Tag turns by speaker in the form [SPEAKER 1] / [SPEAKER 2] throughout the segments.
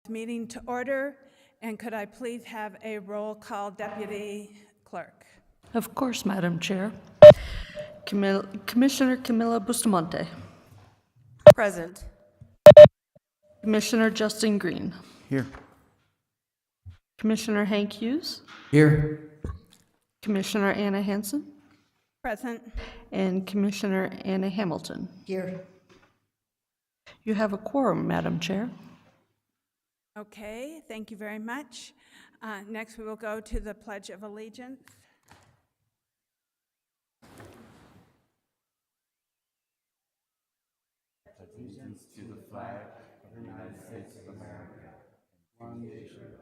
[SPEAKER 1] Meeting to order, and could I please have a roll call, Deputy Clerk?
[SPEAKER 2] Of course, Madam Chair. Commissioner Camila Bustamante.
[SPEAKER 3] Present.
[SPEAKER 2] Commissioner Justin Green.
[SPEAKER 4] Here.
[SPEAKER 2] Commissioner Hank Hughes.
[SPEAKER 4] Here.
[SPEAKER 2] Commissioner Anna Hansen.
[SPEAKER 1] Present.
[SPEAKER 2] And Commissioner Anna Hamilton.
[SPEAKER 3] Here.
[SPEAKER 2] You have a quorum, Madam Chair.
[SPEAKER 1] Okay, thank you very much. Next, we will go to the Pledge of Allegiance.
[SPEAKER 4] Allegiance to the flag of the United States of America, one nation,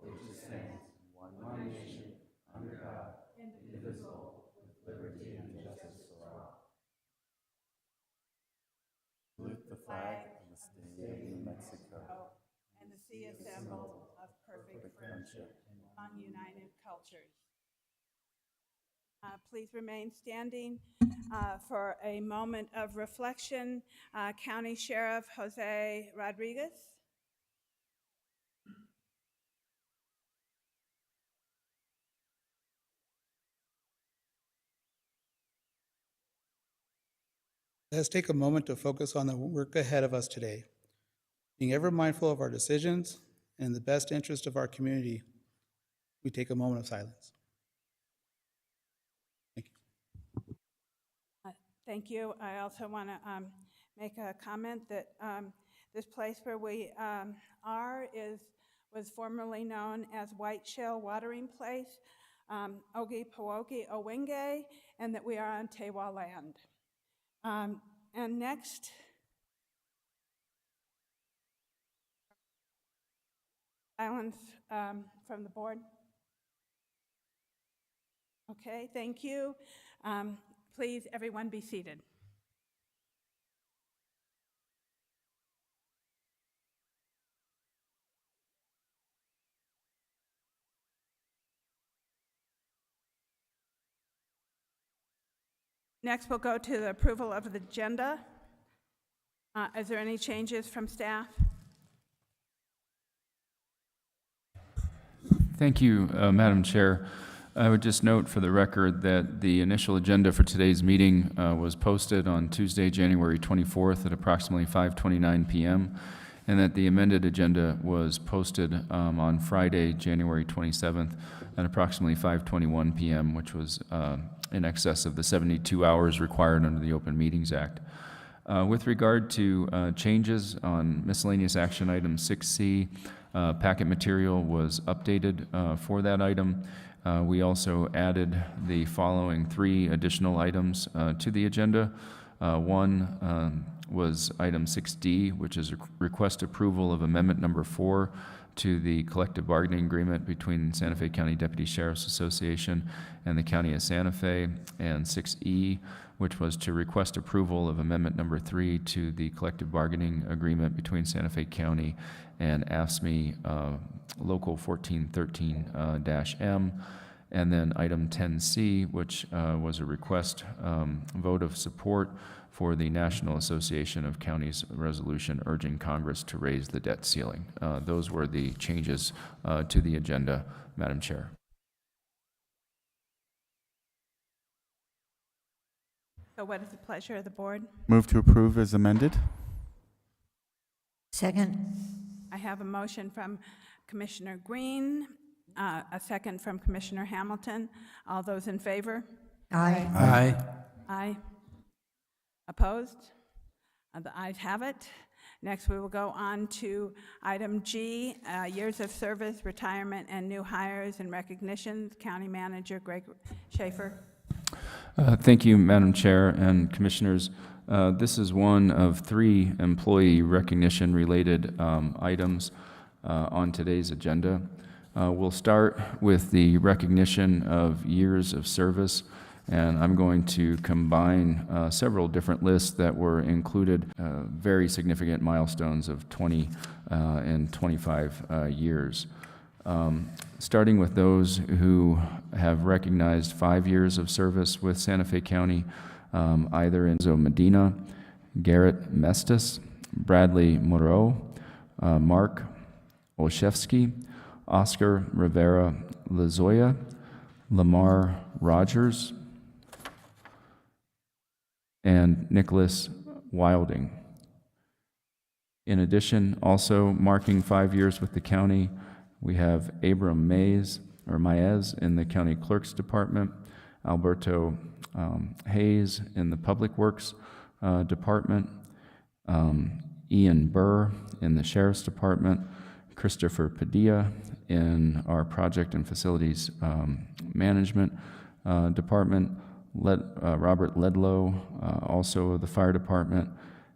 [SPEAKER 4] which stands one nation, under God, indivisible, with liberty and justice for all. Salute the flag of the state of New Mexico,
[SPEAKER 1] And the sea assembled of perfect friendship among united cultures. Please remain standing for a moment of reflection. County Sheriff Jose Rodriguez.
[SPEAKER 5] Let's take a moment to focus on the work ahead of us today. Being ever mindful of our decisions and in the best interest of our community, we take a moment of silence. Thank you.
[SPEAKER 1] Thank you. I also want to make a comment that this place where we was formerly known as White Shell Watering Place, Ogie Poogie Owenge, and that we are on Tewa land. And next, silence from the board. Okay, thank you. Please, everyone be seated. Next, we'll go to the approval of the agenda. Is there any changes from staff?
[SPEAKER 6] Thank you, Madam Chair. I would just note for the record that the initial agenda for today's meeting was posted on Tuesday, January 24th at approximately 5:29 p.m., and that the amended agenda was posted on Friday, January 27th at approximately 5:21 p.m., which was in excess of the 72 hours required under the Open Meetings Act. With regard to changes on miscellaneous action item 6C, packet material was updated for that item. We also added the following 3 additional items to the agenda. One was item 6D, which is a request approval of amendment number 4 to the collective bargaining agreement between Santa Fe County Deputy Sheriff's Association and the County of Santa Fe, and 6E, which was to request approval of amendment number 3 to the collective bargaining agreement between Santa Fe County and AFSCME Local 1413-M, and then item 10C, which was a request vote of support for the National Association of Counties resolution urging Congress to raise the debt ceiling. Those were the changes to the agenda, Madam Chair.
[SPEAKER 1] So what is the pleasure of the board?
[SPEAKER 4] Move to approve as amended.
[SPEAKER 3] Second.
[SPEAKER 1] I have a motion from Commissioner Green, a second from Commissioner Hamilton. All those in favor?
[SPEAKER 3] Aye.
[SPEAKER 4] Aye.
[SPEAKER 1] Aye. Opposed? The ayes have it. Next, we will go on to item G, years of service, retirement, and new hires and recognitions. County Manager Greg Schaefer.
[SPEAKER 6] Thank you, Madam Chair and Commissioners. This is one of 3 employee recognition-related items on today's agenda. We'll start with the recognition of years of service, and I'm going to combine several different lists that were included, very significant milestones of 20 and 25 years. Starting with those who have recognized 5 years of service with Santa Fe County, either in Enzo Medina, Garrett Mestis, Bradley Moreau, Mark Olszewski, Oscar Rivera Lazoya, Lamar Rogers, and Nicholas Wilding. In addition, also marking 5 years with the county, we have Abram Mays in the County Clerk's Department, Alberto Hayes in the Public Works Department, Ian Burr in the Sheriff's Department, Christopher Padilla in our Project and Facilities Management Department, Robert Ledlow, also of the Fire Department,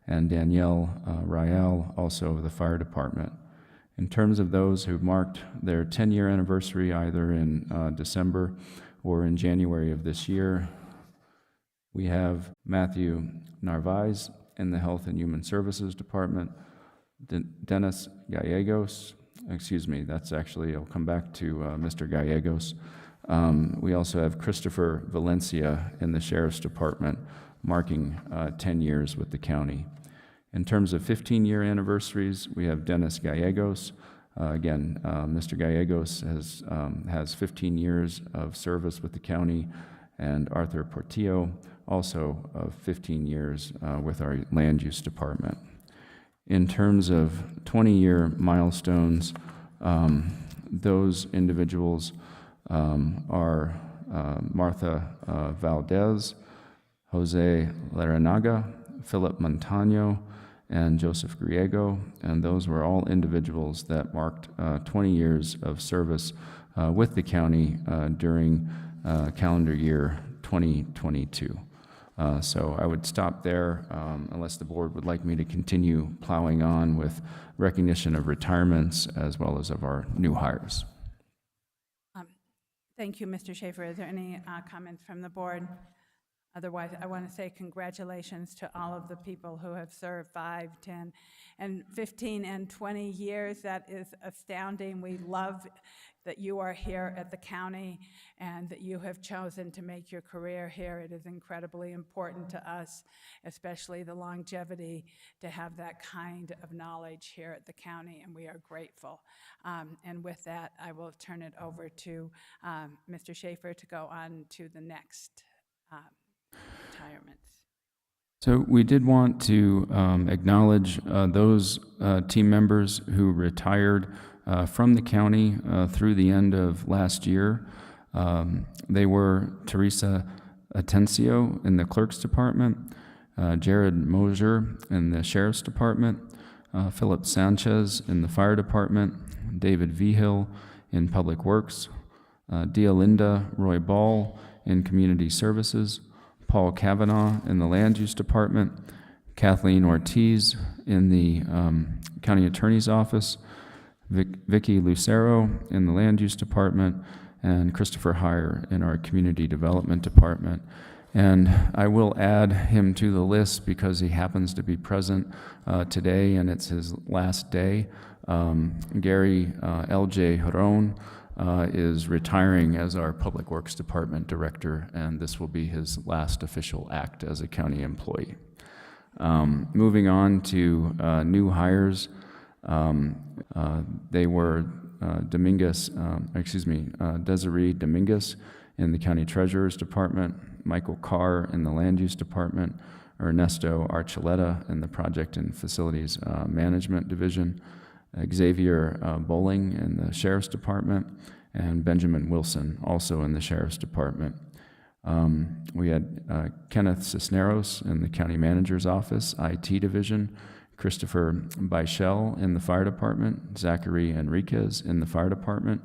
[SPEAKER 6] and Danielle Rial, also of the Fire Department. In terms of those who marked their 10-year anniversary either in December or in January of this year, we have Matthew Narvaez in the Health and Human Services Department, Dennis Gallegos, that's actually, I'll come back to Mr. Gallegos. We also have Christopher Valencia in the Sheriff's Department, marking 10 years with the county. In terms of 15-year anniversaries, we have Dennis Gallegos. Again, Mr. Gallegos has 15 years of service with the county, and Arthur Portillo, also of 15 years with our Land Use Department. In terms of 20-year milestones, those individuals are Martha Valdez, Jose Laranaga, Philip Montano, and Joseph Griego, and those were all individuals that marked 20 years of service with the county during calendar year 2022. So I would stop there unless the board would like me to continue plowing on with recognition of retirements as well as of our new hires.
[SPEAKER 1] Thank you, Mr. Schaefer. Is there any comments from the board? Otherwise, I want to say congratulations to all of the people who have served 5, 10, and 15 and 20 years. That is astounding. We love that you are here at the county and that you have chosen to make your career here. It is incredibly important to us, especially the longevity, to have that kind of knowledge here at the county, and we are grateful. And with that, I will turn it over to Mr. Schaefer to go on to the next retirements.
[SPEAKER 6] So we did want to acknowledge those team members who retired from the county through the end of last year. They were Teresa Atencio in the Clerk's Department, Jared Mosier in the Sheriff's Department, Philip Sanchez in the Fire Department, David Vigil in Public Works, Deolinda Roy Ball in Community Services, Paul Kavanaugh in the Land Use Department, Kathleen Ortiz in the County Attorney's Office, Vicky Lucero in the Land Use Department, and Christopher Heyer in our Community Development Department. And I will add him to the list because he happens to be present today and it's his last day. Gary L.J. Huron is retiring as our Public Works Department Director, and this will be his last official act as a county employee. Moving on to new hires, they were Desiree Dominguez in the County Treasurer's Department, Michael Carr in the Land Use Department, Ernesto Archuleta in the Project and Facilities Management Division, Xavier Bowling in the Sheriff's Department, and Benjamin Wilson also in the Sheriff's Department. We had Kenneth Cisneros in the County Manager's Office, IT Division, Christopher Beischel in the Fire Department, Zachary Enriquez in the Fire Department,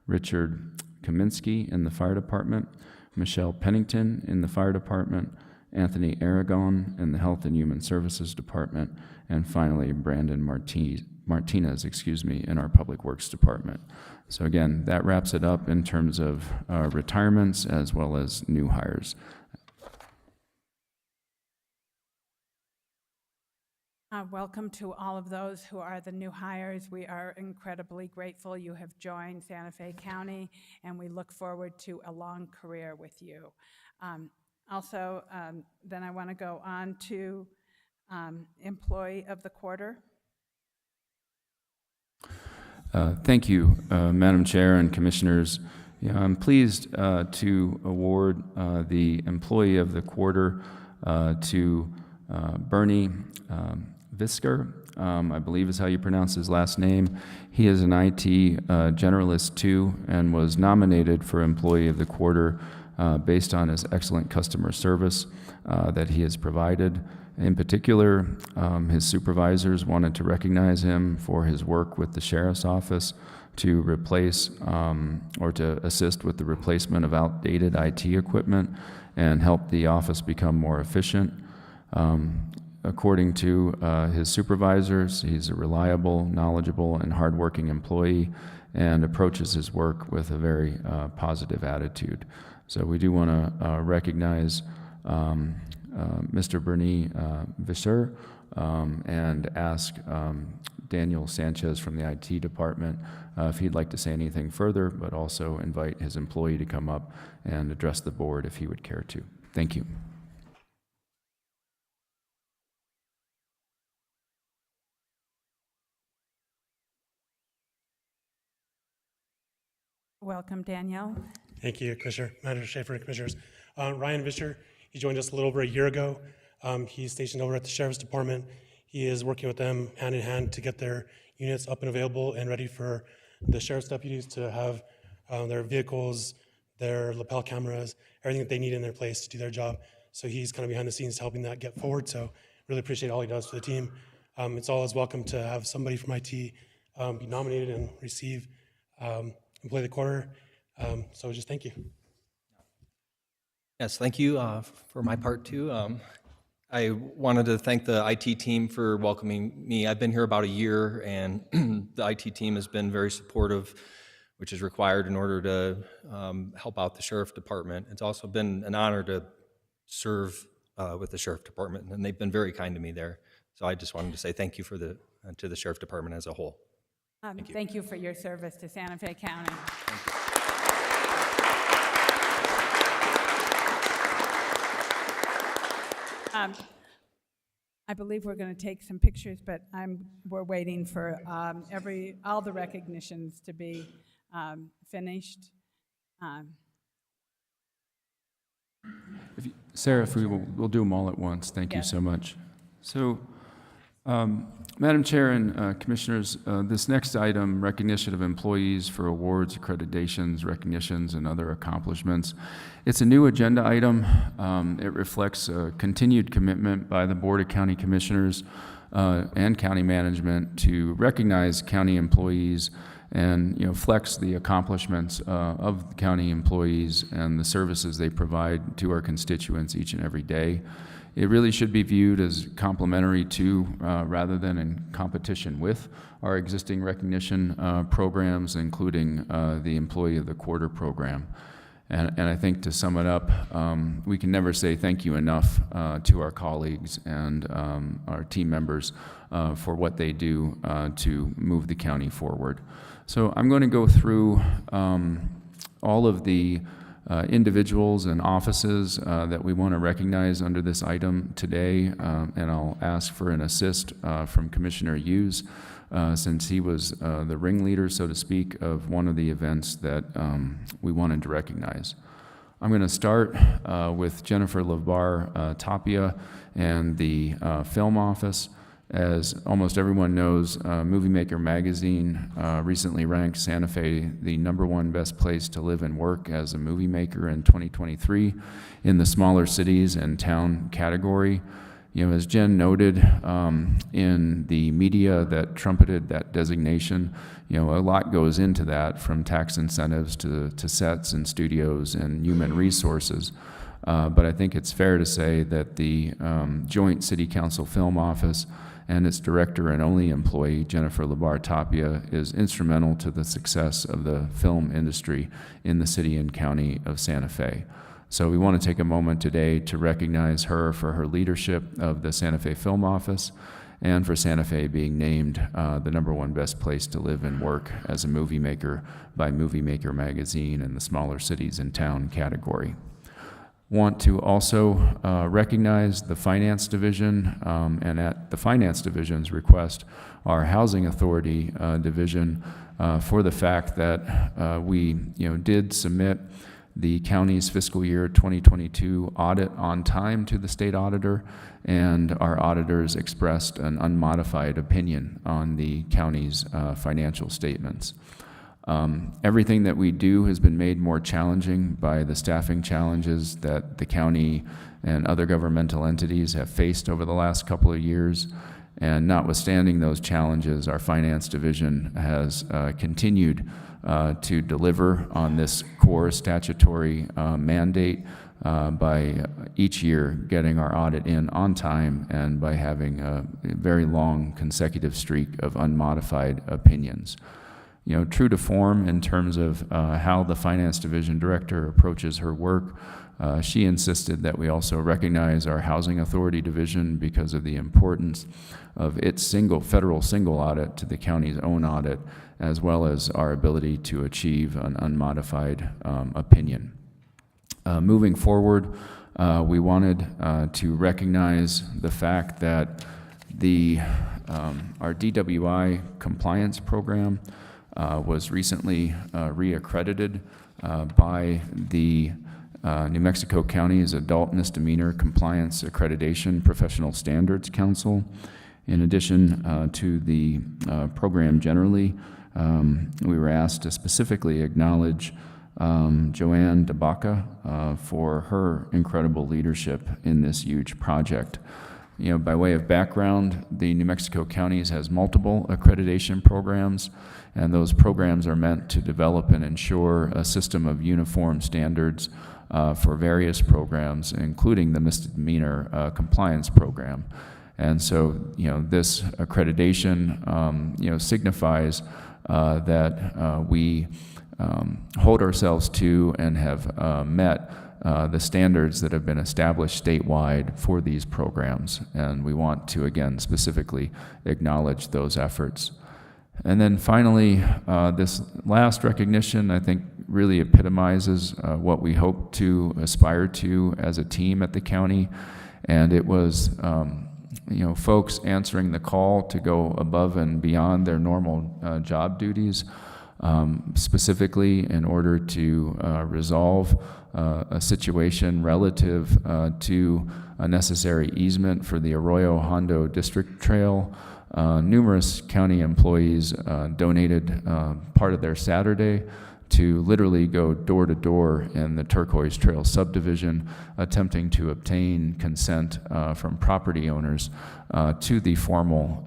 [SPEAKER 6] Richard Kaminsky in the Fire Department, Michelle Pennington in the Fire Department, Anthony Aragon in the Health and Human Services Department, and finally Brandon Martinez, in our Public Works Department. So again, that wraps it up in terms of retirements as well as new hires.
[SPEAKER 1] Welcome to all of those who are the new hires. We are incredibly grateful you have joined Santa Fe County, and we look forward to a long career with you. Then I want to go on to Employee of the Quarter.
[SPEAKER 6] Thank you, Madam Chair and Commissioners. Yeah, I'm pleased to award the Employee of the Quarter to Bernie Visker, I believe is how you pronounce his last name. He is an IT generalist too, and was nominated for Employee of the Quarter based on his excellent customer service that he has provided. In particular, his supervisors wanted to recognize him for his work with the Sheriff's Office to replace or to assist with the replacement of outdated IT equipment and help the office become more efficient. According to his supervisors, he's a reliable, knowledgeable, and hardworking employee and approaches his work with a very positive attitude. So we do want to recognize Mr. Bernie Visser and ask Daniel Sanchez from the IT department if he'd like to say anything further, but also invite his employee to come up and address the board if he would care to. Thank you.
[SPEAKER 1] Welcome, Daniel.
[SPEAKER 7] Thank you, Commissioner, Manager Schaefer, and Commissioners. Ryan Vischer, he joined us a little over a year ago. He's stationed over at the Sheriff's Department. He is working with them hand in hand to get their units up and available and ready for the Sheriff's deputies to have their vehicles, their lapel cameras, everything that they need in their place to do their job. So he's kind of behind the scenes helping that get forward. So really appreciate all he does for the team. It's always welcome to have somebody from IT be nominated and receive Employee of the Quarter. So just thank you.
[SPEAKER 8] Yes, thank you for my part too. I wanted to thank the IT team for welcoming me. I've been here about a year, and the IT team has been very supportive, which is required in order to help out the Sheriff Department. It's also been an honor to serve with the Sheriff Department, and they've been very kind to me there. So I just wanted to say thank you for to the Sheriff Department as a whole.
[SPEAKER 1] Thank you for your service to Santa Fe County. I believe we're going to take some pictures, but we're waiting for all the recognitions to be finished.
[SPEAKER 6] Sarah, if we'll do them all at once. Thank you so much. So, Madam Chair and Commissioners, this next item, recognition of employees for awards, accreditations, recognitions, and other accomplishments. It's a new agenda item. It reflects a continued commitment by the Board of County Commissioners and county management to recognize county employees and flex the accomplishments of the county employees and the services they provide to our constituents each and every day. It really should be viewed as complementary to, rather than in competition with, our existing recognition programs, including the Employee of the Quarter program. And I think to sum it up, we can never say thank you enough to our colleagues and our team members for what they do to move the county forward. So I'm going to go through all of the individuals and offices that we want to recognize under this item today, and I'll ask for an assist from Commissioner Hughes, since he was the ringleader, so to speak, of one of the events that we wanted to recognize. I'm going to start with Jennifer LeVar Tapia and the Film Office. As almost everyone knows, Movie Maker magazine recently ranked Santa Fe the #1 best place to live and work as a movie maker in 2023 in the smaller cities and town category. As Jen noted in the media that trumpeted that designation, a lot goes into that, from tax incentives to sets and studios and human resources. But I think it's fair to say that the Joint City Council Film Office and its director and only employee, Jennifer LeVar Tapia, is instrumental to the success of the film industry in the city and county of Santa Fe. So we want to take a moment today to recognize her for her leadership of the Santa Fe Film Office and for Santa Fe being named the #1 best place to live and work as a movie maker by Movie Maker magazine in the smaller cities and town category. Want to also recognize the Finance Division, and at the Finance Division's request, our Housing Authority Division for the fact that we did submit the county's fiscal year 2022 audit on time to the state auditor, and our auditors expressed an unmodified opinion on the county's financial statements. Everything that we do has been made more challenging by the staffing challenges that the county and other governmental entities have faced over the last couple of years. And notwithstanding those challenges, our finance division has continued to deliver on this core statutory mandate by each year getting our audit in on time and by having a very long consecutive streak of unmodified opinions. True to form in terms of how the finance division director approaches her work, she insisted that we also recognize our housing authority division because of the importance of its federal single audit to the county's own audit, as well as our ability to achieve an unmodified opinion. Moving forward, we wanted to recognize the fact that our DWI compliance program was recently reaccredited by the New Mexico County's Adult Misdemeanor Compliance Accreditation Professional Standards Council. In addition to the program generally, we were asked to specifically acknowledge Joanne DeBaca for her incredible leadership in this huge project. By way of background, the New Mexico Counties has multiple accreditation programs, and those programs are meant to develop and ensure a system of uniform standards for various programs, including the misdemeanor compliance program. And so, this accreditation, signifies that we hold ourselves to and have met the standards that have been established statewide for these programs. And we want to, again, specifically acknowledge those efforts. And then finally, this last recognition, I think, really epitomizes what we hope to aspire to as a team at the county. And it was, folks answering the call to go above and beyond their normal job duties, specifically in order to resolve a situation relative to a necessary easement for the Arroyo Hondo District Trail. Numerous county employees donated part of their Saturday to literally go door to door in the Turquoise Trail subdivision, attempting to obtain consent from property owners to the formal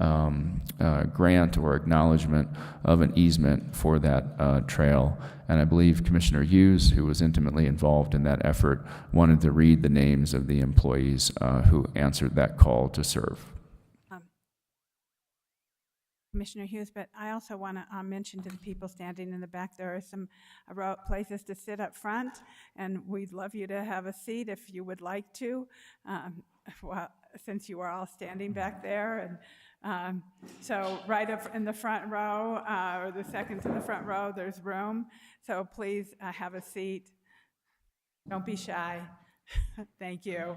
[SPEAKER 6] grant or acknowledgement of an easement for that trail. And I believe Commissioner Hughes, who was intimately involved in that effort, wanted to read the names of the employees who answered that call to serve.
[SPEAKER 1] Commissioner Hughes, but I also want to mention to the people standing in the back, there are some places to sit up front, and we'd love you to have a seat if you would like to, since you are all standing back there. And so right up in the front row, or the second to the front row, there's room. So please have a seat. Don't be shy. Thank you.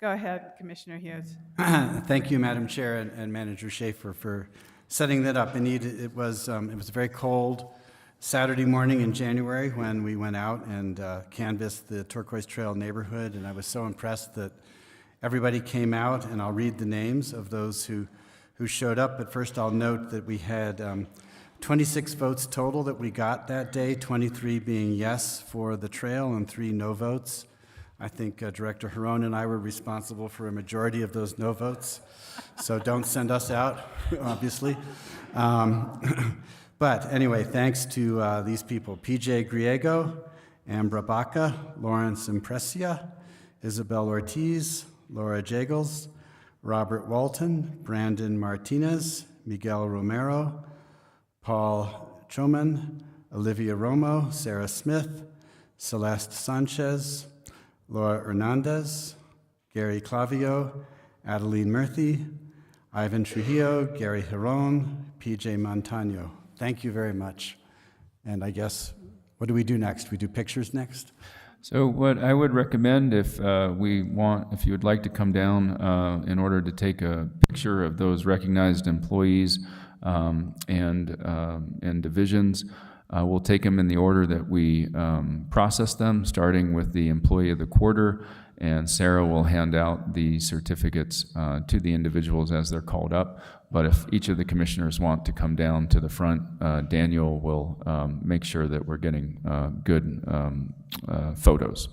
[SPEAKER 1] Go ahead, Commissioner Hughes.
[SPEAKER 4] Thank you, Madam Chair and Manager Schaefer, for setting that up. Indeed, it was a very cold Saturday morning in January when we went out and canvassed the Turquoise Trail neighborhood, and I was so impressed that everybody came out, and I'll read the names of those who showed up. But first, I'll note that we had 26 votes total that we got that day, 23 being yes for the trail and 3 no votes. I think Director Huron and I were responsible for a majority of those no votes, so don't send us out, obviously. But anyway, thanks to these people: PJ Griego, Ambra Baca, Lawrence Impresia, Isabel Ortiz, Laura Jagels, Robert Walton, Brandon Martinez, Miguel Romero, Paul Choman, Olivia Romo, Sarah Smith, Celeste Sanchez, Laura Hernandez, Gary Clavio, Adeline Murthy, Ivan Trujillo, Gary Hiron, PJ Montano. Thank you very much. And I guess, what do we do next? We do pictures next?
[SPEAKER 6] So what I would recommend, if if you would like to come down in order to take a picture of those recognized employees and divisions, we'll take them in the order that we process them, starting with the Employee of the Quarter, and Sarah will hand out the certificates to the individuals as they're called up. But if each of the commissioners want to come down to the front, Daniel will make sure that we're getting good photos.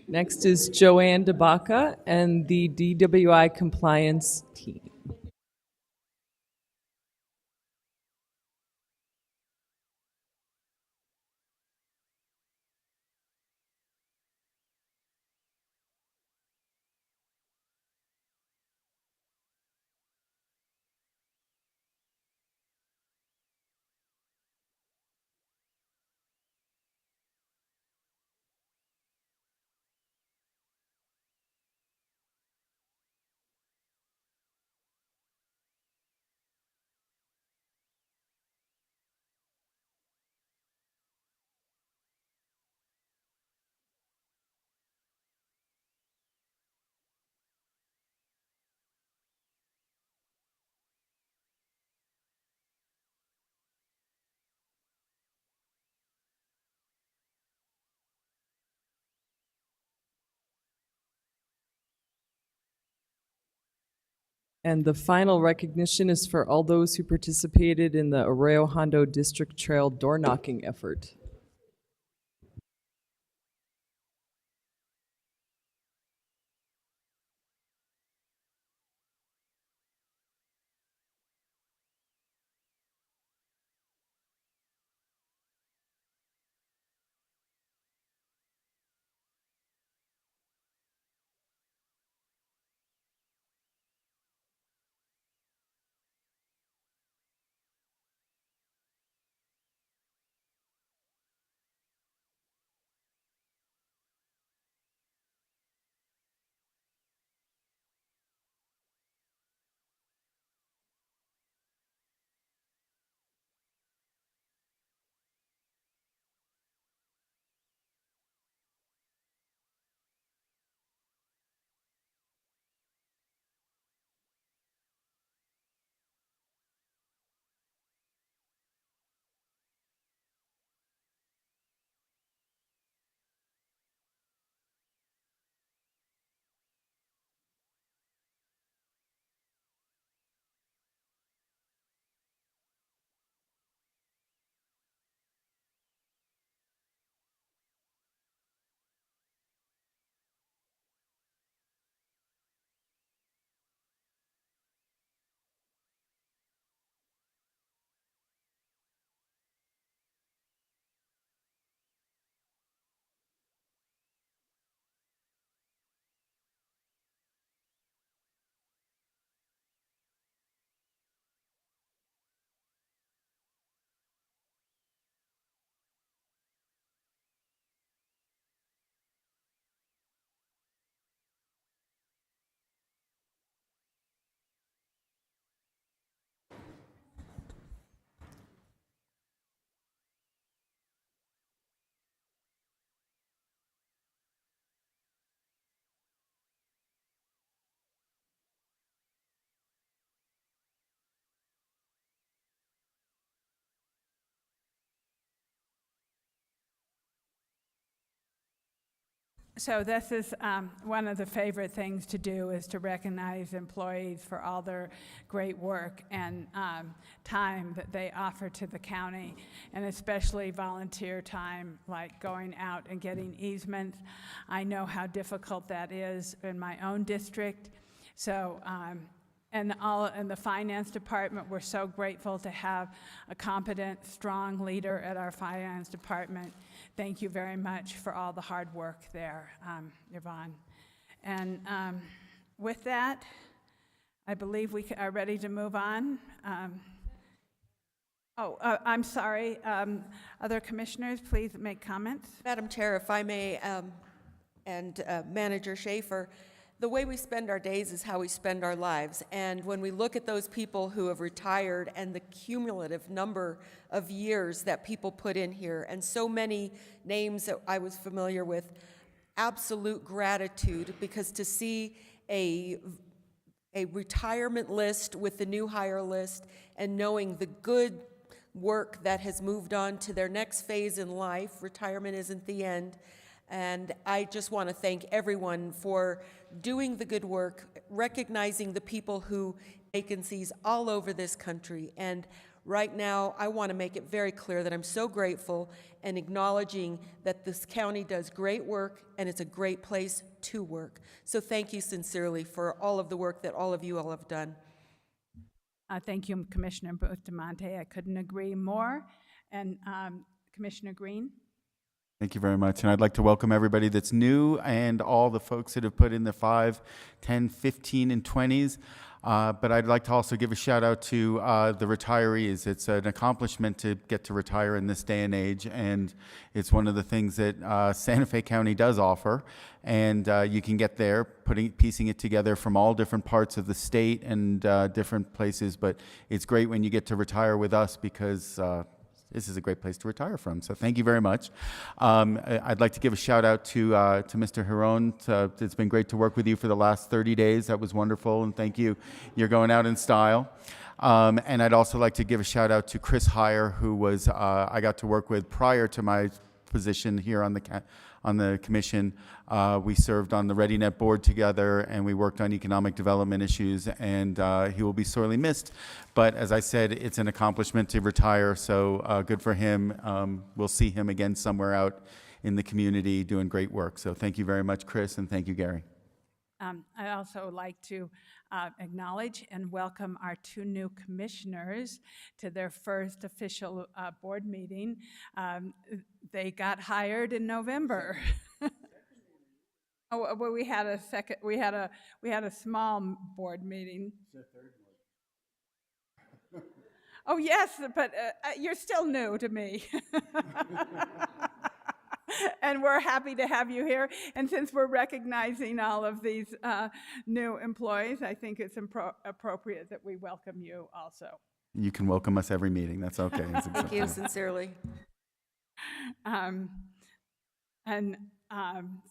[SPEAKER 9] Next is Joanne DeBaca and the DWI compliance team. And the final recognition is for all those who participated in the Arroyo Hondo District Trail door knocking effort.
[SPEAKER 1] So this is one of the favorite things to do, is to recognize employees for all their great work and time that they offer to the county, and especially volunteer time, like going out and getting easements. I know how difficult that is in my own district. So, and in the finance department, we're so grateful to have a competent, strong leader at our finance department. Thank you very much for all the hard work there, Yvonne. And with that, I believe we are ready to move on. I'm sorry. Other commissioners, please make comments.
[SPEAKER 3] Madam Chair, if I may, and Manager Schaefer, the way we spend our days is how we spend our lives. And when we look at those people who have retired and the cumulative number of years that people put in here, and so many names that I was familiar with, absolute gratitude, because to see a retirement list with the new hire list and knowing the good work that has moved on to their next phase in life, retirement isn't the end. And I just want to thank everyone for doing the good work, recognizing the people who vacancies all over this country. And right now, I want to make it very clear that I'm so grateful and acknowledging that this county does great work and it's a great place to work. So thank you sincerely for all of the work that all of you all have done.
[SPEAKER 1] Thank you, Commissioner Bustamante. I couldn't agree more. And Commissioner Green?
[SPEAKER 4] Thank you very much. And I'd like to welcome everybody that's new and all the folks that have put in the 5, 10, 15, and 20s. But I'd like to also give a shout out to the retirees. It's an accomplishment to get to retire in this day and age, and it's one of the things that Santa Fe County does offer. And you can get there, piecing it together from all different parts of the state and different places. But it's great when you get to retire with us, because this is a great place to retire from. So thank you very much. I'd like to give a shout out to Mr. Hiron. It's been great to work with you for the last 30 days. That was wonderful, and thank you. You're going out in style. And I'd also like to give a shout out to Chris Heyer, who was I got to work with prior to my position here on the commission. We served on the ReadyNet board together, and we worked on economic development issues, and he will be sorely missed. But as I said, it's an accomplishment to retire, so good for him. We'll see him again somewhere out in the community doing great work. So thank you very much, Chris, and thank you, Gary.
[SPEAKER 1] I'd also like to acknowledge and welcome our 2 new commissioners to their first official board meeting. They got hired in November. Oh, well, we had a second. We had a small board meeting. Oh yes, but you're still new to me. And we're happy to have you here. And since we're recognizing all of these new employees, I think it's appropriate that we welcome you also.
[SPEAKER 4] You can welcome us every meeting. That's okay.
[SPEAKER 3] Thank you sincerely.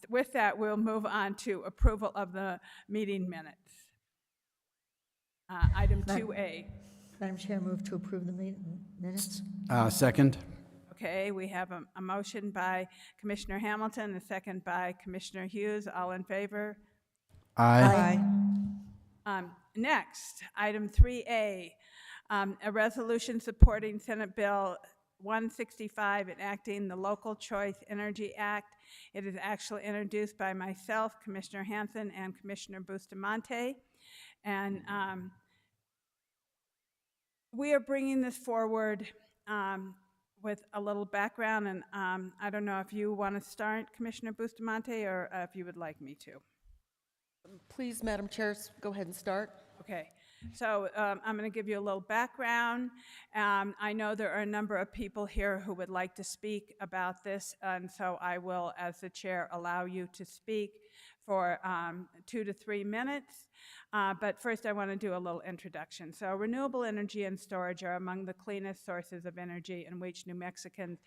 [SPEAKER 1] With that, we'll move on to approval of the meeting minutes. Item 2A.
[SPEAKER 10] Madam Chair, move to approve the minutes.
[SPEAKER 5] Second.
[SPEAKER 1] Okay, we have a motion by Commissioner Hamilton, a second by Commissioner Hughes. All in favor?
[SPEAKER 10] Aye.
[SPEAKER 1] Next, item 3A, a resolution supporting Senate Bill 165 enacting the Local Choice Energy Act. It is actually introduced by myself, Commissioner Hanson, and Commissioner Bustamante. And we are bringing this forward with a little background, and I don't know if you want to start, Commissioner Bustamante, or if you would like me to.
[SPEAKER 3] Please, Madam Chair, go ahead and start.
[SPEAKER 1] Okay, so I'm going to give you a little background. I know there are a number of people here who would like to speak about this, and so I will, as the chair, allow you to speak for 2 to 3 minutes. But first, I want to do a little introduction. So renewable energy and storage are among the cleanest sources of energy in which New Mexicans,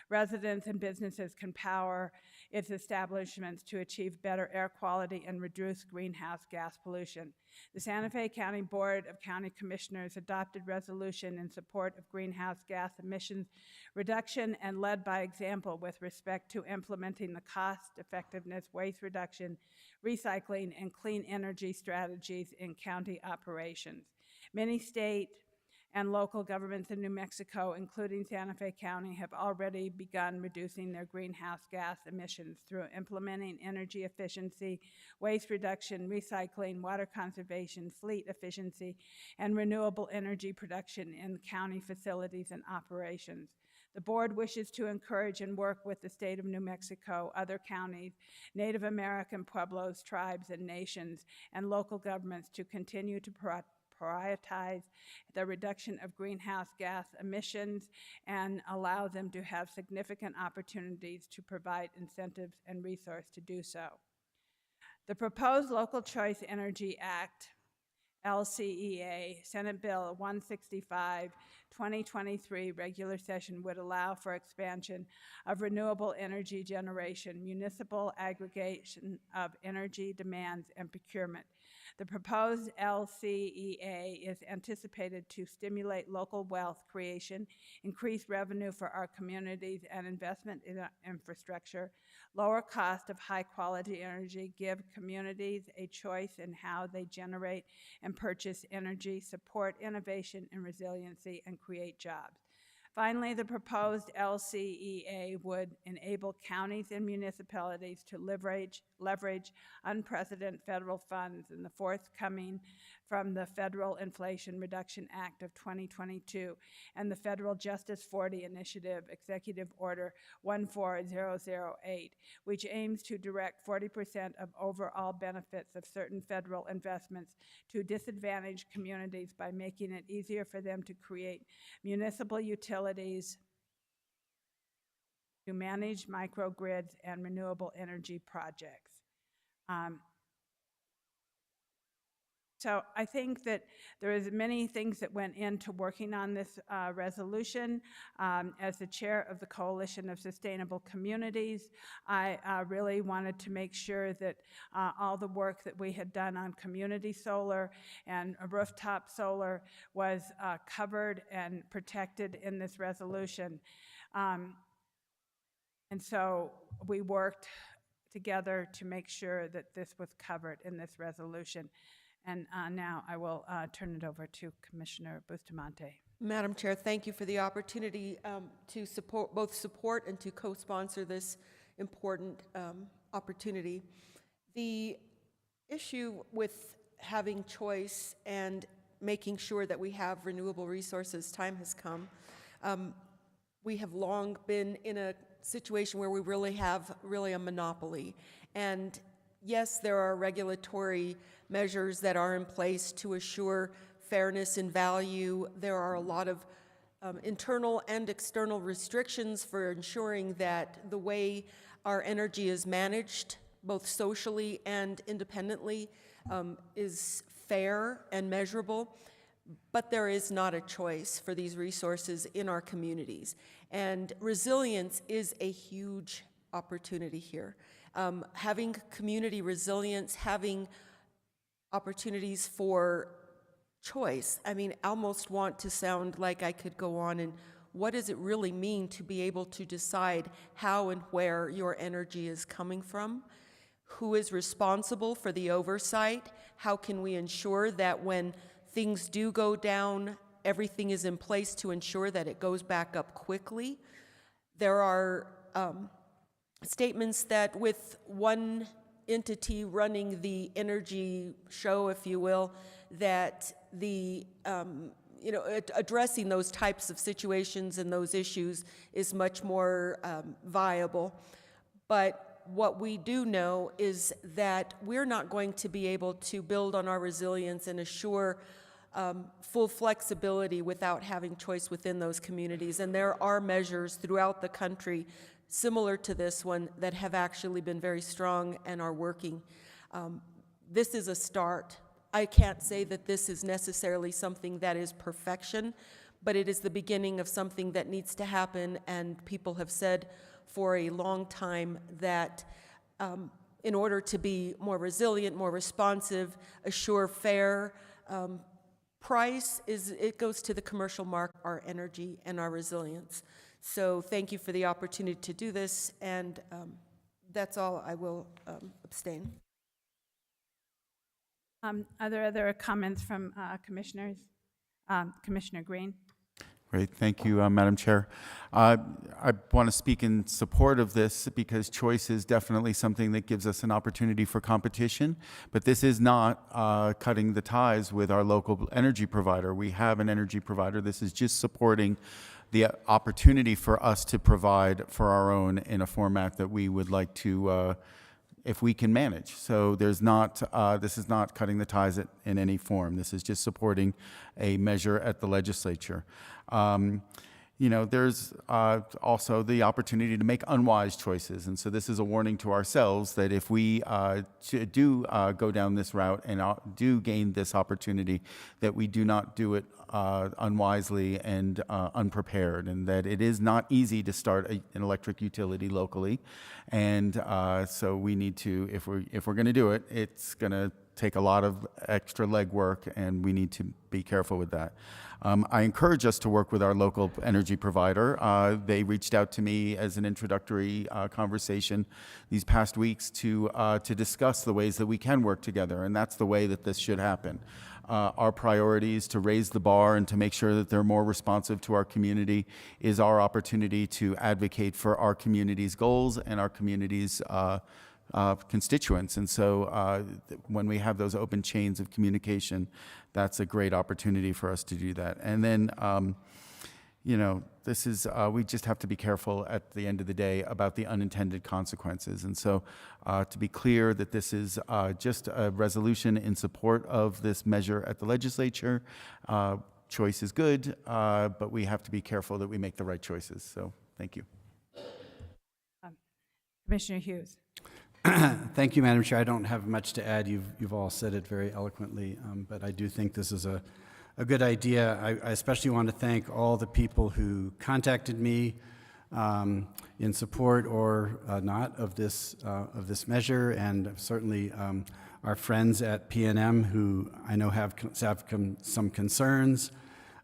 [SPEAKER 1] residents and businesses can power its establishments to achieve better air quality and reduce greenhouse gas pollution. The Santa Fe County Board of County Commissioners adopted resolution in support of greenhouse gas emissions reduction and led by example with respect to implementing the cost effectiveness, waste reduction, recycling, and clean energy strategies in county operations. Many state and local governments in New Mexico, including Santa Fe County, have already begun reducing their greenhouse gas emissions through implementing energy efficiency, waste reduction, recycling, water conservation, fleet efficiency, and renewable energy production in county facilities and operations. The board wishes to encourage and work with the state of New Mexico, other counties, Native American pueblos, tribes, and nations, and local governments to continue to prioritize the reduction of greenhouse gas emissions and allow them to have significant opportunities to provide incentives and resources to do so. The proposed Local Choice Energy Act, LCEA, Senate Bill 165, 2023 regular session would allow for expansion of renewable energy generation, municipal aggregation of energy demands, and procurement. The proposed LCEA is anticipated to stimulate local wealth creation, increase revenue for our communities and investment in infrastructure, lower cost of high-quality energy, give communities a choice in how they generate and purchase energy, support innovation and resiliency, and create jobs. Finally, the proposed LCEA would enable counties and municipalities to leverage unprecedented federal funds in the forthcoming from the Federal Inflation Reduction Act of 2022 and the Federal Justice 40 Initiative Executive Order 14008, which aims to direct 40% of overall benefits of certain federal investments to disadvantaged communities by making it easier for them to create municipal utilities, to manage microgrids and renewable energy projects. So I think that there is many things that went into working on this resolution. As the chair of the Coalition of Sustainable Communities, I really wanted to make sure that all the work that we had done on community solar and rooftop solar was covered and protected in this resolution. And so we worked together to make sure that this was covered in this resolution. And now I will turn it over to Commissioner Bustamante.
[SPEAKER 3] Madam Chair, thank you for the opportunity to both support and to co-sponsor this important opportunity. The issue with having choice and making sure that we have renewable resources, time has come. We have long been in a situation where we have a monopoly. And yes, there are regulatory measures that are in place to assure fairness and value. There are a lot of internal and external restrictions for ensuring that the way our energy is managed, both socially and independently, is fair and measurable. But there is not a choice for these resources in our communities. And resilience is a huge opportunity here. Having community resilience, having opportunities for choice. I mean, I almost want to sound like I could go on and what does it really mean to be able to decide how and where your energy is coming from? Who is responsible for the oversight? How can we ensure that when things do go down, everything is in place to ensure that it goes back up quickly? There are statements that with one entity running the energy show, if you will, that the addressing those types of situations and those issues is much more viable. But what we do know is that we're not going to be able to build on our resilience and assure full flexibility without having choice within those communities. And there are measures throughout the country similar to this one that have actually been very strong and are working. This is a start. I can't say that this is necessarily something that is perfection, but it is the beginning of something that needs to happen, and people have said for a long time that in order to be more resilient, more responsive, assure fair price, it goes to the commercial market, our energy and our resilience. So thank you for the opportunity to do this, and that's all. I will abstain.
[SPEAKER 1] Are there other comments from commissioners? Commissioner Green?
[SPEAKER 4] Great, thank you, Madam Chair. I want to speak in support of this because choice is definitely something that gives us an opportunity for competition, but this is not cutting the ties with our local energy provider. We have an energy provider. This is just supporting the opportunity for us to provide for our own in a format that we would like to, if we can manage. So there's not, this is not cutting the ties in any form. This is just supporting a measure at the legislature. You know, there's also the opportunity to make unwise choices. And so this is a warning to ourselves that if we do go down this route and do gain this opportunity, that we do not do it unwisely and unprepared, and that it is not easy to start an electric utility locally. And so we need to, if we're going to do it, it's going to take a lot of extra legwork, and we need to be careful with that. I encourage us to work with our local energy provider. They reached out to me as an introductory conversation these past weeks to discuss the ways that we can work together, and that's the way that this should happen. Our priorities to raise the bar and to make sure that they're more responsive to our community is our opportunity to advocate for our community's goals and our community's constituents. And so when we have those open chains of communication, that's a great opportunity for us to do that. And then, you know, this is, we just have to be careful at the end of the day about the unintended consequences. And so to be clear that this is just a resolution in support of this measure at the legislature. Choice is good, but we have to be careful that we make the right choices. So thank you.
[SPEAKER 1] Commissioner Hughes?
[SPEAKER 11] Thank you, Madam Chair. I don't have much to add. You've all said it very eloquently, but I do think this is a good idea. I especially want to thank all the people who contacted me in support or not of this measure, and certainly our friends at PNM who I know have some concerns.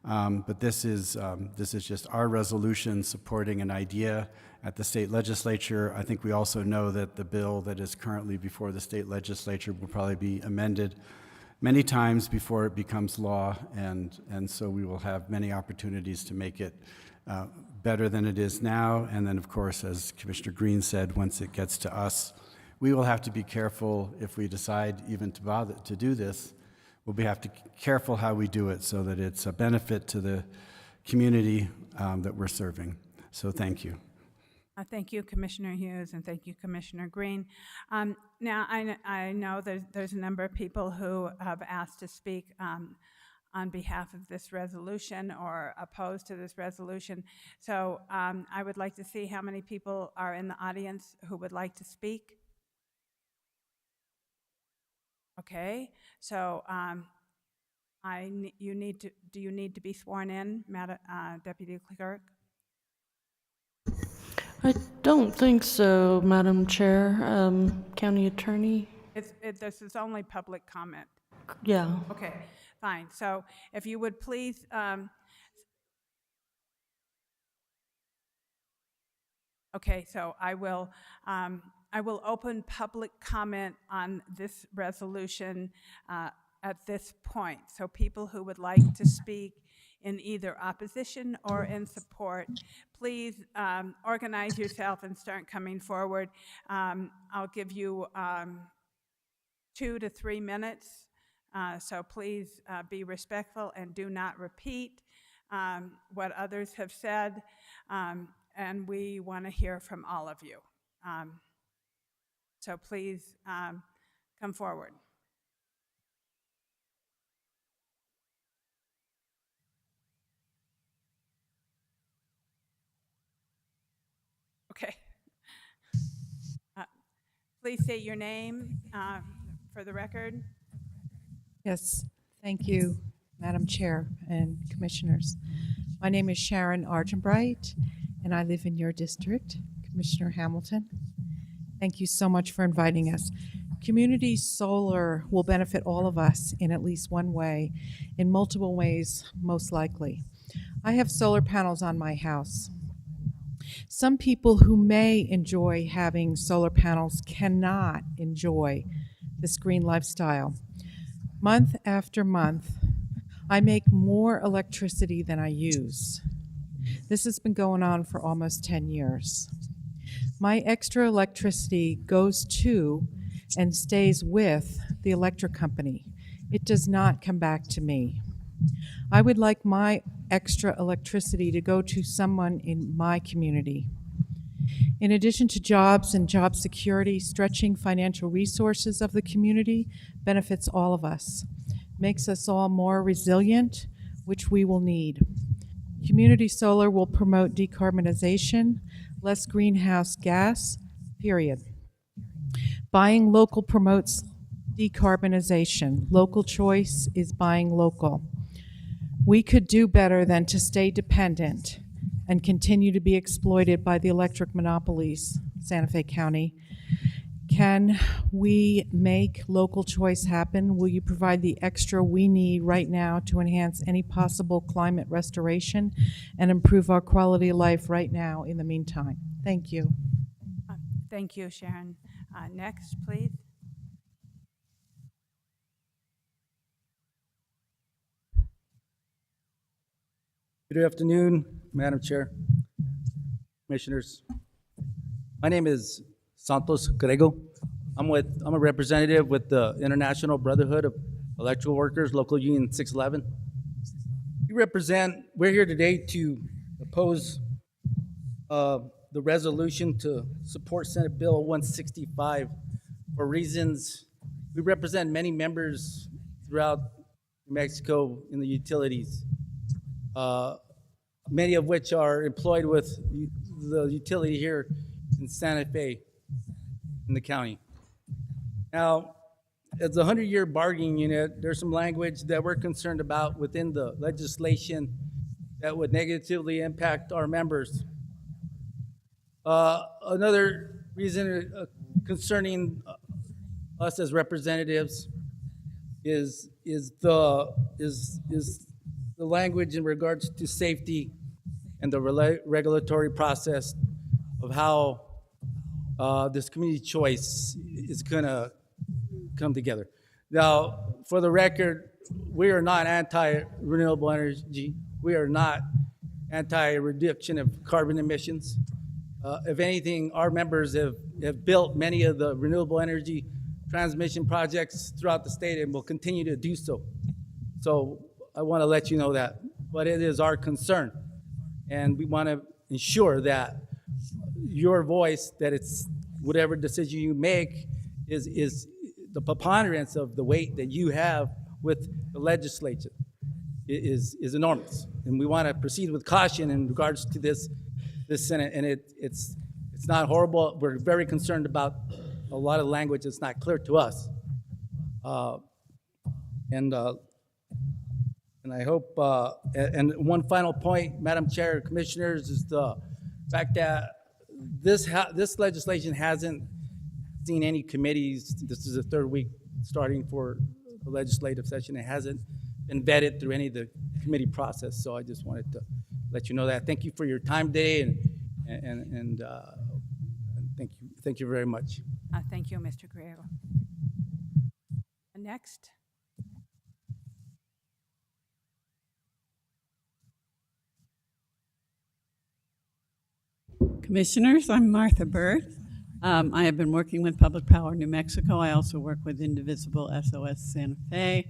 [SPEAKER 11] But this is just our resolution supporting an idea at the state legislature. I think we also know that the bill that is currently before the state legislature will probably be amended many times before it becomes law, and so we will have many opportunities to make it better than it is now. And then, of course, as Commissioner Green said, once it gets to us, we will have to be careful if we decide even to bother to do this. We'll have to be careful how we do it so that it's a benefit to the community that we're serving. So thank you.
[SPEAKER 1] Thank you, Commissioner Hughes, and thank you, Commissioner Green. Now, I know there's a number of people who have asked to speak on behalf of this resolution or opposed to this resolution. So I would like to see how many people are in the audience who would like to speak. Okay, so do you need to be sworn in, Madam Deputy Clerk?
[SPEAKER 2] I don't think so, Madam Chair. County Attorney?
[SPEAKER 1] This is only public comment.
[SPEAKER 2] Yeah.
[SPEAKER 1] Okay, fine. So if you would please, okay, so I will open public comment on this resolution at this point. So people who would like to speak in either opposition or in support, please organize yourself and start coming forward. I'll give you 2 to 3 minutes, so please be respectful and do not repeat what others have said, and we want to hear from all of you. So please come forward. Okay. Please state your name for the record.
[SPEAKER 12] Yes, thank you, Madam Chair and Commissioners. My name is Sharon Argenbright, and I live in your district, Commissioner Hamilton. Thank you so much for inviting us. Community solar will benefit all of us in at least one way, in multiple ways, most likely. I have solar panels on my house. Some people who may enjoy having solar panels cannot enjoy this green lifestyle. Month after month, I make more electricity than I use. This has been going on for almost 10 years. My extra electricity goes to and stays with the electric company. It does not come back to me. I would like my extra electricity to go to someone in my community. In addition to jobs and job security, stretching financial resources of the community benefits all of us, makes us all more resilient, which we will need. Community solar will promote decarbonization, less greenhouse gas, period. Buying local promotes decarbonization. Local choice is buying local. We could do better than to stay dependent and continue to be exploited by the electric monopolies, Santa Fe County. Can we make local choice happen? Will you provide the extra we need right now to enhance any possible climate restoration and improve our quality of life right now in the meantime? Thank you.
[SPEAKER 1] Thank you, Sharon. Next, please.
[SPEAKER 13] Good afternoon, Madam Chair, Commissioners. My name is Santos Grego. I'm a representative with the International Brotherhood of Electrical Workers, Local Union 611. We're here today to oppose the resolution to support Senate Bill 165 for reasons. We represent many members throughout New Mexico in the utilities, many of which are employed with the utility here in Santa Fe in the county. Now, as a 100-year bargaining unit, there's some language that we're concerned about within the legislation that would negatively impact our members. Another reason concerning us as representatives is the language in regards to safety and the regulatory process of how this community choice is gonna come together. Now, for the record, we are not anti-renewable energy. We are not anti-reduction of carbon emissions. If anything, our members have built many of the renewable energy transmission projects throughout the state and will continue to do so. So I want to let you know that, but it is our concern. And we want to ensure that your voice, that it's whatever decision you make is the preponderance of the weight that you have with the legislature is enormous. And we want to proceed with caution in regards to this Senate, and it's not horrible. We're very concerned about a lot of language that's not clear to us. And I hope, and one final point, Madam Chair, Commissioners, is the fact that this legislation hasn't seen any committees. This is the third week starting for the legislative session. It hasn't been vetted through any of the committee process. So I just wanted to let you know that. Thank you for your time today, and thank you very much.
[SPEAKER 1] Thank you, Mr. Guerrero. Next.
[SPEAKER 14] Commissioners, I'm Martha Bird. I have been working with Public Power New Mexico. I also work with Indivisible SOS Santa Fe.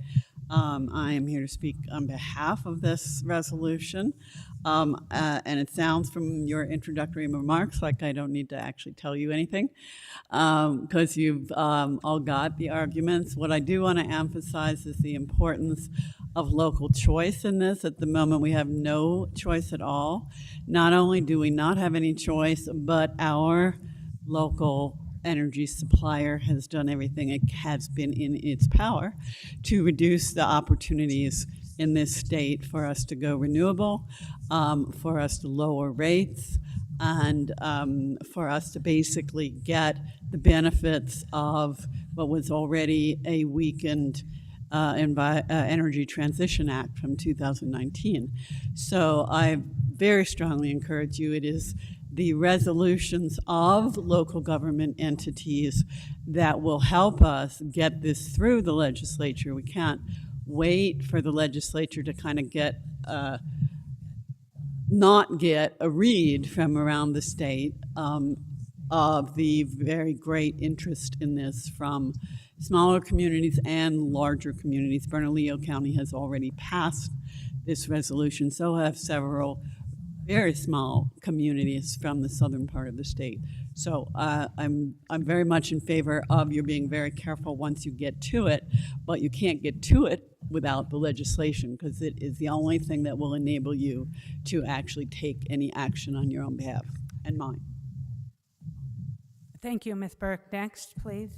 [SPEAKER 14] I am here to speak on behalf of this resolution. And it sounds from your introductory remarks like I don't need to actually tell you anything, because you've all got the arguments. What I do want to emphasize is the importance of local choice in this. At the moment, we have no choice at all. Not only do we not have any choice, but our local energy supplier has done everything it has been in its power to reduce the opportunities in this state for us to go renewable, for us to lower rates, and for us to basically get the benefits of what was already a weakened Energy Transition Act from 2019. So I very strongly encourage you. It is the resolutions of local government entities that will help us get this through the legislature. We can't wait for the legislature to kind of get not get a read from around the state of the very great interest in this from smaller communities and larger communities. Bernalillo County has already passed this resolution, so have several very small communities from the southern part of the state. So I'm very much in favor of you being very careful once you get to it, but you can't get to it without the legislation, because it is the only thing that will enable you to actually take any action on your own behalf and mine.
[SPEAKER 1] Thank you, Ms. Burke. Next, please.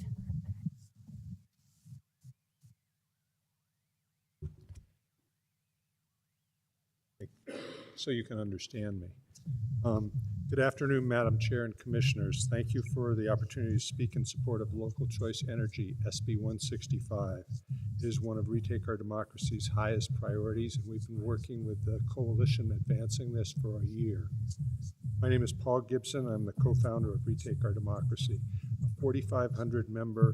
[SPEAKER 15] So you can understand me. Good afternoon, Madam Chair and Commissioners. Thank you for the opportunity to speak in support of Local Choice Energy, SB 165. It is one of Retake Our Democracy's highest priorities, and we've been working with the coalition advancing this for a year. My name is Paul Gibson. I'm the co-founder of Retake Our Democracy, a 4,500-member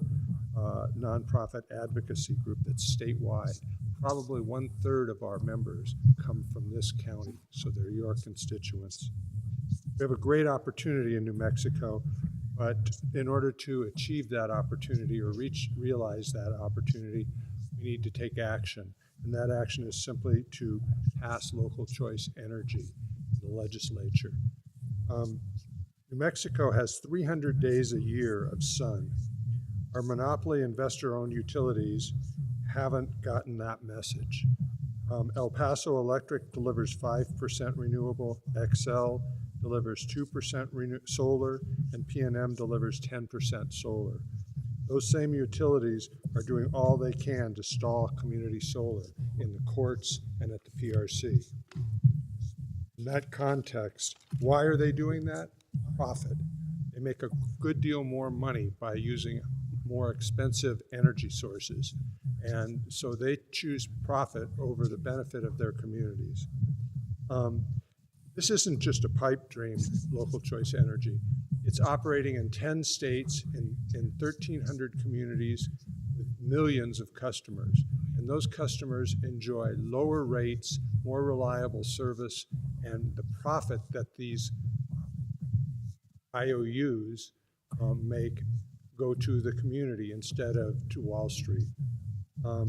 [SPEAKER 15] nonprofit advocacy group that's statewide. Probably 1/3 of our members come from this county, so they're your constituents. We have a great opportunity in New Mexico, but in order to achieve that opportunity or realize that opportunity, we need to take action. And that action is simply to pass local choice energy in the legislature. New Mexico has 300 days a year of sun. Our monopoly investor-owned utilities haven't gotten that message. El Paso Electric delivers 5% renewable, Xcel delivers 2% solar, and PNM delivers 10% solar. Those same utilities are doing all they can to stall community solar in the courts and at the PRC. In that context, why are they doing that? Profit. They make a good deal more money by using more expensive energy sources. And so they choose profit over the benefit of their communities. This isn't just a pipe dream, local choice energy. It's operating in 10 states in 1,300 communities with millions of customers. And those customers enjoy lower rates, more reliable service, and the profit that these IOUs make go to the community instead of to Wall Street. Let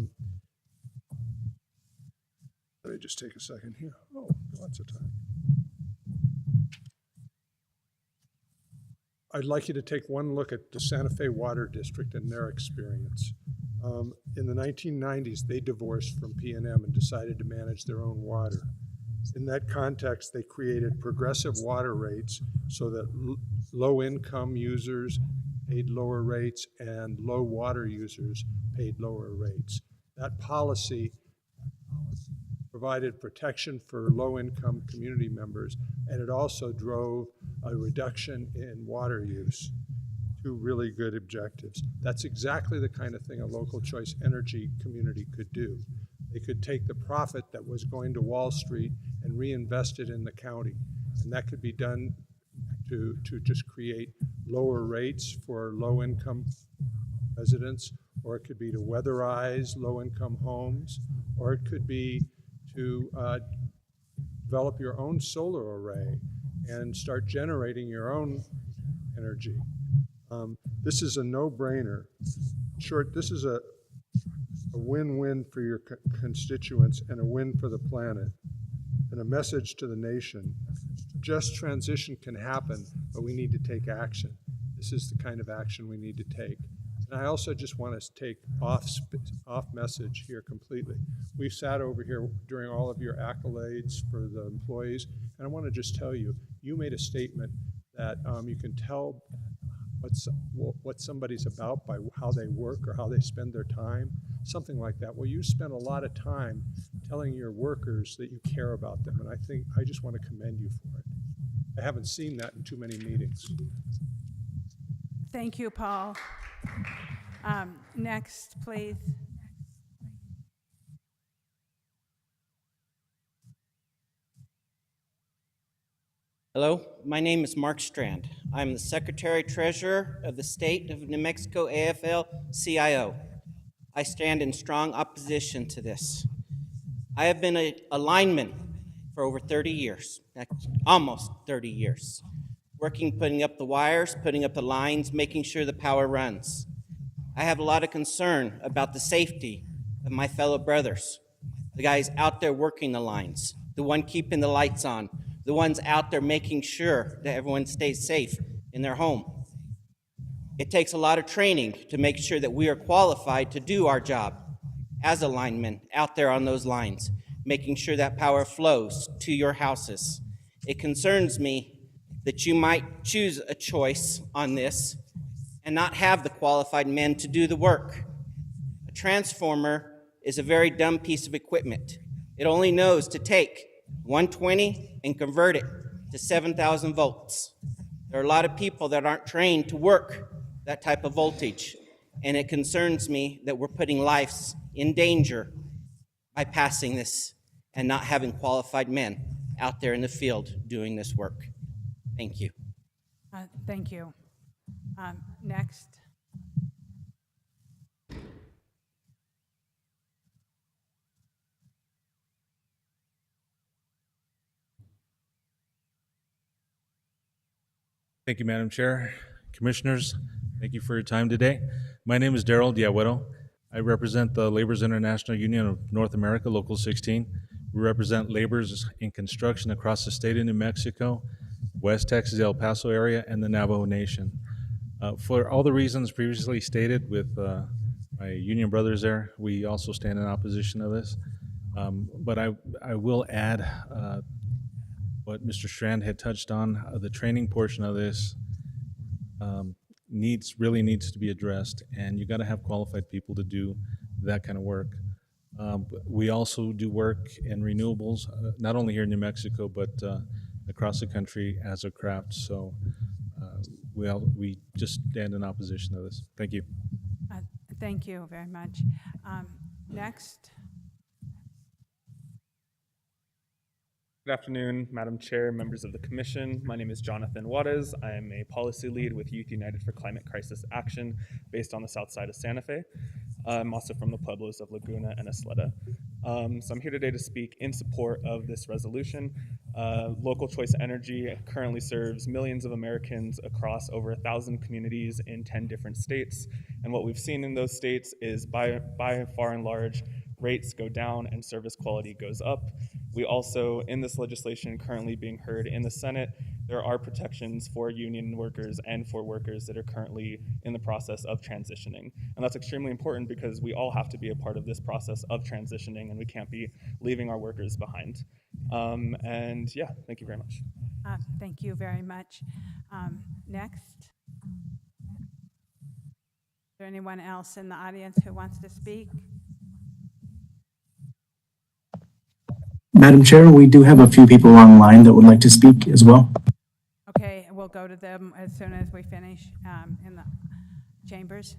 [SPEAKER 15] me just take a second here. Oh, lots of time. I'd like you to take one look at the Santa Fe Water District and their experience. In the 1990s, they divorced from PNM and decided to manage their own water. In that context, they created progressive water rates so that low-income users paid lower rates and low water users paid lower rates. That policy provided protection for low-income community members, and it also drove a reduction in water use. Two really good objectives. That's exactly the kind of thing a local choice energy community could do. They could take the profit that was going to Wall Street and reinvest it in the county, and that could be done to just create lower rates for low-income residents, or it could be to weatherize low-income homes, or it could be to develop your own solar array and start generating your own energy. This is a no-brainer. In short, this is a win-win for your constituents and a win for the planet, and a message to the nation. Just transition can happen, but we need to take action. This is the kind of action we need to take. And I also just want to take off message here completely. We've sat over here during all of your accolades for the employees, and I want to just tell you, you made a statement that you can tell what somebody's about by how they work or how they spend their time, something like that. Well, you spend a lot of time telling your workers that you care about them, and I just want to commend you for it. I haven't seen that in too many meetings.
[SPEAKER 1] Thank you, Paul. Next, please.
[SPEAKER 16] Hello, my name is Mark Strand. I'm the Secretary Treasurer of the State of New Mexico AFL-CIO. I stand in strong opposition to this. I have been a lineman for over 30 years, almost 30 years, working, putting up the wires, putting up the lines, making sure the power runs. I have a lot of concern about the safety of my fellow brothers, the guys out there working the lines, the one keeping the lights on, the ones out there making sure that everyone stays safe in their home. It takes a lot of training to make sure that we are qualified to do our job as a lineman out there on those lines, making sure that power flows to your houses. It concerns me that you might choose a choice on this and not have the qualified men to do the work. A transformer is a very dumb piece of equipment. It only knows to take 120 and convert it to 7,000 volts. There are a lot of people that aren't trained to work that type of voltage, and it concerns me that we're putting lives in danger by passing this and not having qualified men out there in the field doing this work. Thank you.
[SPEAKER 1] Thank you. Next.
[SPEAKER 17] Thank you, Madam Chair. Commissioners, thank you for your time today. My name is Daryl Diaguero. I represent the Laborers International Union of North America, Local 16. We represent laborers in construction across the state of New Mexico, West Texas, El Paso area, and the Navajo Nation. For all the reasons previously stated with my union brothers there, we also stand in opposition to this. But I will add what Mr. Strand had touched on, the training portion of this really needs to be addressed, and you got to have qualified people to do that kind of work. We also do work in renewables, not only here in New Mexico, but across the country as a craft. So we just stand in opposition to this. Thank you.
[SPEAKER 1] Thank you very much. Next.
[SPEAKER 18] Good afternoon, Madam Chair, members of the Commission. My name is Jonathan Juarez. I am a policy lead with Youth United for Climate Crisis Action based on the south side of Santa Fe. I'm also from the pueblos of Laguna and Isleta. So I'm here today to speak in support of this resolution. Local Choice Energy currently serves millions of Americans across over 1,000 communities in 10 different states. And what we've seen in those states is by far and large, rates go down and service quality goes up. We also, in this legislation currently being heard in the Senate, there are protections for union workers and for workers that are currently in the process of transitioning. And that's extremely important because we all have to be a part of this process of transitioning, and we can't be leaving our workers behind. And yeah, thank you very much.
[SPEAKER 1] Thank you very much. Next. Is there anyone else in the audience who wants to speak?
[SPEAKER 19] Madam Chair, we do have a few people online that would like to speak as well.
[SPEAKER 1] Okay, we'll go to them as soon as we finish in the chambers.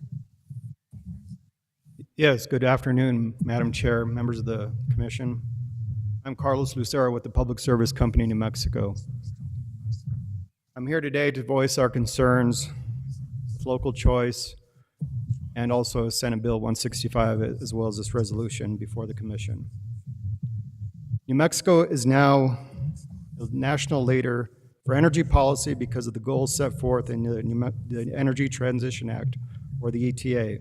[SPEAKER 20] Yes, good afternoon, Madam Chair, members of the Commission. I'm Carlos Lucero with the Public Service Company, New Mexico. I'm here today to voice our concerns with local choice and also Senate Bill 165, as well as this resolution before the Commission. New Mexico is now a national leader for energy policy because of the goals set forth in the Energy Transition Act, or the ETA.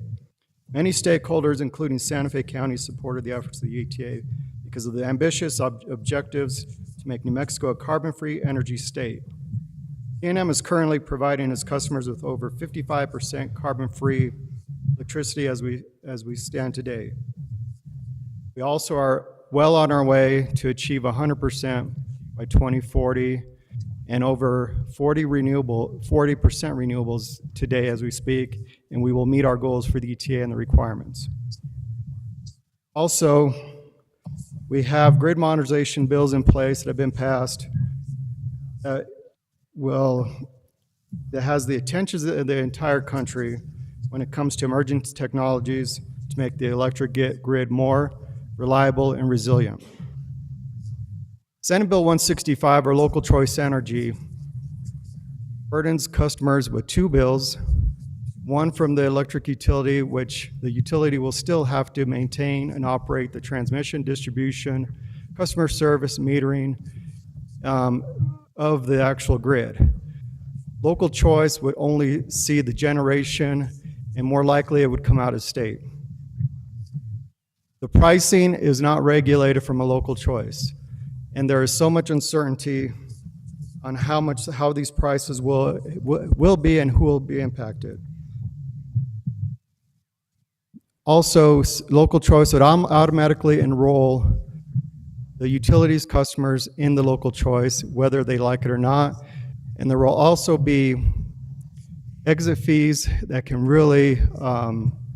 [SPEAKER 20] Many stakeholders, including Santa Fe County, supported the efforts of the ETA because of the ambitious objectives to make New Mexico a carbon-free energy state. PNM is currently providing its customers with over 55% carbon-free electricity as we stand today. We also are well on our way to achieve 100% by 2040 and over 40% renewables today as we speak, and we will meet our goals for the ETA and the requirements. Also, we have grid modernization bills in place that have been passed that that has the attention of the entire country when it comes to emerging technologies to make the electric grid more reliable and resilient. Senate Bill 165, or Local Choice Energy, burdens customers with two bills, one from the electric utility, which the utility will still have to maintain and operate the transmission, distribution, customer service, metering of the actual grid. Local choice would only see the generation, and more likely it would come out of state. The pricing is not regulated from a local choice, and there is so much uncertainty on how these prices will be and who will be impacted. Also, local choice would automatically enroll the utilities customers in the local choice, whether they like it or not. And there will also be exit fees that can really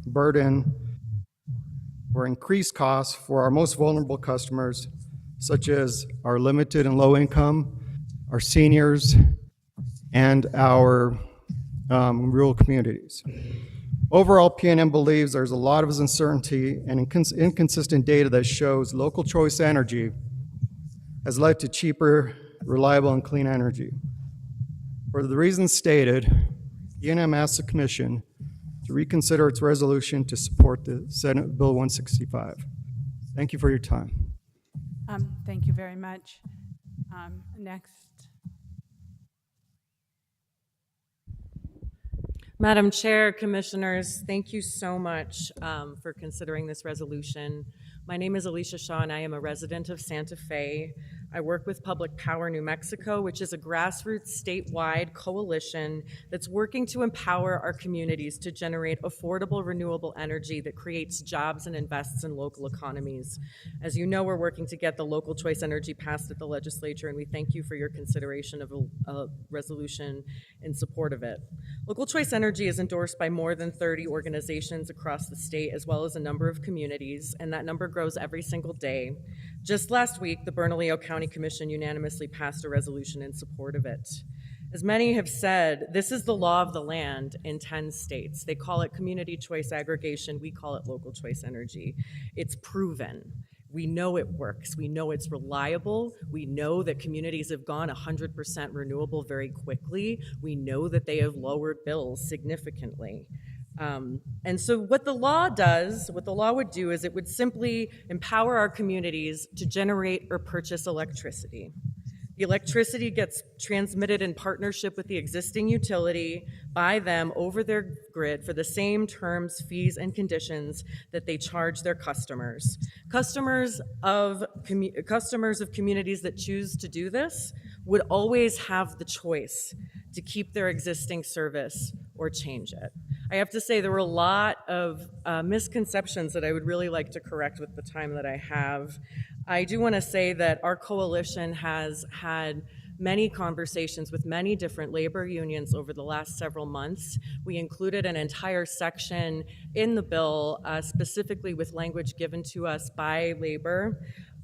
[SPEAKER 20] burden or increase costs for our most vulnerable customers, such as our limited and low income, our seniors, and our rural communities. Overall, PNM believes there's a lot of uncertainty and inconsistent data that shows local choice energy has led to cheaper, reliable, and clean energy. For the reasons stated, PNM asks the Commission to reconsider its resolution to support the Senate Bill 165. Thank you for your time.
[SPEAKER 1] Thank you very much. Next.
[SPEAKER 21] Madam Chair, Commissioners, thank you so much for considering this resolution. My name is Alicia Shaw, and I am a resident of Santa Fe. I work with Public Power New Mexico, which is a grassroots statewide coalition that's working to empower our communities to generate affordable, renewable energy that creates jobs and invests in local economies. As you know, we're working to get the local choice energy passed at the legislature, and we thank you for your consideration of a resolution in support of it. Local choice energy is endorsed by more than 30 organizations across the state, as well as a number of communities, and that number grows every single day. Just last week, the Bernalillo County Commission unanimously passed a resolution in support of it. As many have said, this is the law of the land in 10 states. They call it community choice aggregation. We call it local choice energy. It's proven. We know it works. We know it's reliable. We know that communities have gone 100% renewable very quickly. We know that they have lowered bills significantly. And so what the law does, what the law would do is it would simply empower our communities to generate or purchase electricity. The electricity gets transmitted in partnership with the existing utility by them over their grid for the same terms, fees, and conditions that they charge their customers. Customers of communities that choose to do this would always have the choice to keep their existing service or change it. I have to say there were a lot of misconceptions that I would really like to correct with the time that I have. I do want to say that our coalition has had many conversations with many different labor unions over the last several months. We included an entire section in the bill specifically with language given to us by labor.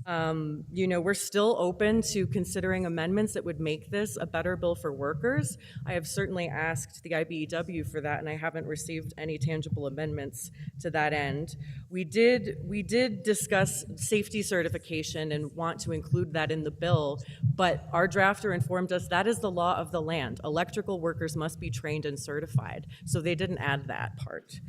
[SPEAKER 21] We're still open to considering amendments that would make this a better bill for workers. I have certainly asked the IBEW for that, and I haven't received any tangible amendments to that end. We did discuss safety certification and want to include that in the bill, but our drafter informed us that is the law of the land. Electrical workers must be trained and certified, so they didn't add that part.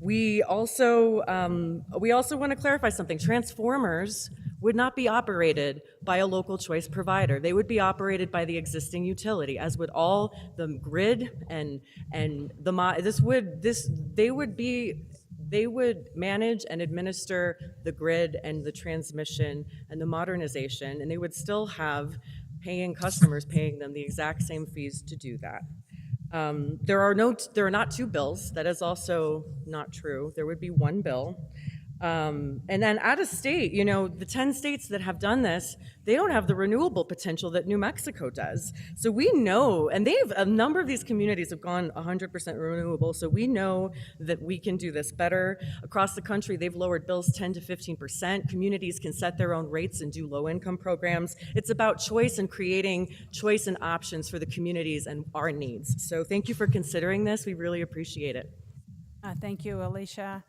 [SPEAKER 21] We also want to clarify something. Transformers would not be operated by a local choice provider. They would be operated by the existing utility, as would all the grid and they would manage and administer the grid and the transmission and the modernization, and they would still have paying customers paying them the exact same fees to do that. There are not two bills. That is also not true. There would be one bill. And then out of state, you know, the 10 states that have done this, they don't have the renewable potential that New Mexico does. So we know, and a number of these communities have gone 100% renewable, so we know that we can do this better. Across the country, they've lowered bills 10 to 15%. Communities can set their own rates and do low-income programs. It's about choice and creating choice and options for the communities and our needs. So thank you for considering this. We really appreciate it.
[SPEAKER 1] Thank you, Alicia.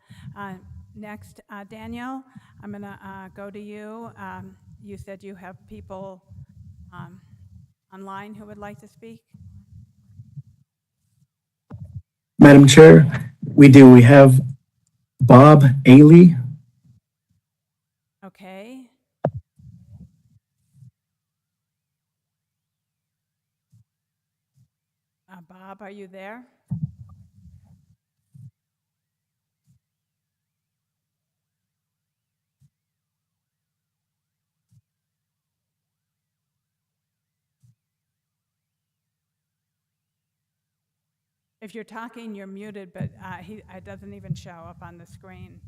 [SPEAKER 1] Next, Daniel, I'm going to go to you. You said you have people online who would like to speak.
[SPEAKER 19] Madam Chair, we do. We have Bob Ailey.
[SPEAKER 1] Okay. Bob, are you there? If you're talking, you're muted, but it doesn't even show up on the screen.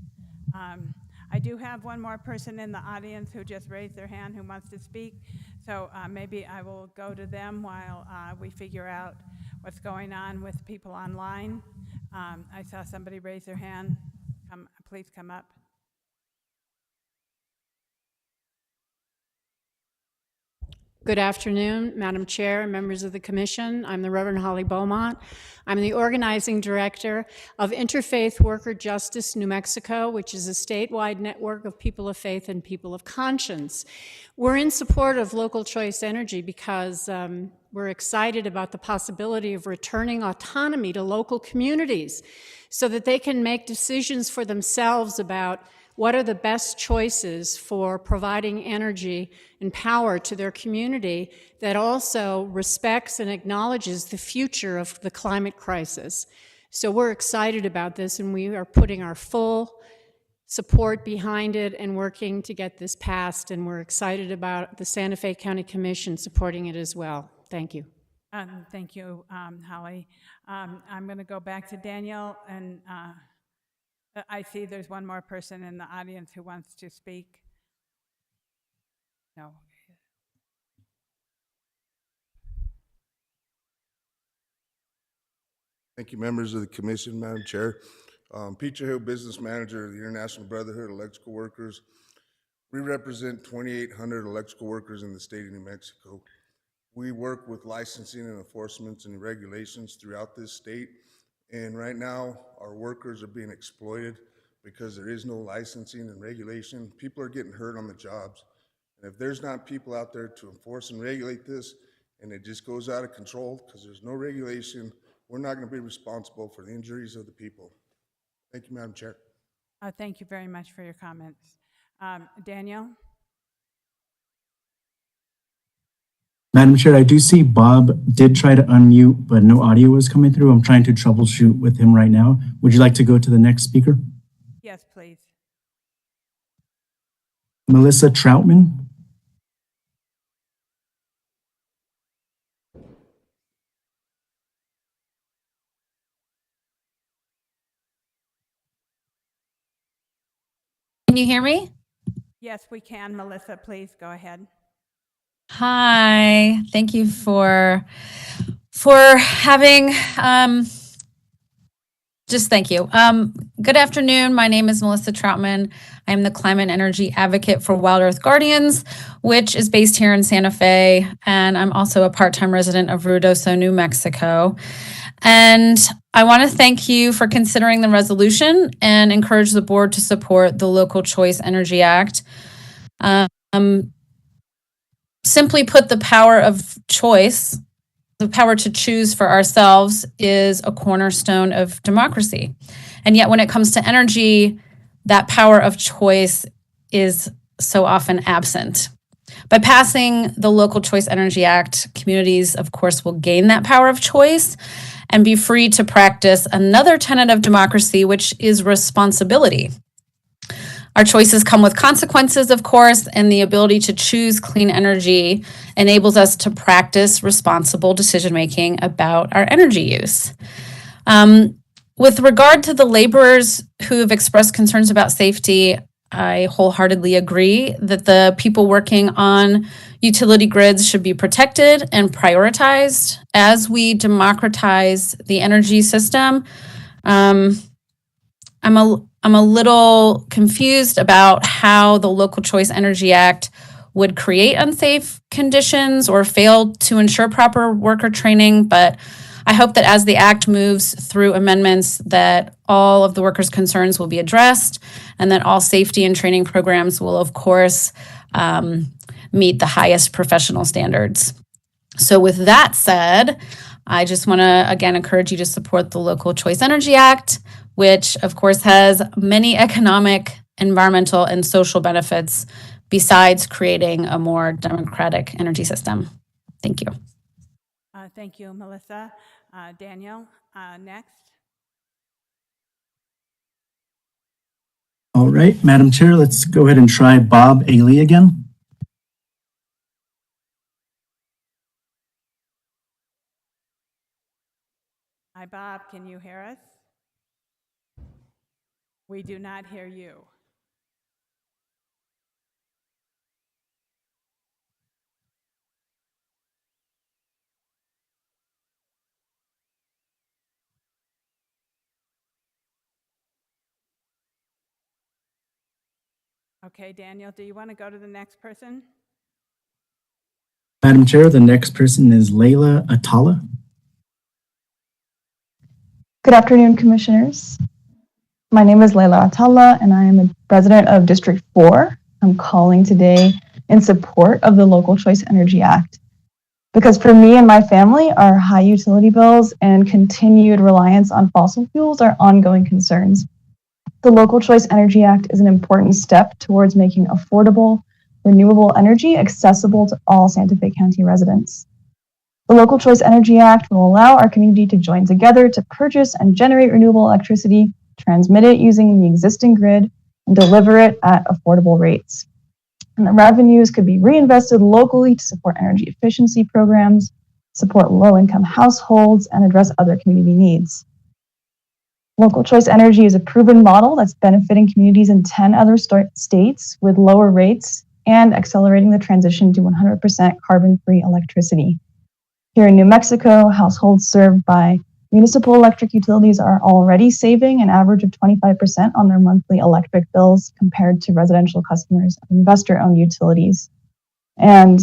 [SPEAKER 1] I do have one more person in the audience who just raised their hand who wants to speak, so maybe I will go to them while we figure out what's going on with people online. I saw somebody raise their hand. Please come up.
[SPEAKER 7] Good afternoon, Madam Chair and members of the Commission. I'm the Reverend Holly Beaumont. I'm the organizing director of Interfaith Worker Justice New Mexico, which is a statewide network of people of faith and people of conscience. We're in support of local choice energy because we're excited about the possibility of returning autonomy to local communities so that they can make decisions for themselves about what are the best choices for providing energy and power to their community that also respects and acknowledges the future of the climate crisis. So we're excited about this, and we are putting our full support behind it and working to get this passed, and we're excited about the Santa Fe County Commission supporting it as well. Thank you.
[SPEAKER 1] Thank you, Holly. I'm going to go back to Daniel, and I see there's one more person in the audience who wants to speak. No.
[SPEAKER 22] Thank you, members of the commission, Madam Chair. Peter Hill, business manager of the International Brotherhood of Electrical Workers. We represent 2,800 electrical workers in the state of New Mexico. We work with licensing and enforcements and regulations throughout this state. And right now, our workers are being exploited because there is no licensing and regulation. People are getting hurt on the jobs. And if there's not people out there to enforce and regulate this, and it just goes out of control because there's no regulation, we're not going to be responsible for the injuries of the people. Thank you, Madam Chair.
[SPEAKER 1] Thank you very much for your comments. Daniel?
[SPEAKER 19] Madam Chair, I do see Bob did try to unmute, but no audio was coming through. I'm trying to troubleshoot with him right now. Would you like to go to the next speaker?
[SPEAKER 1] Yes, please.
[SPEAKER 19] Melissa Troutman.
[SPEAKER 23] Can you hear me?
[SPEAKER 1] Yes, we can. Melissa, please go ahead.
[SPEAKER 23] Hi, thank you for having, just thank you. Good afternoon, my name is Melissa Troutman. I'm the climate energy advocate for Wild Earth Guardians, which is based here in Santa Fe, and I'm also a part-time resident of Ruidoso, New Mexico. And I want to thank you for considering the resolution and encourage the board to support the Local Choice Energy Act. Simply put, the power of choice, the power to choose for ourselves, is a cornerstone of democracy. And yet when it comes to energy, that power of choice is so often absent. By passing the Local Choice Energy Act, communities, of course, will gain that power of choice and be free to practice another tenet of democracy, which is responsibility. Our choices come with consequences, of course, and the ability to choose clean energy enables us to practice responsible decision-making about our energy use. with regard to the laborers who have expressed concerns about safety, I wholeheartedly agree that the people working on utility grids should be protected and prioritized as we democratize the energy system. I'm a little confused about how the Local Choice Energy Act would create unsafe conditions or fail to ensure proper worker training, but I hope that as the act moves through amendments that all of the workers' concerns will be addressed and that all safety and training programs will, of course, meet the highest professional standards. So with that said, I just want to, again, encourage you to support the Local Choice Energy Act, which, of course, has many economic, environmental, and social benefits besides creating a more democratic energy system. Thank you.
[SPEAKER 1] Thank you, Melissa. Daniel, next.
[SPEAKER 19] All right, Madam Chair, let's go ahead and try Bob Ailey again.
[SPEAKER 1] Hi, Bob, can you hear us? We do not hear you. Okay, Daniel, do you want to go to the next person?
[SPEAKER 19] Madam Chair, the next person is Layla Atala.
[SPEAKER 6] Good afternoon, Commissioners. My name is Layla Atala, and I am a resident of District 4. I'm calling today in support of the Local Choice Energy Act. Because for me and my family, our high utility bills and continued reliance on fossil fuels are ongoing concerns. The Local Choice Energy Act is an important step towards making affordable, renewable energy accessible to all Santa Fe County residents. The Local Choice Energy Act will allow our community to join together to purchase and generate renewable electricity, transmit it using the existing grid, and deliver it at affordable rates. And the revenues could be reinvested locally to support energy efficiency programs, support low-income households, and address other community needs. Local Choice Energy is a proven model that's benefiting communities in 10 other states with lower rates and accelerating the transition to 100% carbon-free electricity. Here in New Mexico, households served by municipal electric utilities are already saving an average of 25% on their monthly electric bills compared to residential customers of investor-owned utilities. And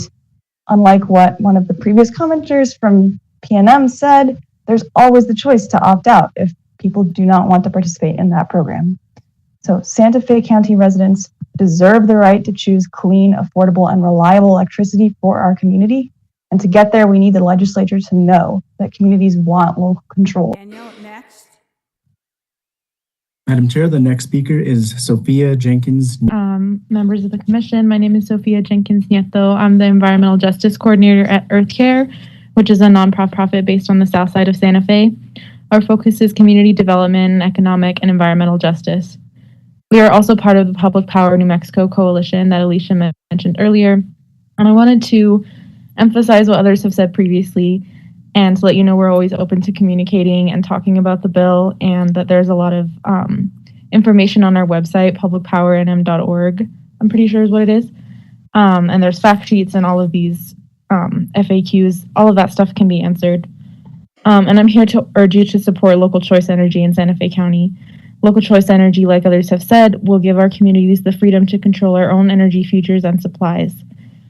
[SPEAKER 6] unlike what one of the previous commenters from PNM said, there's always the choice to opt out if people do not want to participate in that program. So Santa Fe County residents deserve the right to choose clean, affordable, and reliable electricity for our community. And to get there, we need the legislature to know that communities want local control.
[SPEAKER 1] Daniel, next.
[SPEAKER 19] Madam Chair, the next speaker is Sophia Jenkins.
[SPEAKER 8] Members of the Commission, my name is Sophia Jenkins Nieto. I'm the Environmental Justice Coordinator at EarthCare, which is a nonprofit based on the south side of Santa Fe. Our focus is community development, economic, and environmental justice. We are also part of the Public Power New Mexico Coalition that Alicia mentioned earlier. And I wanted to emphasize what others have said previously and to let you know we're always open to communicating and talking about the bill, and that there's a lot of information on our website, publicpowernm.org, I'm pretty sure is what it is. And there's fact sheets and all of these FAQs. All of that stuff can be answered. And I'm here to urge you to support Local Choice Energy in Santa Fe County. Local Choice Energy, like others have said, will give our communities the freedom to control our own energy futures and supplies.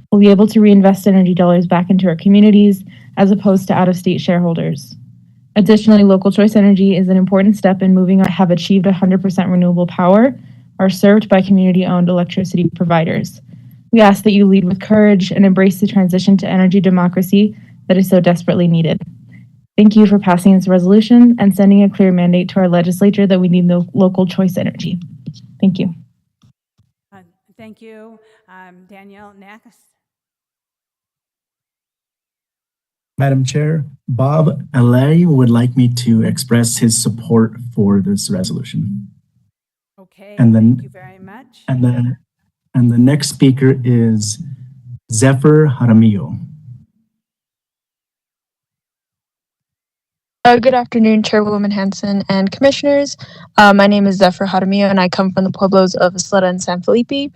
[SPEAKER 8] We'll be able to reinvest energy dollars back into our communities as opposed to out-of-state shareholders. Additionally, Local Choice Energy is an important step in moving have achieved 100% renewable power, are served by community-owned electricity providers. We ask that you lead with courage and embrace the transition to energy democracy that is so desperately needed. Thank you for passing this resolution and sending a clear mandate to our legislature that we need local choice energy. Thank you.
[SPEAKER 1] Thank you. Daniel, next.
[SPEAKER 19] Madam Chair, Bob Alay would like me to express his support for this resolution.
[SPEAKER 1] Okay,
[SPEAKER 19] and then,
[SPEAKER 1] thank you very much.
[SPEAKER 19] And the next speaker is Zephyr Jaramillo.
[SPEAKER 6] Good afternoon, Chairwoman Hanson and commissioners. My name is Zephyr Jaramillo, and I come from the pueblos of Isleta and San Felipe.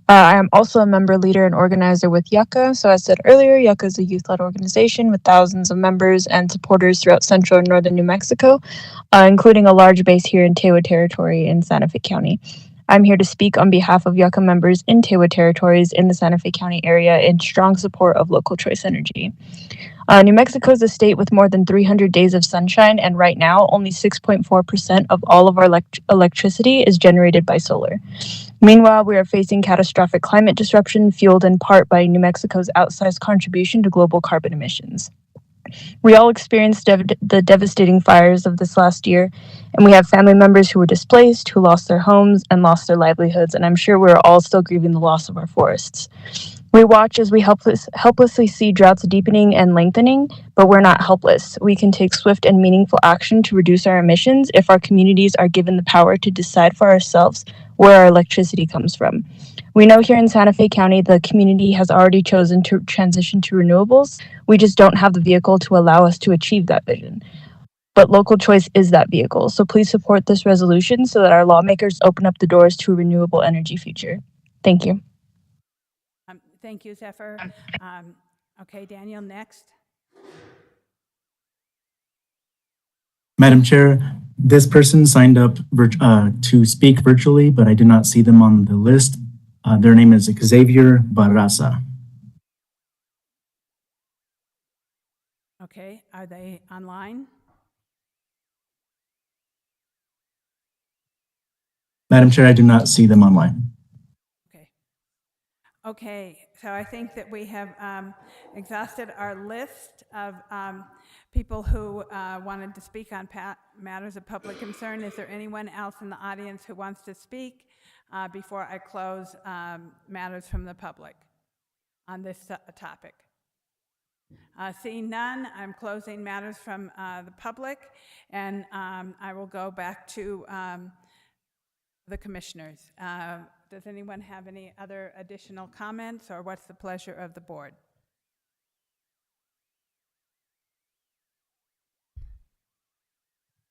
[SPEAKER 6] I am also a member, leader, and organizer with Yucca. So, as said earlier, Yucca is a youth-led organization with thousands of members and supporters throughout central and northern New Mexico, including a large base here in Tewa Territory in Santa Fe County. I'm here to speak on behalf of Yucca members in Tewa Territories in the Santa Fe County area in strong support of local choice energy. New Mexico is a state with more than 300 days of sunshine, and right now, only 6.4% of all of our electricity is generated by solar. Meanwhile, we are facing catastrophic climate disruption fueled in part by New Mexico's outsized contribution to global carbon emissions. We all experienced the devastating fires of this last year, and we have family members who were displaced, who lost their homes and lost their livelihoods, and I'm sure we're all still grieving the loss of our forests. We watch as we helplessly see droughts deepening and lengthening, but we're not helpless. We can take swift and meaningful action to reduce our emissions if our communities are given the power to decide for ourselves where our electricity comes from. We know here in Santa Fe County, the community has already chosen to transition to renewables. We just don't have the vehicle to allow us to achieve that vision. But local choice is that vehicle. So please support this resolution so that our lawmakers open up the doors to a renewable energy future. Thank you.
[SPEAKER 1] Thank you, Zephyr. Okay, Daniel, next.
[SPEAKER 19] Madam Chair, this person signed up to speak virtually, but I do not see them on the list. Their name is Xavier Barraza.
[SPEAKER 1] Okay, are they online?
[SPEAKER 19] Madam Chair, I do not see them online.
[SPEAKER 1] Okay, so I think that we have exhausted our list of people who wanted to speak on matters of public concern. Is there anyone else in the audience who wants to speak before I close matters from the public on this topic? Seeing none, I'm closing matters from the public, and I will go back to the commissioners. Does anyone have any other additional comments, or what's the pleasure of the board?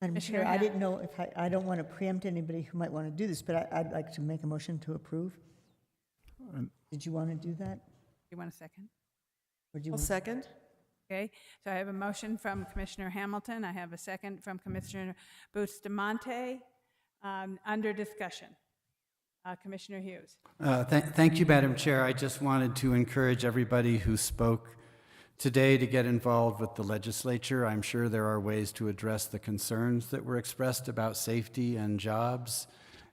[SPEAKER 5] Madam Chair, I didn't know if I don't want to preempt anybody who might want to do this, but I'd like to make a motion to approve. Did you want to do that?
[SPEAKER 1] You want a second?
[SPEAKER 5] Or do you
[SPEAKER 3] I'll
[SPEAKER 5] want-
[SPEAKER 3] second.
[SPEAKER 1] Okay, so I have a motion from Commissioner Hamilton. I have a second from Commissioner Bustamante. Under discussion. Commissioner Hughes.
[SPEAKER 11] Thank you, Madam Chair. I just wanted to encourage everybody who spoke today to get involved with the legislature. I'm sure there are ways to address the concerns that were expressed about safety and jobs,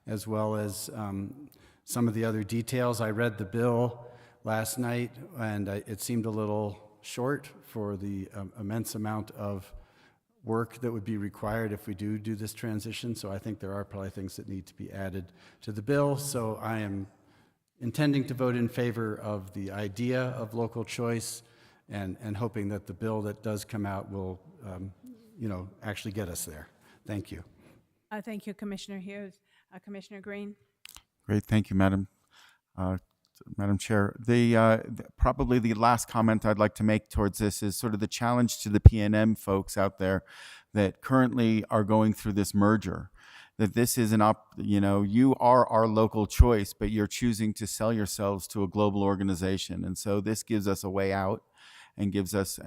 [SPEAKER 11] as well as some of the other details. I read the bill last night, and it seemed a little short for the immense amount of work that would be required if we do this transition. So I think there are probably things that need to be added to the bill. So I am intending to vote in favor of the idea of local choice, and hoping that the bill that does come out will, actually get us there. Thank you.
[SPEAKER 1] Thank you, Commissioner Hughes. Commissioner Green.
[SPEAKER 9] Great, thank you, Madam Chair. Probably the last comment I'd like to make towards this is sort of the challenge to the PNM folks out there that currently are going through this merger. That this is you are our local choice, but you're choosing to sell yourselves to a global organization, and so this gives us a way out and gives us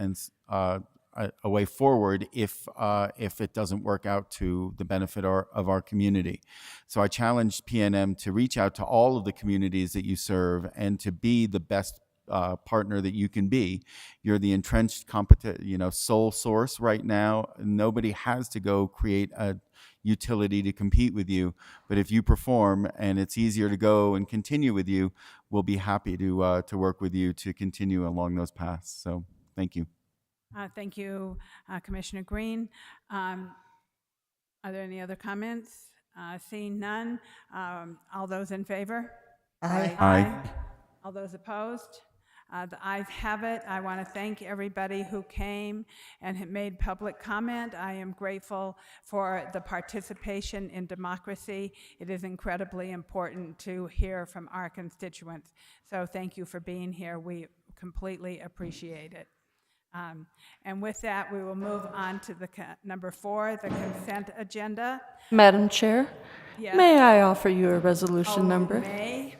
[SPEAKER 9] a way forward if it doesn't work out to the benefit of our community. So I challenge PNM to reach out to all of the communities that you serve and to be the best partner that you can be. You're the entrenched, sole source right now. Nobody has to go create a utility to compete with you, but if you perform and it's easier to go and continue with you, we'll be happy to work with you to continue along those paths. So thank you.
[SPEAKER 1] Thank you, Commissioner Green. Are there any other comments? Seeing none, all those in favor?
[SPEAKER 5] Aye.
[SPEAKER 9] Aye.
[SPEAKER 1] All those opposed? The ayes have it. I want to thank everybody who came and had made public comment. I am grateful for the participation in democracy. It is incredibly important to hear from our constituents. So thank you for being here. We completely appreciate it. And with that, we will move on to the number 4, the consent agenda.
[SPEAKER 2] Madam Chair,
[SPEAKER 1] Yes.
[SPEAKER 2] may I offer you a resolution
[SPEAKER 1] Oh,
[SPEAKER 2] number?
[SPEAKER 1] May.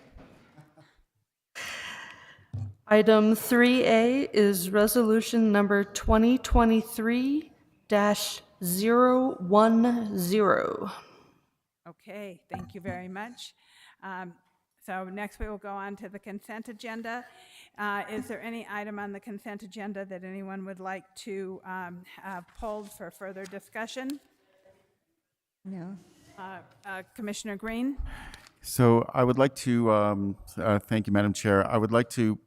[SPEAKER 2] Item 3A is resolution number 2023-010.
[SPEAKER 1] Okay, thank you very much. So next we will go on to the consent agenda. Is there any item on the consent agenda that anyone would like to have pulled for further discussion?
[SPEAKER 5] No.
[SPEAKER 1] Commissioner Green?
[SPEAKER 9] So I would like to, thank you, Madam Chair. I would like to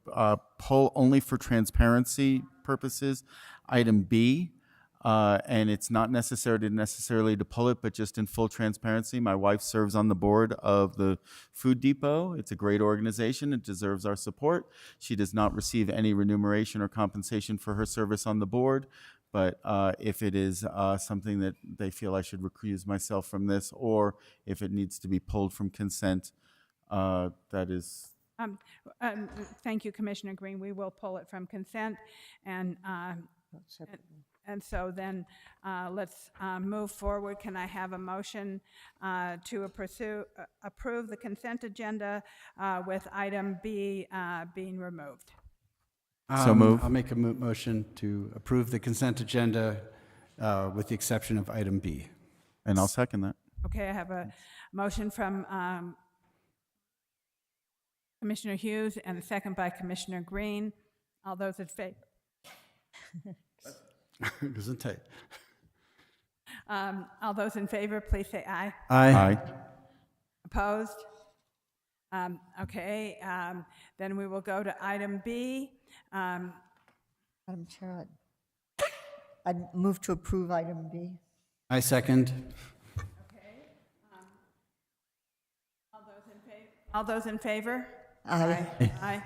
[SPEAKER 9] pull only for transparency purposes, item B. And it's not necessarily to pull it, but just in full transparency. My wife serves on the board of the Food Depot. It's a great organization. It deserves our support. She does not receive any remuneration or compensation for her service on the board. But if it is something that they feel I should recuse myself from this, or if it needs to be pulled from consent, that is.
[SPEAKER 1] Thank you, Commissioner Green. We will pull it from consent. And so then let's move forward. Can I have a motion to approve the consent agenda with item B being removed?
[SPEAKER 9] So move.
[SPEAKER 11] I'll make a motion to approve the consent agenda with the exception of item B.
[SPEAKER 9] And I'll second that.
[SPEAKER 1] Okay, I have a motion from Commissioner Hughes and a second by Commissioner Green. All those in favor?
[SPEAKER 11] Gesundheit.
[SPEAKER 1] All those in favor, please say aye.
[SPEAKER 11] Aye.
[SPEAKER 1] Opposed? Okay, then we will go to item B.
[SPEAKER 5] Madam Chair, I'd move to approve item B.
[SPEAKER 11] I second.
[SPEAKER 1] All those in favor?
[SPEAKER 5] Aye.
[SPEAKER 1] Aye.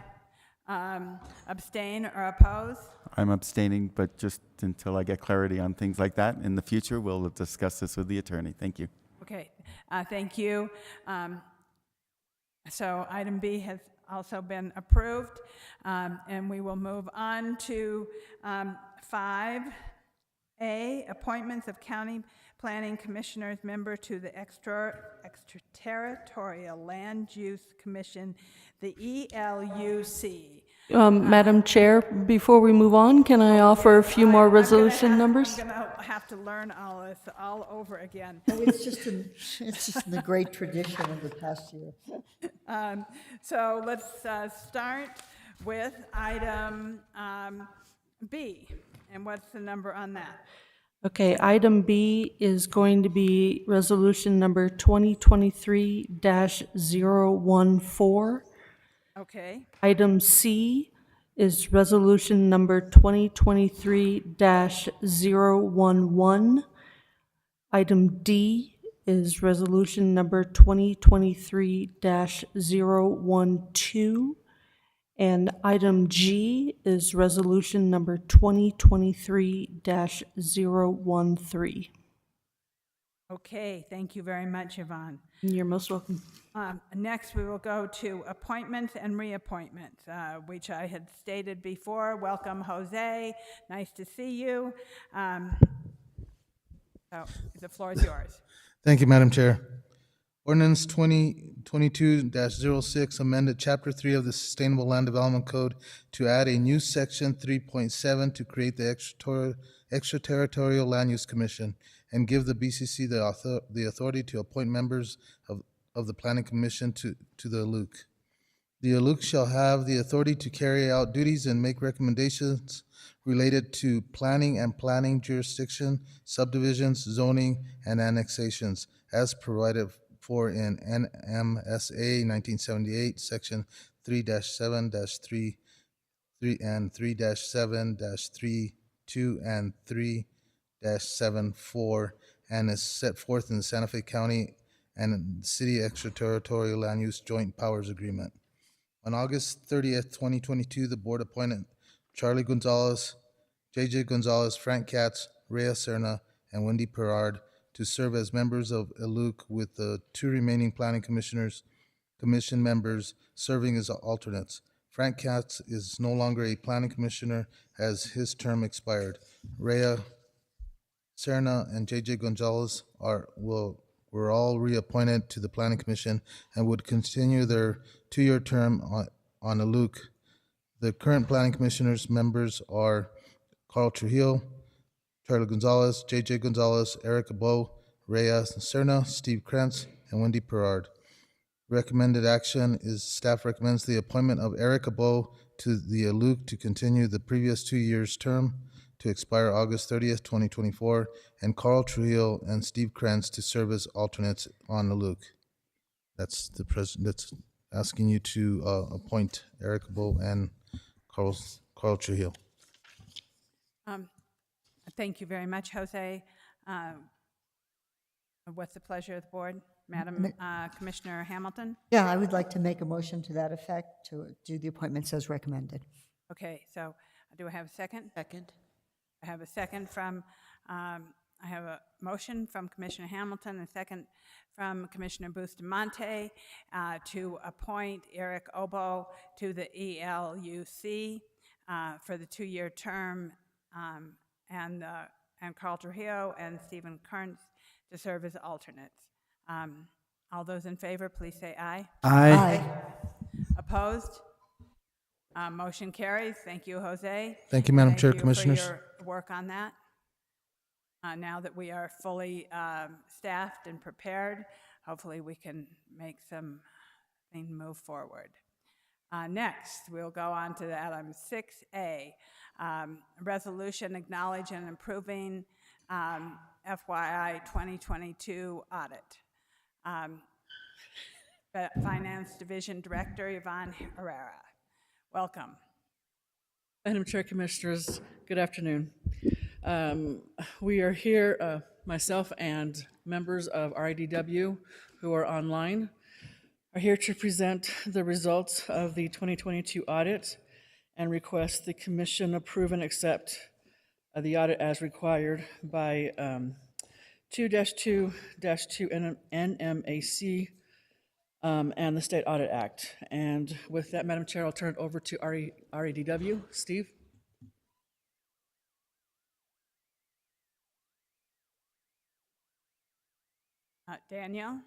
[SPEAKER 1] Abstain or oppose?
[SPEAKER 9] I'm abstaining, but just until I get clarity on things like that in the future, we'll discuss this with the attorney. Thank you.
[SPEAKER 1] Okay, thank you. So item B has also been approved, and we will move on to 5A, appointments of county planning commissioners, member to the Extraterritorial Land Use Commission, the ELUC.
[SPEAKER 2] Madam Chair, before we move on, can I offer a few more resolution numbers?
[SPEAKER 1] I'm going to have to learn all this all over again.
[SPEAKER 5] No, it's just the great tradition of the past year.
[SPEAKER 1] So let's start with item B. And what's the number on that?
[SPEAKER 2] Okay, item B is going to be resolution number 2023-014.
[SPEAKER 1] Okay.
[SPEAKER 2] Item C is resolution number 2023-011. Item D is resolution number 2023-012. And item G is resolution number 2023-013.
[SPEAKER 1] Okay, thank you very much, Yvonne.
[SPEAKER 2] You're most welcome.
[SPEAKER 1] Next, we will go to appointments and reappointments, which I had stated before. Welcome, Jose. Nice to see you. So the floor is yours.
[SPEAKER 4] Thank you, Madam Chair. Ordinance 2022-06 amended Chapter 3 of the Sustainable Land Development Code to add a new Section 3.7 to create the Extraterritorial Land Use Commission and give the BCC the authority to appoint members of the Planning Commission to the ALUC. The ALUC shall have the authority to carry out duties and make recommendations related to planning and planning jurisdiction, subdivisions, zoning, and annexations as provided for in NMSA 1978, Section 3-7-3 and 3-7-3-2 and 3-7-4, and is set forth in the Santa Fe County and City Extraterritorial Land Use Joint Powers Agreement. On August 30th, 2022, the board appointed Charlie Gonzalez, JJ Gonzalez, Frank Katz, Rhea Serna, and Wendy Perard to serve as members of ALUC, with the two remaining planning commission members serving as alternates. Frank Katz is no longer a planning commissioner as his term expired. Rhea Serna and JJ Gonzalez were all reappointed to the planning commission and would continue their 2-year term on Aluk. The current planning commissioners members are Carl Trujillo, Charlie Gonzalez, JJ Gonzalez, Eric Abo, Rhea Serna, Steve Krantz, and Wendy Perard. Recommended action is staff recommends the appointment of Eric Abo to the Aluk to continue the previous 2 years term to expire August 30th, 2024, and Carl Trujillo and Steve Krantz to serve as alternates on Aluk. That's the president. That's asking you to appoint Eric Abo and Carl Trujillo.
[SPEAKER 1] Thank you very much, Jose. What's the pleasure of the board? Madam Commissioner Hamilton?
[SPEAKER 5] Yeah, I would like to make a motion to that effect to do the appointments as recommended.
[SPEAKER 1] Okay, so do I have a second?
[SPEAKER 3] Second.
[SPEAKER 1] I have a second from, I have a motion from Commissioner Hamilton, a second from Commissioner Bustamante to appoint Eric Obo to the ELUC for the 2-year term, and Carl Trujillo and Stephen Kearns to serve as alternates. All those in favor, please say aye.
[SPEAKER 11] Aye.
[SPEAKER 1] Opposed? Motion carries. Thank you, Jose.
[SPEAKER 4] Thank you, Madam Chair,
[SPEAKER 1] Thank you
[SPEAKER 4] Commissioners.
[SPEAKER 1] for your work on that. Now that we are fully staffed and prepared, hopefully we can make something move forward. Next, we'll go on to item 6A, resolution acknowledging and approving FYI 2022 audit. Finance Division Director Yvonne Herrera. Welcome.
[SPEAKER 2] Madam Chair, Commissioners, good afternoon. We are here, myself and members of RIDW who are online, are here to present the results of the 2022 audit and request the Commission approve and accept the audit as required by 2-2-2 NMAC and the State Audit Act. And with that, Madam Chair, I'll turn it over to RIDW. Steve?
[SPEAKER 1] Danielle?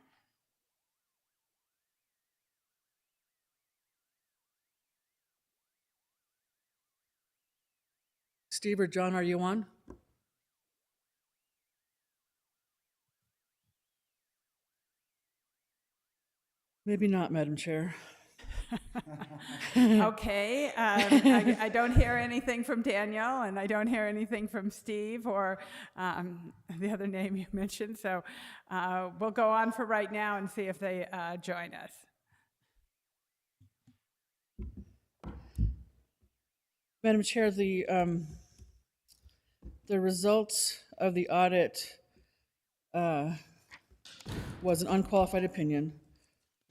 [SPEAKER 2] Steve or John, are you on? Maybe not, Madam Chair.
[SPEAKER 1] Okay, I don't hear anything from Danielle, and I don't hear anything from Steve or the other name you mentioned, so we'll go on for right now and see if they join us.
[SPEAKER 2] Madam Chair, the results of the audit was an unqualified opinion,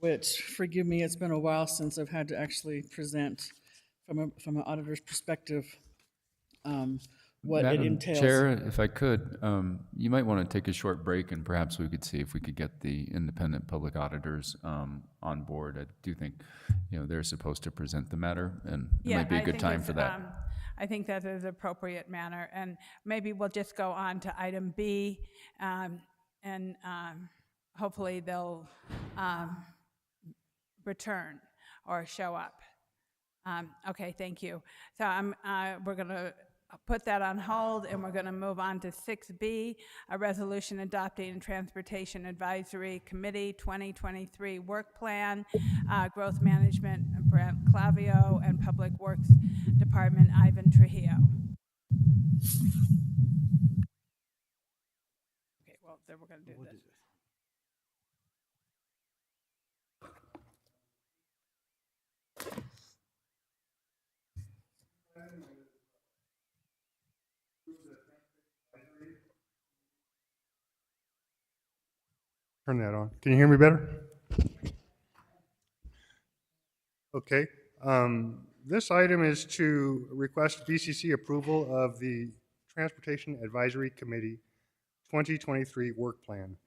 [SPEAKER 2] which, forgive me, it's been a while since I've had to actually present from an auditor's perspective what it entails.
[SPEAKER 10] Chair, if I could, you might want to take a short break, and perhaps we could see if we could get the independent public auditors on board. I do think, they're supposed to present the matter, and it might be a good time for that.
[SPEAKER 1] I think that is appropriate manner, and maybe we'll just go on to item B, and hopefully they'll return or show up. Okay, thank you. So we're going to put that on hold, and we're going to move on to 6B, a resolution adopting a Transportation Advisory Committee 2023 Work Plan, Growth Management Brent Clavio, and Public Works Department Ivan Trujillo. Okay, well, then we're going to do this.
[SPEAKER 15] Turn that on. Can you hear me better? Okay. This item is to request VCC approval of the Transportation Advisory Committee 2023 Work Plan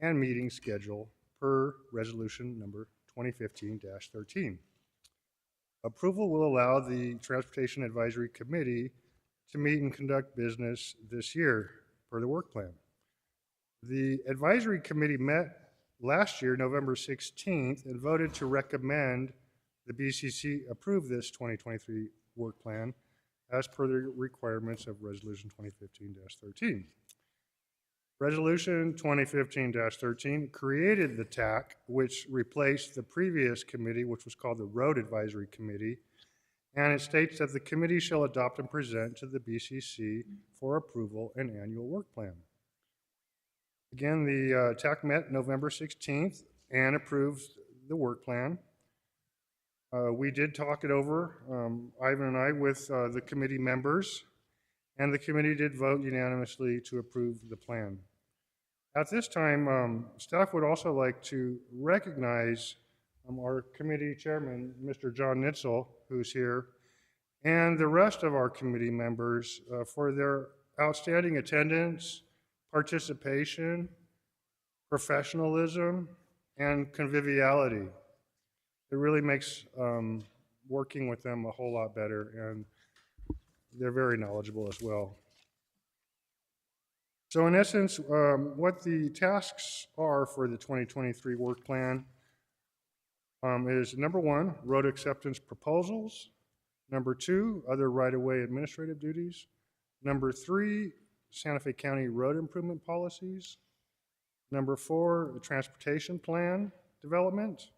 [SPEAKER 15] and meeting schedule per resolution number 2015-13. Approval will allow the Transportation Advisory Committee to meet and conduct business this year per the work plan. The advisory committee met last year, November 16th, and voted to recommend the BCC approve this 2023 work plan as per the requirements of Resolution 2015-13. Resolution 2015-13 created the TAC, which replaced the previous committee, which was called the Road Advisory Committee, and it states that the committee shall adopt and present to the BCC for approval an annual work plan. Again, the TAC met November 16th and approved the work plan. We did talk it over, Ivan and I, with the committee members, and the committee did vote unanimously to approve the plan. At this time, staff would also like to recognize our committee chairman, Mr. John Nitzel, who's here, and the rest of our committee members for their outstanding attendance, participation, professionalism, and conviviality. It really makes working with them a whole lot better, and they're very knowledgeable as well. So in essence, what the tasks are for the 2023 work plan is number 1, road acceptance proposals. Number 2, other right-of-way administrative duties. Number 3, Santa Fe County road improvement policies. Number 4, the transportation plan development.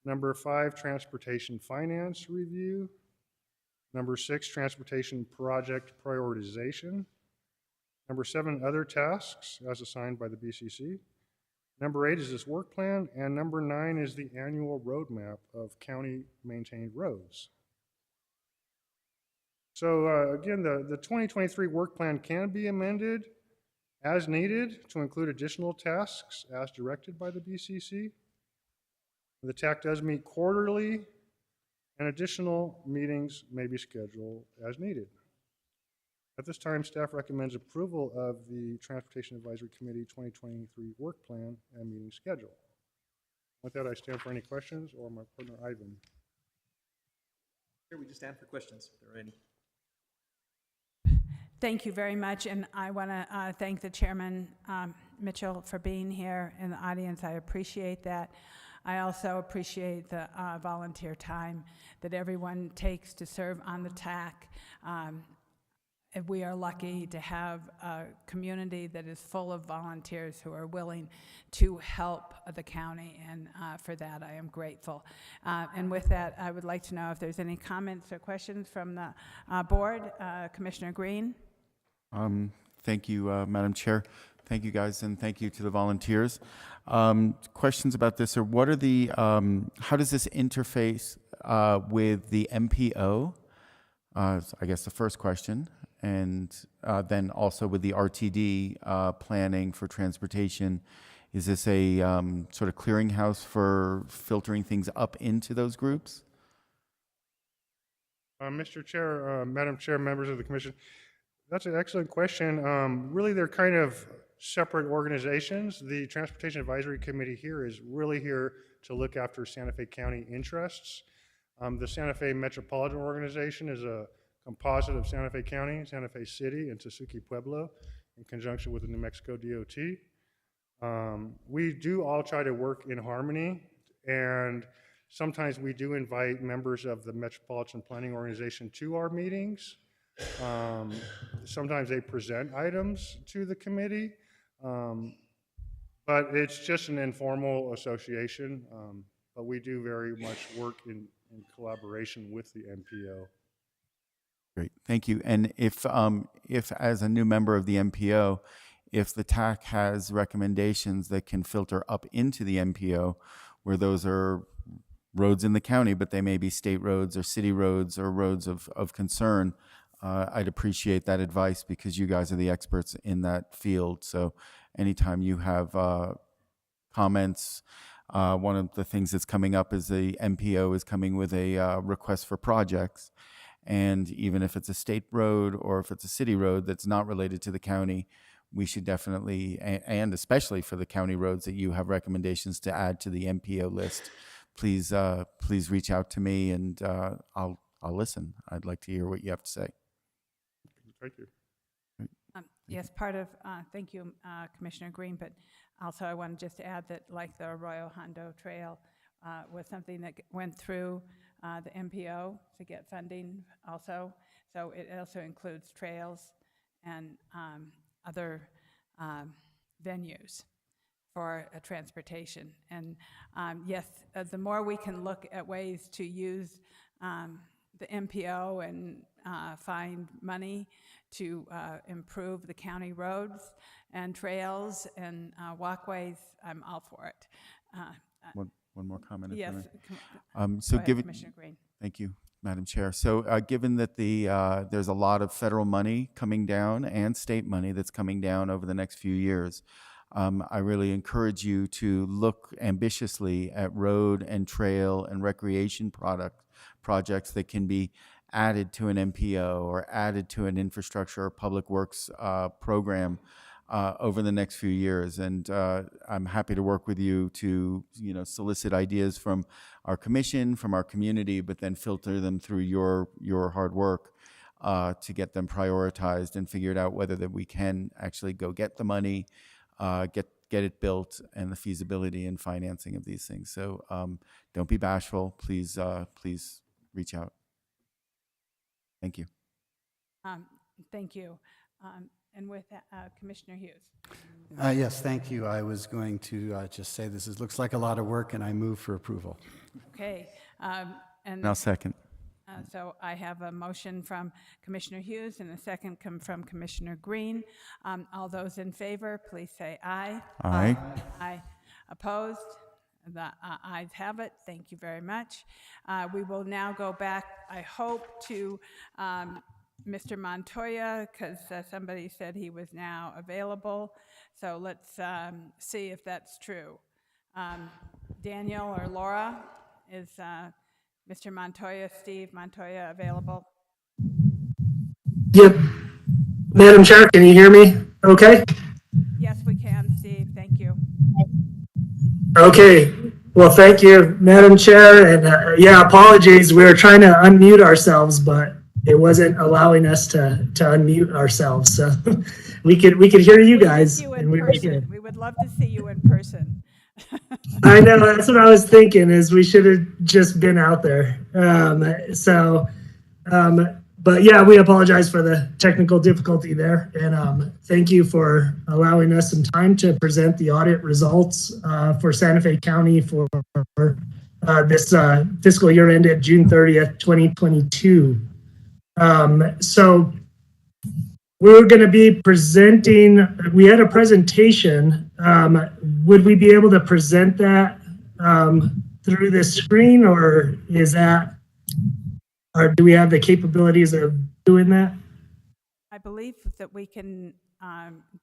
[SPEAKER 15] Number 5, transportation finance review. Number 6, transportation project prioritization. Number 7, other tasks as assigned by the BCC. Number 8 is this work plan, and number 9 is the annual roadmap of county-maintained roads. So again, the 2023 work plan can be amended as needed to include additional tasks as directed by the BCC. The TAC does meet quarterly, and additional meetings may be scheduled as needed. At this time, staff recommends approval of the Transportation Advisory Committee 2023 work plan and meeting schedule. With that, I stand for any questions, or my partner Ivan.
[SPEAKER 12] Here, we just stand for questions if there are any.
[SPEAKER 1] Thank you very much, and I want to thank the Chairman Mitchell for being here in the audience. I appreciate that. I also appreciate the volunteer time that everyone takes to serve on the TAC. And we are lucky to have a community that is full of volunteers who are willing to help the county, and for that I am grateful. And with that, I would like to know if there's any comments or questions from the board. Commissioner Green?
[SPEAKER 9] Thank you, Madam Chair. Thank you, guys, and thank you to the volunteers. Questions about this are, what are the, how does this interface with the MPO? I guess the first question. And then also with the RTD planning for transportation, is this a sort of clearinghouse for filtering things up into those groups?
[SPEAKER 15] Mr. Chair, Madam Chair, members of the Commission, that's an excellent question. Really, they're kind of separate organizations. The Transportation Advisory Committee here is really here to look after Santa Fe County interests. The Santa Fe Metropolitan Organization is a composite of Santa Fe County, Santa Fe City, and Tesuque Pueblo in conjunction with the New Mexico DOT. We do all try to work in harmony, and sometimes we do invite members of the Metropolitan Planning Organization to our meetings. Sometimes they present items to the committee, but it's just an informal association, but we do very much work in collaboration with the MPO.
[SPEAKER 9] Great, thank you. And if as a new member of the MPO, if the TAC has recommendations that can filter up into the MPO, where those are roads in the county, but they may be state roads or city roads or roads of concern, I'd appreciate that advice, because you guys are the experts in that field. So anytime you have comments, one of the things that's coming up is the MPO is coming with a request for projects. And even if it's a state road or if it's a city road that's not related to the county, we should definitely, and especially for the county roads that you have recommendations to add to the MPO list, please reach out to me, and I'll listen. I'd like to hear what you have to say.
[SPEAKER 15] Thank you.
[SPEAKER 1] Yes, thank you, Commissioner Green, but also I want to just add that like the Arroyo Hondo Trail was something that went through the MPO to get funding also. So it also includes trails and other venues for transportation. And yes, the more we can look at ways to use the MPO and find money to improve the county roads and trails and walkways, I'm all for it.
[SPEAKER 9] One more comment. If I
[SPEAKER 1] Yes.
[SPEAKER 9] may. So
[SPEAKER 1] Go ahead,
[SPEAKER 9] given,
[SPEAKER 1] Commissioner Green.
[SPEAKER 9] Thank you, Madam Chair. So given that there's a lot of federal money coming down and state money that's coming down over the next few years, I really encourage you to look ambitiously at road and trail and recreation projects that can be added to an MPO or added to an infrastructure or public works program over the next few years. And I'm happy to work with you to solicit ideas from our commission, from our community, but then filter them through your hard work to get them prioritized and figured out whether that we can actually go get the money, get it built, and the feasibility and financing of these things. So don't be bashful. Please reach out. Thank you.
[SPEAKER 1] Thank you. And with that, Commissioner Hughes.
[SPEAKER 11] Yes, thank you. I was going to just say looks like a lot of work, and I move for approval.
[SPEAKER 1] Okay.
[SPEAKER 9] And I'll second.
[SPEAKER 1] So I have a motion from Commissioner Hughes and a second from Commissioner Green. All those in favor, please say aye.
[SPEAKER 9] Aye.
[SPEAKER 1] Aye. Opposed? The ayes have it. Thank you very much. We will now go back, I hope, to Mr. Montoya, because somebody said he was now available. So let's see if that's true. Daniel or Laura, is Mr. Montoya, Steve Montoya, available?
[SPEAKER 13] Yep. Madam Chair, can you hear me okay?
[SPEAKER 1] Yes, we can, Steve. Thank you.
[SPEAKER 13] Okay. Well, thank you, Madam Chair. And yeah, apologies. We were trying to unmute ourselves, but it wasn't allowing us to unmute ourselves. So we could hear you guys. And we were here.
[SPEAKER 1] We would love to see you in person.
[SPEAKER 13] I know, that's what I was thinking, is we should have just been out there. But yeah, we apologize for the technical difficulty there. And thank you for allowing us some time to present the audit results for Santa Fe County for this fiscal year ended June 30th, 2022. So we're going to be presenting, we had a presentation. Would we be able to present that through the screen, or or do we have the capabilities of doing that?
[SPEAKER 1] I believe that we can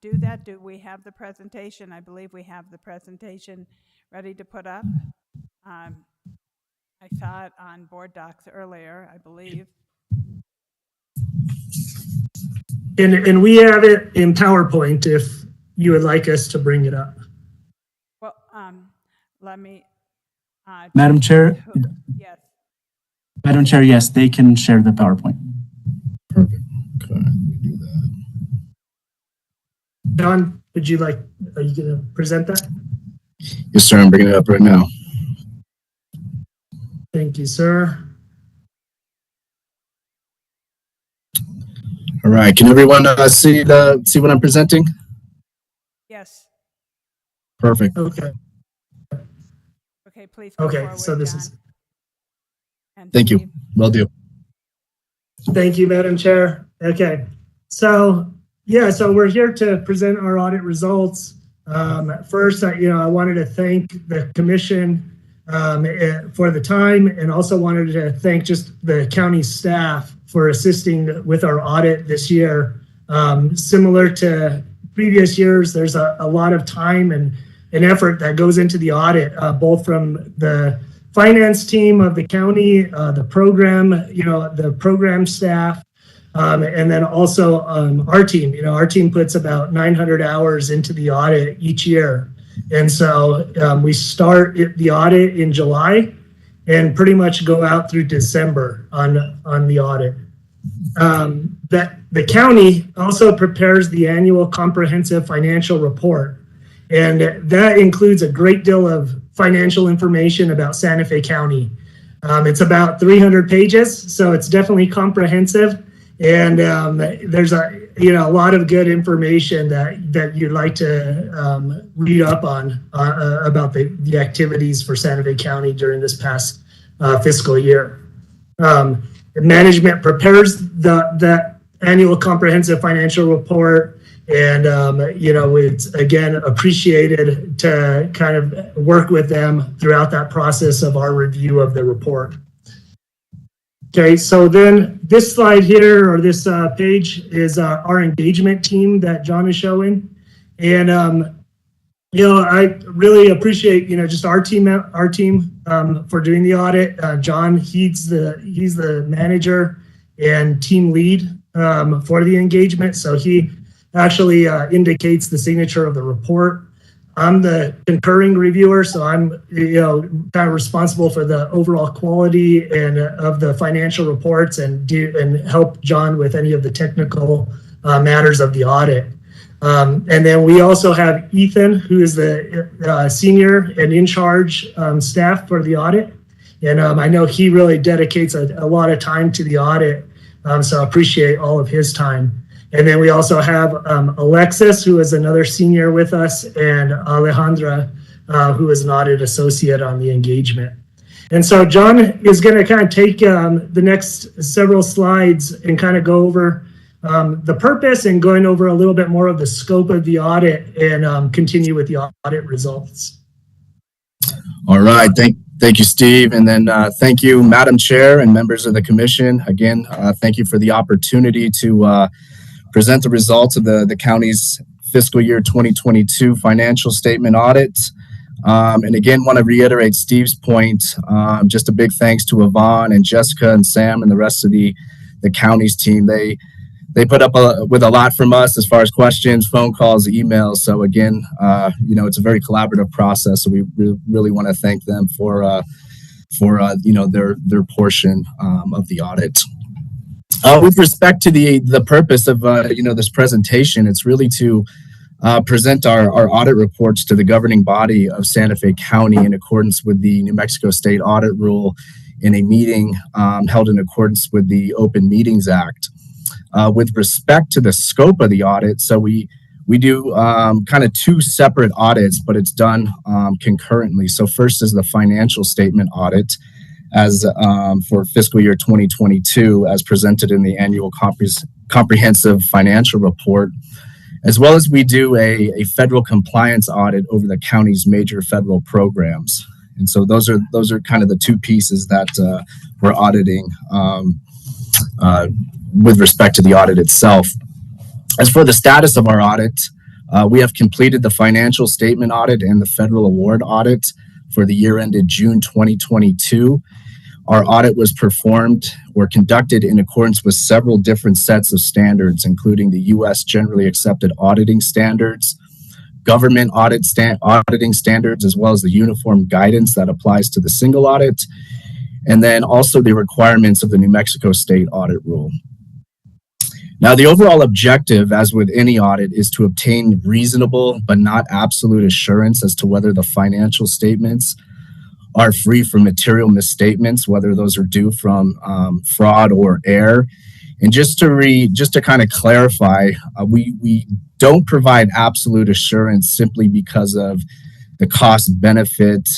[SPEAKER 1] do that. Do we have the presentation? I believe we have the presentation ready to put up. I saw it on board docs earlier, I believe.
[SPEAKER 13] And we have it in PowerPoint if you would like us to bring it up.
[SPEAKER 1] Well, let me.
[SPEAKER 19] Madam Chair?
[SPEAKER 1] Yes.
[SPEAKER 19] Madam Chair, yes, they can share the PowerPoint.
[SPEAKER 13] Perfect. Okay, do that. John, are you going to present that?
[SPEAKER 14] Yes, sir. I'm bringing it up right now.
[SPEAKER 13] Thank you, sir.
[SPEAKER 14] All right. Can everyone see what I'm presenting?
[SPEAKER 1] Yes.
[SPEAKER 14] Perfect.
[SPEAKER 13] Okay.
[SPEAKER 1] Okay, please go
[SPEAKER 13] Okay,
[SPEAKER 1] forward,
[SPEAKER 13] so this
[SPEAKER 1] John.
[SPEAKER 13] is.
[SPEAKER 1] And
[SPEAKER 14] Thank you.
[SPEAKER 1] Steve.
[SPEAKER 14] Will do.
[SPEAKER 13] Thank you, Madam Chair. Okay, so yeah, so we're here to present our audit results. First, I wanted to thank the commission for the time, and also wanted to thank just the county staff for assisting with our audit this year. Similar to previous years, there's a lot of time and effort that goes into the audit, both from the finance team of the county, the program staff, and then also our team. Our team puts about 900 hours into the audit each year. And so we start the audit in July, and pretty much go out through December on the audit. That the county also prepares the annual comprehensive financial report, and that includes a great deal of financial information about Santa Fe County. It's about 300 pages, so it's definitely comprehensive, and there's a lot of good information that you'd like to read up on about the activities for Santa Fe County during this past fiscal year. Management prepares the annual comprehensive financial report, and it's again appreciated to kind of work with them throughout that process of our review of the report. Okay, so then this slide here, or this page, is our engagement team that John is showing, and I really appreciate just our team for doing the audit. John, he's the manager and team lead for the engagement, so he actually indicates the signature of the report. I'm the concurring reviewer, so I'm kind of responsible for the overall quality and of the financial reports, and help John with any of the technical matters of the audit. And then we also have Ethan, who is the senior and in charge staff for the audit, and I know he really dedicates a lot of time to the audit, so I appreciate all of his time. And then we also have Alexis, who is another senior with us, and Alejandra, who is an audit associate on the engagement. And so John is going to kind of take the next several slides and kind of go over the purpose and going over a little bit more of the scope of the audit, and continue with the audit results.
[SPEAKER 14] All right. Thank you, Steve. And then thank you, Madam Chair and members of the commission. Again, thank you for the opportunity to present the results of the county's fiscal year 2022 financial statement audit. And again, want to reiterate Steve's point. Just a big thanks to Yvonne and Jessica and Sam and the rest of the county's team. They put up with a lot from us as far as questions, phone calls, emails. So again, it's a very collaborative process. So we really want to thank them for their portion of the audit. With respect to the purpose of this presentation, it's really to present our audit reports to the governing body of Santa Fe County in accordance with the New Mexico State Audit Rule in a meeting held in accordance with the Open Meetings Act. With respect to the scope of the audit, so we do kind of two separate audits, but it's done concurrently. So first is the financial statement audit, as for fiscal year 2022, as presented in the annual comprehensive financial report, as well as we do a federal compliance audit over the county's major federal programs. And so those are kind of the two pieces that we're auditing with respect to the audit itself. As for the status of our audit, we have completed the financial statement audit and the federal award audit for the year ended June 2022. Our audit was performed or conducted in accordance with several different sets of standards, including the U.S. Generally Accepted Auditing Standards, government auditing standards, as well as the uniform guidance that applies to the single audit, and then also the requirements of the New Mexico State Audit Rule. Now, the overall objective, as with any audit, is to obtain reasonable but not absolute assurance as to whether the financial statements are free from material misstatements, whether those are due from fraud or error. And just to kind of clarify, we don't provide absolute assurance simply because of the cost benefit,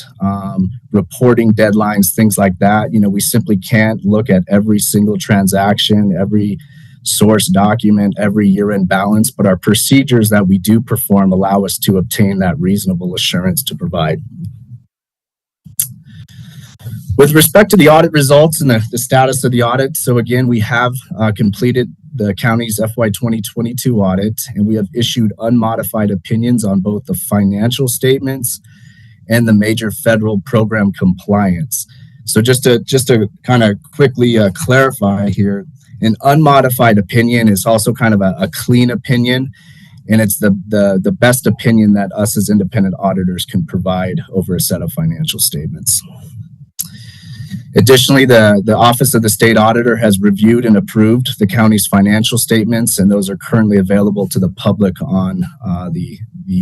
[SPEAKER 14] reporting deadlines, things like that. We simply can't look at every single transaction, every source document, every year-end balance, but our procedures that we do perform allow us to obtain that reasonable assurance to provide. With respect to the audit results and the status of the audit, so again, we have completed the county's FY 2022 audit, and we have issued unmodified opinions on both the financial statements and the major federal program compliance. So just to kind of quickly clarify here, an unmodified opinion is also kind of a clean opinion, and it's the best opinion that us as independent auditors can provide over a set of financial statements. Additionally, the Office of the State Auditor has reviewed and approved the county's financial statements, and those are currently available to the public on the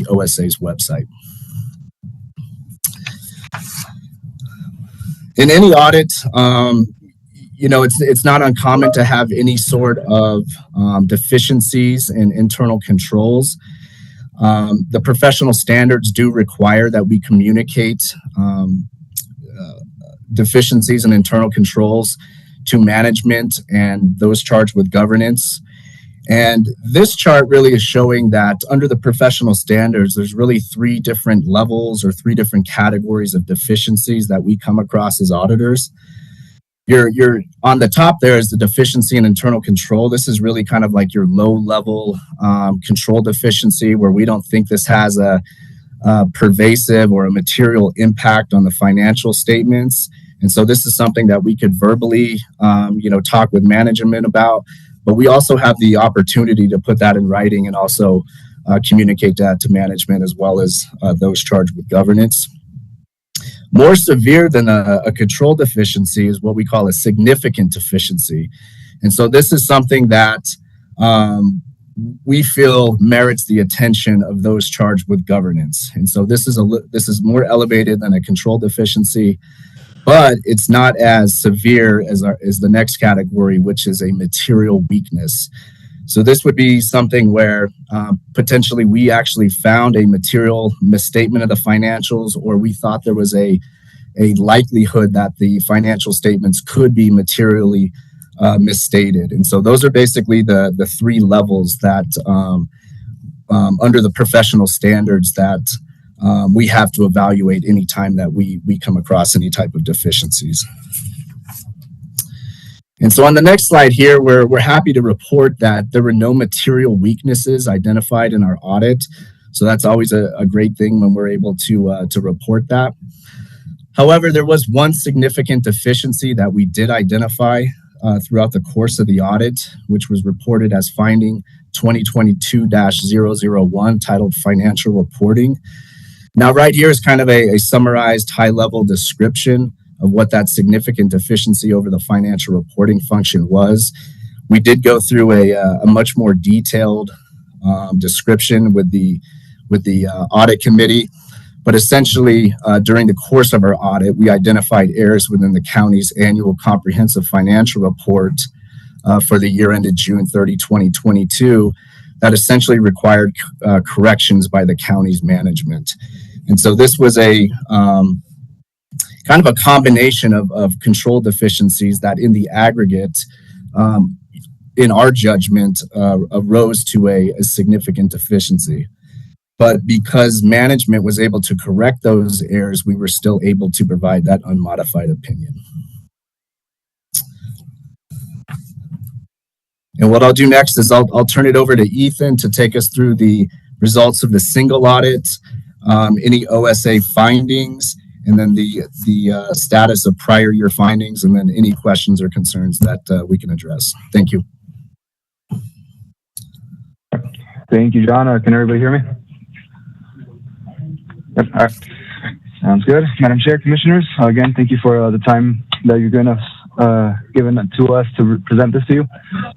[SPEAKER 14] OSA's website. In any audit, it's not uncommon to have any sort of deficiencies in internal controls. The professional standards do require that we communicate deficiencies in internal controls to management and those charged with governance. And this chart really is showing that under the professional standards, there's really 3 different levels or 3 different categories of deficiencies that we come across as auditors. You're on the top there is the deficiency in internal control. This is really kind of like your low level control deficiency, where we don't think this has a pervasive or a material impact on the financial statements. And so this is something that we could verbally, talk with management about, but we also have the opportunity to put that in writing and also communicate that to management as well as those charged with governance. More severe than a control deficiency is what we call a significant deficiency. And so this is something that we feel merits the attention of those charged with governance. And so this is more elevated than a control deficiency, but it's not as severe as the next category, which is a material weakness. So this would be something where potentially we actually found a material misstatement of the financials, or we thought there was a likelihood that the financial statements could be materially misstated. And so those are basically the 3 levels that under the professional standards that we have to evaluate any time that we come across any type of deficiencies. And so on the next slide here, we're happy to report that there were no material weaknesses identified in our audit. So that's always a great thing when we're able to report that. However, there was one significant deficiency that we did identify throughout the course of the audit, which was reported as finding 2022-001, titled Financial Reporting. Now, right here is kind of a summarized high-level description of what that significant deficiency over the financial reporting function was. We did go through a much more detailed description with the audit committee, but essentially during the course of our audit, we identified errors within the county's annual comprehensive financial report for the year ended June 30, 2022, that essentially required corrections by the county's management. And so this was a kind of a combination of control deficiencies that in the aggregate, in our judgment, arose to a significant deficiency. But because management was able to correct those errors, we were still able to provide that unmodified opinion. And what I'll do next is I'll turn it over to Ethan to take us through the results of the single audit, any OSA findings, and then the status of prior year findings, and then any questions or concerns that we can address. Thank you.
[SPEAKER 16] Thank you, John. Can everybody hear me? Yep. All right. Sounds good. Madam Chair, Commissioners, again, thank you for the time that you're given to us to present this to you.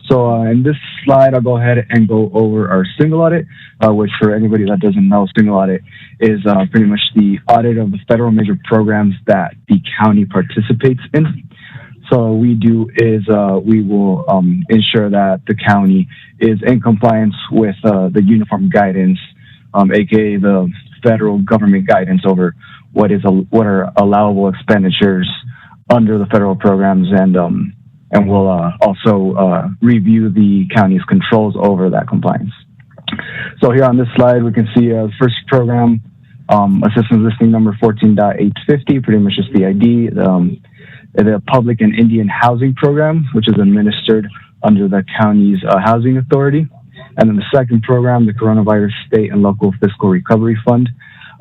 [SPEAKER 16] So in this slide, I'll go ahead and go over our single audit, which for anybody that doesn't know, single audit is pretty much the audit of the federal major programs that the county participates in. So what we do is we will ensure that the county is in compliance with the uniform guidance, aka the federal government guidance over what are allowable expenditures under the federal programs, and we'll also review the county's controls over that compliance. So here on this slide, we can see the first program, assistance listing number 14.850, pretty much just the ID, the Public and Indian Housing Program, which is administered under the county's housing authority. And then the second program, the Coronavirus State and Local Fiscal Recovery Fund,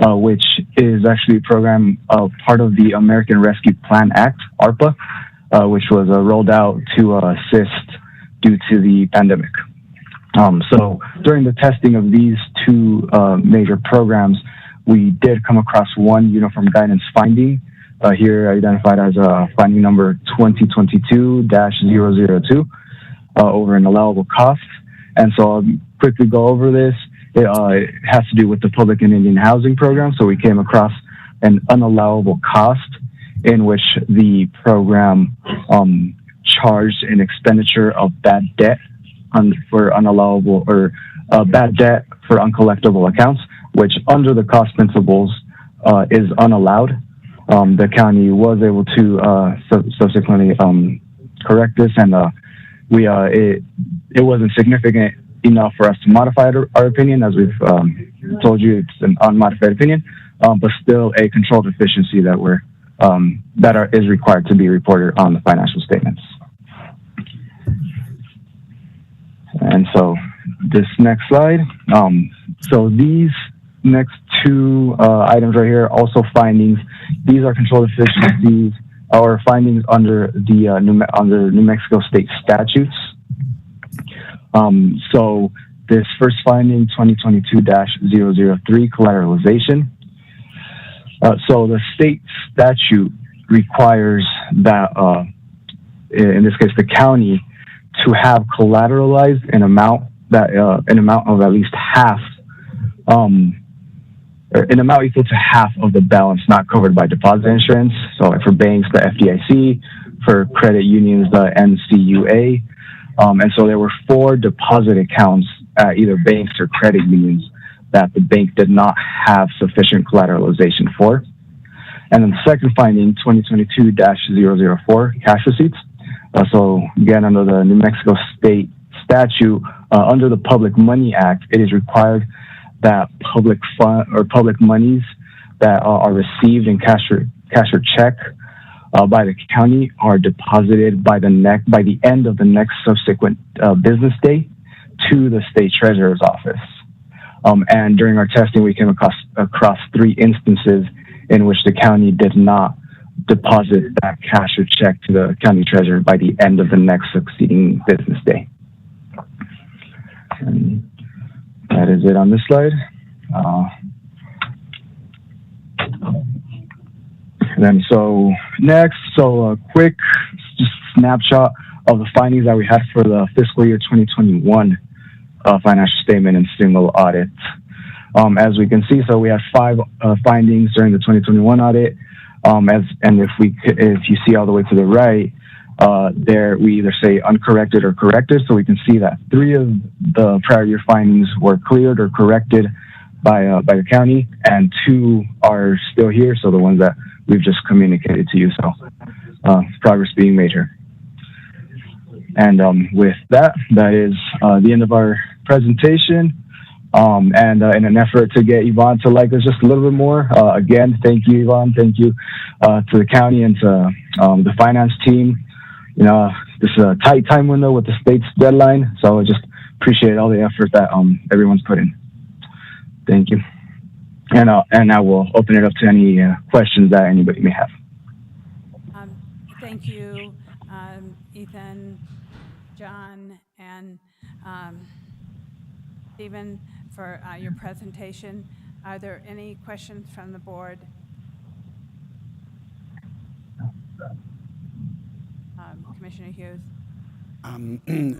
[SPEAKER 16] which is actually a program part of the American Rescue Plan Act, ARPA, which was rolled out to assist due to the pandemic. So during the testing of these two major programs, we did come across one uniform guidance finding here identified as finding number 2022-002 over an allowable cost. And so I'll quickly go over this. It has to do with the Public and Indian Housing Program. So we came across an unallowable cost in which the program charged an expenditure of bad debt for unallowable or bad debt for uncollectible accounts, which under the cost principles is unallowed. The county was able to subsequently correct this, and it wasn't significant enough for us to modify our opinion. As we've told you, it's an unmodified opinion, but still a control deficiency that is required to be reported on the financial statements. And so this next slide, so these next two items right here, also findings. These are control deficiencies or findings under the under New Mexico state statutes. So this first finding, 2022-003, collateralization. So the state statute requires that, in this case, the county, to have collateralized an amount of at least half, or an amount equal to half of the balance not covered by deposit insurance. So for banks, the FDIC; for credit unions, the NCUA. And so there were 4 deposit accounts at either banks or credit unions that the bank did not have sufficient collateralization for. And then the second finding, 2022-004, cash receipts. So again, under the New Mexico state statute, under the Public Money Act, it is required that public fund or public monies that are received in cash or check by the county are deposited by the end of the next subsequent business day to the state treasurer's office. And during our testing, we came across 3 instances in which the county did not deposit that cash or check to the county treasurer by the end of the next succeeding business day. And that is it on this slide. And then so next, a quick just snapshot of the findings that we had for the fiscal year 2021 financial statement and single audit. As we can see, so we have 5 findings during the 2021 audit. If you see all the way to the right, there we either say uncorrected or corrected. So we can see that 3 of the prior year findings were cleared or corrected by the county, and 2 are still here. So the ones that we've just communicated to you. So progress being made here. And with that, that is the end of our presentation. And in an effort to get Yvonne to like us just a little bit more, again, thank you, Yvonne. Thank you to the county and to the finance team. You know, this is a tight time window with the state's deadline, so I just appreciate all the effort that everyone's put in. Thank you. And I will open it up to any questions that anybody may have.
[SPEAKER 1] Thank you, Ethan, John, and Stephen, for your presentation. Are there any questions from the board? Commissioner Hughes.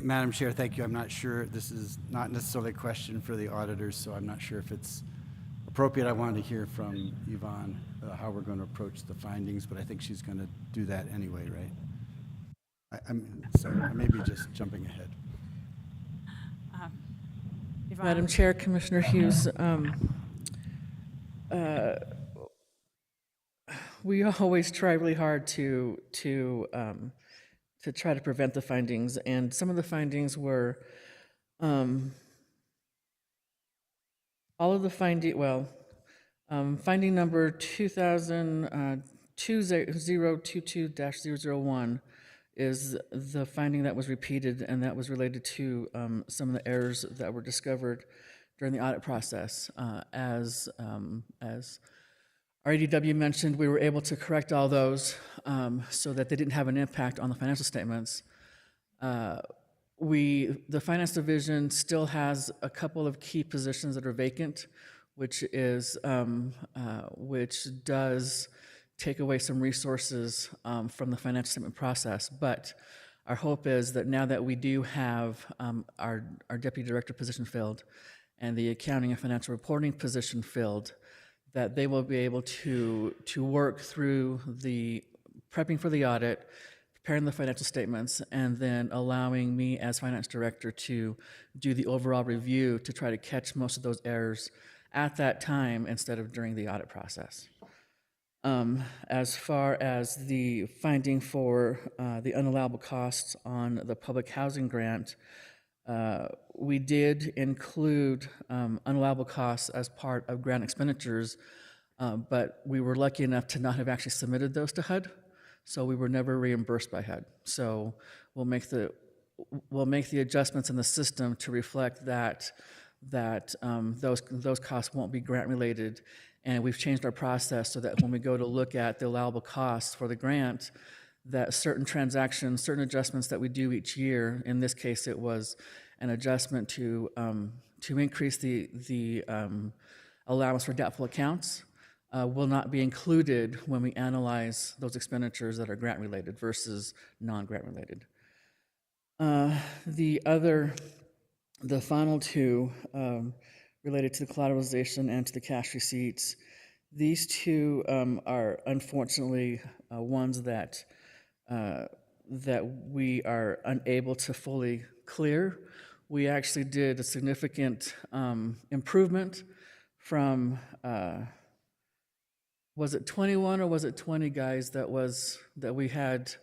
[SPEAKER 11] Madam Chair, thank you. I'm not sure, this is not necessarily a question for the auditors, so I'm not sure if it's appropriate. I wanted to hear from Yvonne how we're going to approach the findings, but I think she's going to do that anyway, right? So I may be just jumping ahead.
[SPEAKER 2] Madam Chair, Commissioner Hughes, we always try really hard to try to prevent the findings, and some of the findings were all of the finding. Well, finding number 2022-001 is the finding that was repeated, and that was related to some of the errors that were discovered during the audit process. As RADW mentioned, we were able to correct all those so that they didn't have an impact on the financial statements. The finance division still has a couple of key positions that are vacant, which does take away some resources from the financial statement process. But our hope is that now that we do have our deputy director position filled and the accounting and financial reporting position filled, that they will be able to work through the prepping for the audit, preparing the financial statements, and then allowing me as finance director to do the overall review to try to catch most of those errors at that time instead of during the audit process. As far as the finding for the unallowable costs on the public housing grant, we did include unallowable costs as part of grant expenditures, but we were lucky enough to not have actually submitted those to HUD, so we were never reimbursed by HUD. So we'll make the adjustments in the system to reflect that those costs won't be grant related, and we've changed our process so that when we go to look at the allowable costs for the grant, that certain transactions, certain adjustments that we do each year, in this case it was an adjustment to increase the allowance for doubtful accounts, will not be included when we analyze those expenditures that are grant related versus non-grant related. The final two related to the collateralization and to the cash receipts. These two are unfortunately ones that we are unable to fully clear. We actually did a significant improvement from, was it 21 or was it 20 guys that we had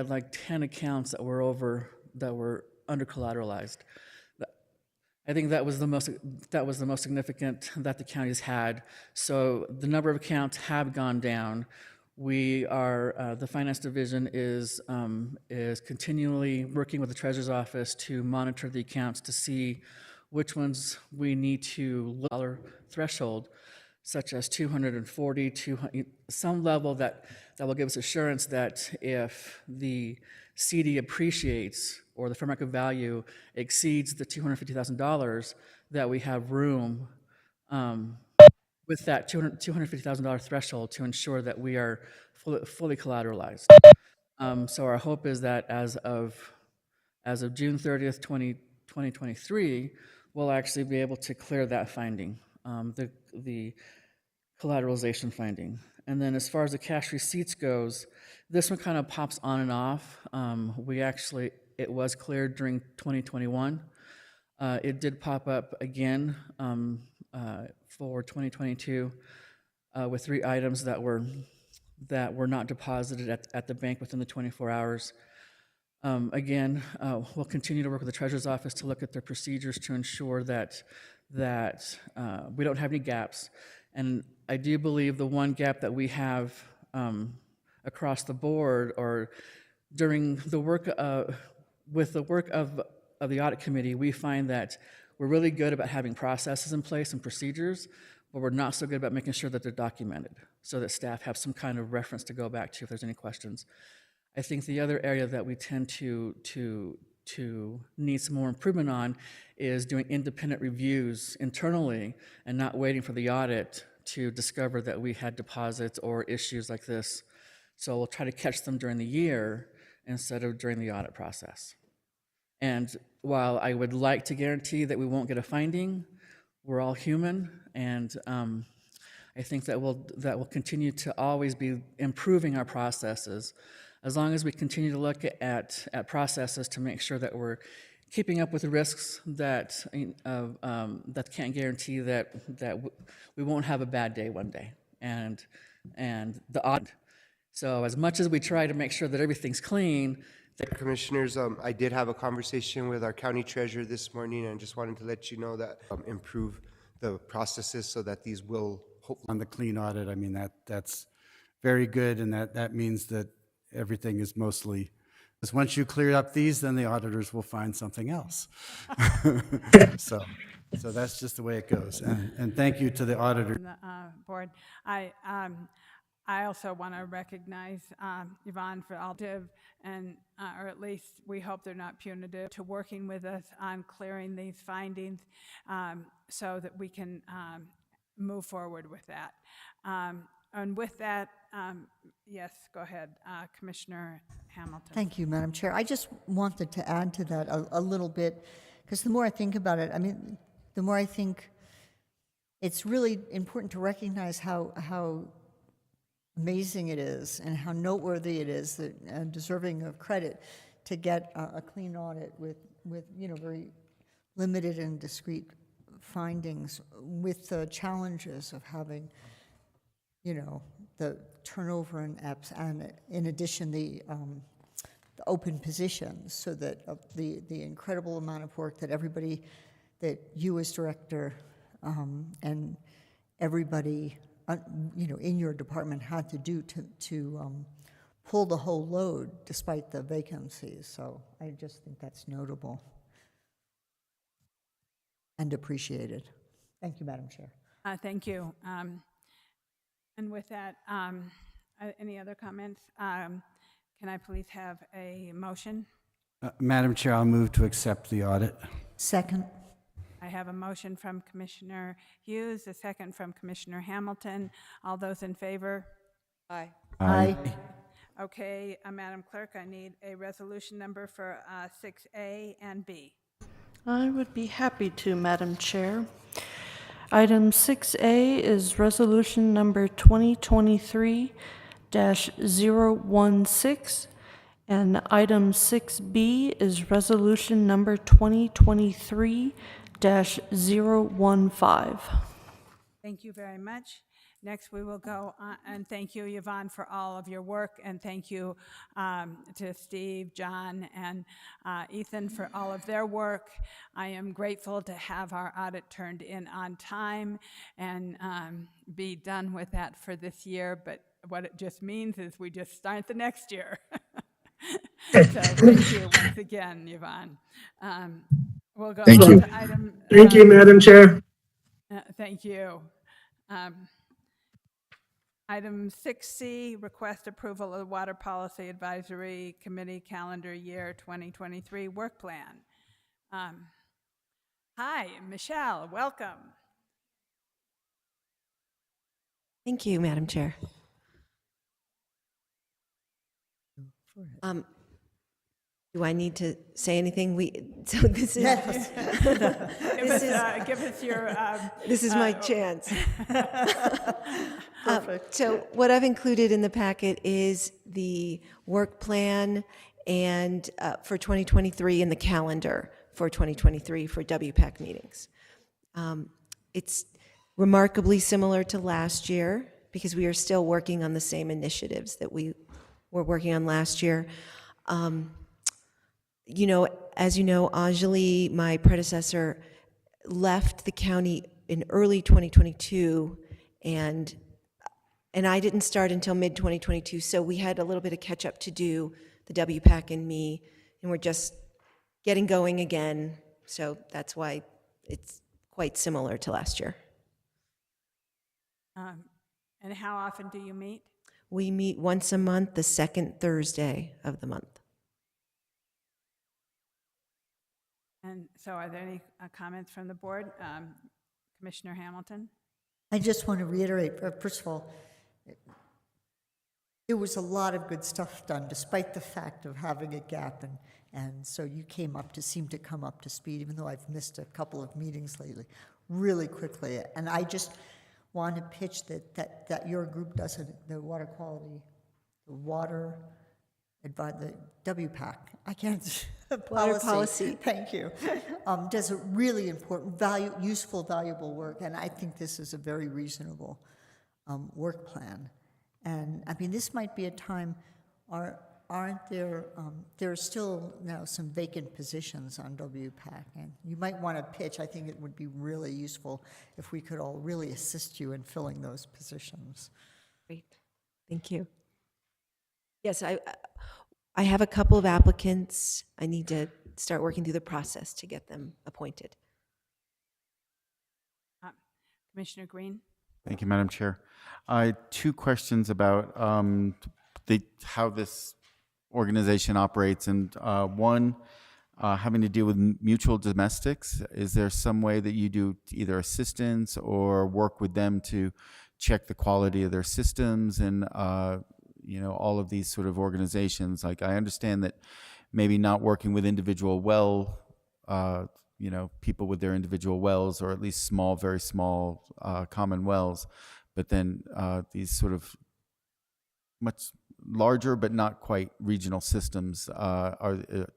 [SPEAKER 2] like 10 accounts that were under collateralized. I think that was the most significant that the counties had. So the number of accounts have gone down. We are the finance division is continually working with the treasurer's office to monitor the accounts to see which ones we need to lower threshold, such as 240, 200, some level that will give us assurance that if the CD appreciates or the fair market value exceeds the $250,000, that we have room with that $250,000 threshold to ensure that we are fully collateralized. So our hope is that as of June 30th, 2023, we'll actually be able to clear that finding, the collateralization finding. And then as far as the cash receipts goes, this one kind of pops on and off. It was cleared during 2021. It did pop up again for 2022 with 3 items that were not deposited at the bank within the 24 hours. Again, we'll continue to work with the treasurer's office to look at their procedures to ensure that we don't have any gaps. And I do believe the one gap that we have across the board, or during the work with the work of the audit committee, we find that we're really good about having processes in place and procedures, but we're not so good about making sure that they're documented so that staff have some kind of reference to go back to if there's any questions. I think the other area that we tend to need some more improvement on is doing independent reviews internally and not waiting for the audit to discover that we had deposits or issues like this. So we'll try to catch them during the year instead of during the audit process. And while I would like to guarantee that we won't get a finding, we're all human, and I think that we'll continue to always be improving our processes as long as we continue to look at processes to make sure that we're keeping up with the risks that can't guarantee that we won't have a bad day one day, and the audit. So as much as we try to make sure that everything's clean.
[SPEAKER 17] Commissioners, I did have a conversation with our county treasurer this morning, and just wanted to let you know that improve the processes so that these will hopefully.
[SPEAKER 11] On the clean audit, I mean, that's very good, and that means that everything is mostly, because once you clear up these, then the auditors will find something else. So that's just the way it goes. And thank you to the auditor.
[SPEAKER 1] Board, I also want to recognize Yvonne for Altiv, and or at least we hope they're not punitive, to working with us on clearing these findings so that we can move forward with that. And with that, yes, go ahead, Commissioner Hamilton.
[SPEAKER 5] Thank you, Madam Chair. I just wanted to add to that a little bit, because the more I think about it, I mean, the more I think it's really important to recognize how amazing it is and how noteworthy it is that, and deserving of credit to get a clean audit with very limited and discrete findings, with the challenges of having the turnover in EPS, and in addition the open positions, so that the incredible amount of work that everybody, that you as director and everybody in your department had to do to pull the whole load despite the vacancies. So I just think that's notable and appreciated. Thank you, Madam Chair.
[SPEAKER 1] Thank you. And with that, any other comments? Can I please have a motion?
[SPEAKER 11] Madam Chair, I'll move to accept the audit.
[SPEAKER 5] Second.
[SPEAKER 1] I have a motion from Commissioner Hughes, a second from Commissioner Hamilton. All those in favor?
[SPEAKER 3] Aye.
[SPEAKER 5] Aye.
[SPEAKER 1] Okay, Madam Clerk, I need a resolution number for 6A and B.
[SPEAKER 18] I would be happy to, Madam Chair. Item 6A is resolution number 2023-016, and item 6B is resolution number 2023-015.
[SPEAKER 1] Thank you very much. Next, we will go on, and thank you, Yvonne, for all of your work, and thank you to Steve, John, and Ethan for all of their work. I am grateful to have our audit turned in on time and be done with that for this year, but what it just means is we just start the next year. So thank you once again, Yvonne. We'll go on to item.
[SPEAKER 13] Thank you, Madam Chair.
[SPEAKER 1] Thank you. Item 6C, request approval of the Water Policy Advisory Committee calendar year 2023 work plan. Hi, Michelle, welcome.
[SPEAKER 20] Thank you, Madam Chair. Do I need to say anything? So this is
[SPEAKER 1] Give us your.
[SPEAKER 20] This is my chance. So what I've included in the packet is the work plan and for 2023 and the calendar for 2023 for WPAC meetings. It's remarkably similar to last year because we are still working on the same initiatives that we were working on last year. As you know, Anjali, my predecessor, left the county in early 2022, and I didn't start until mid-2022, so we had a little bit of catch-up to do, the WPAC and me, and we're just getting going again, so that's why it's quite similar to last year.
[SPEAKER 1] And how often do you meet?
[SPEAKER 20] We meet once a month, the second Thursday of the month.
[SPEAKER 1] And so are there any comments from the board? Commissioner Hamilton?
[SPEAKER 5] I just want to reiterate, first of all, there was a lot of good stuff done, despite the fact of having a gap, and so you seem to come up to speed, even though I've missed a couple of meetings lately, really quickly. And I just want to pitch that your group does the water quality, the water, the WPAC, I can't,
[SPEAKER 20] Water policy.
[SPEAKER 5] Thank you, does a really important, useful, valuable work, and I think this is a very reasonable work plan. And I mean, this might be a time, aren't there, there are still now some vacant positions on WPAC, and you might want to pitch, I think it would be really useful if we could all really assist you in filling those positions.
[SPEAKER 20] Great, thank you. Yes, I have a couple of applicants. I need to start working through the process to get them appointed.
[SPEAKER 1] Commissioner Green?
[SPEAKER 9] Thank you, Madam Chair. Two questions about how this organization operates, and one having to deal with mutual domestics. Is there some way that you do either assistance or work with them to check the quality of their systems and, all of these sort of organizations. Like, I understand that maybe not working with individual people with their individual wells, or at least small, very small common wells, but then these sort of much larger but not quite regional systems, do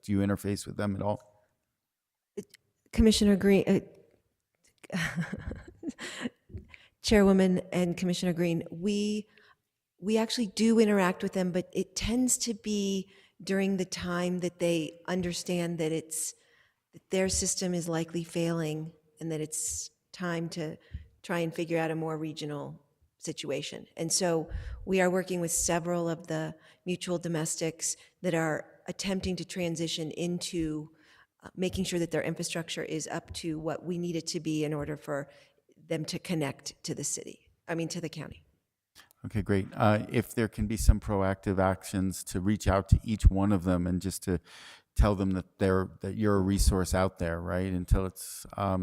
[SPEAKER 9] you interface with them at all?
[SPEAKER 20] Commissioner Green, Chairwoman and Commissioner Green, we actually do interact with them, but it tends to be during the time that they understand that that their system is likely failing and that it's time to try and figure out a more regional situation. And so we are working with several of the mutual domestics that are attempting to transition into making sure that their infrastructure is up to what we need it to be in order for them to connect to the county.
[SPEAKER 9] Okay, great. If there can be some proactive actions to reach out to each one of them and just to tell them that you're a resource out there, right? Until it's a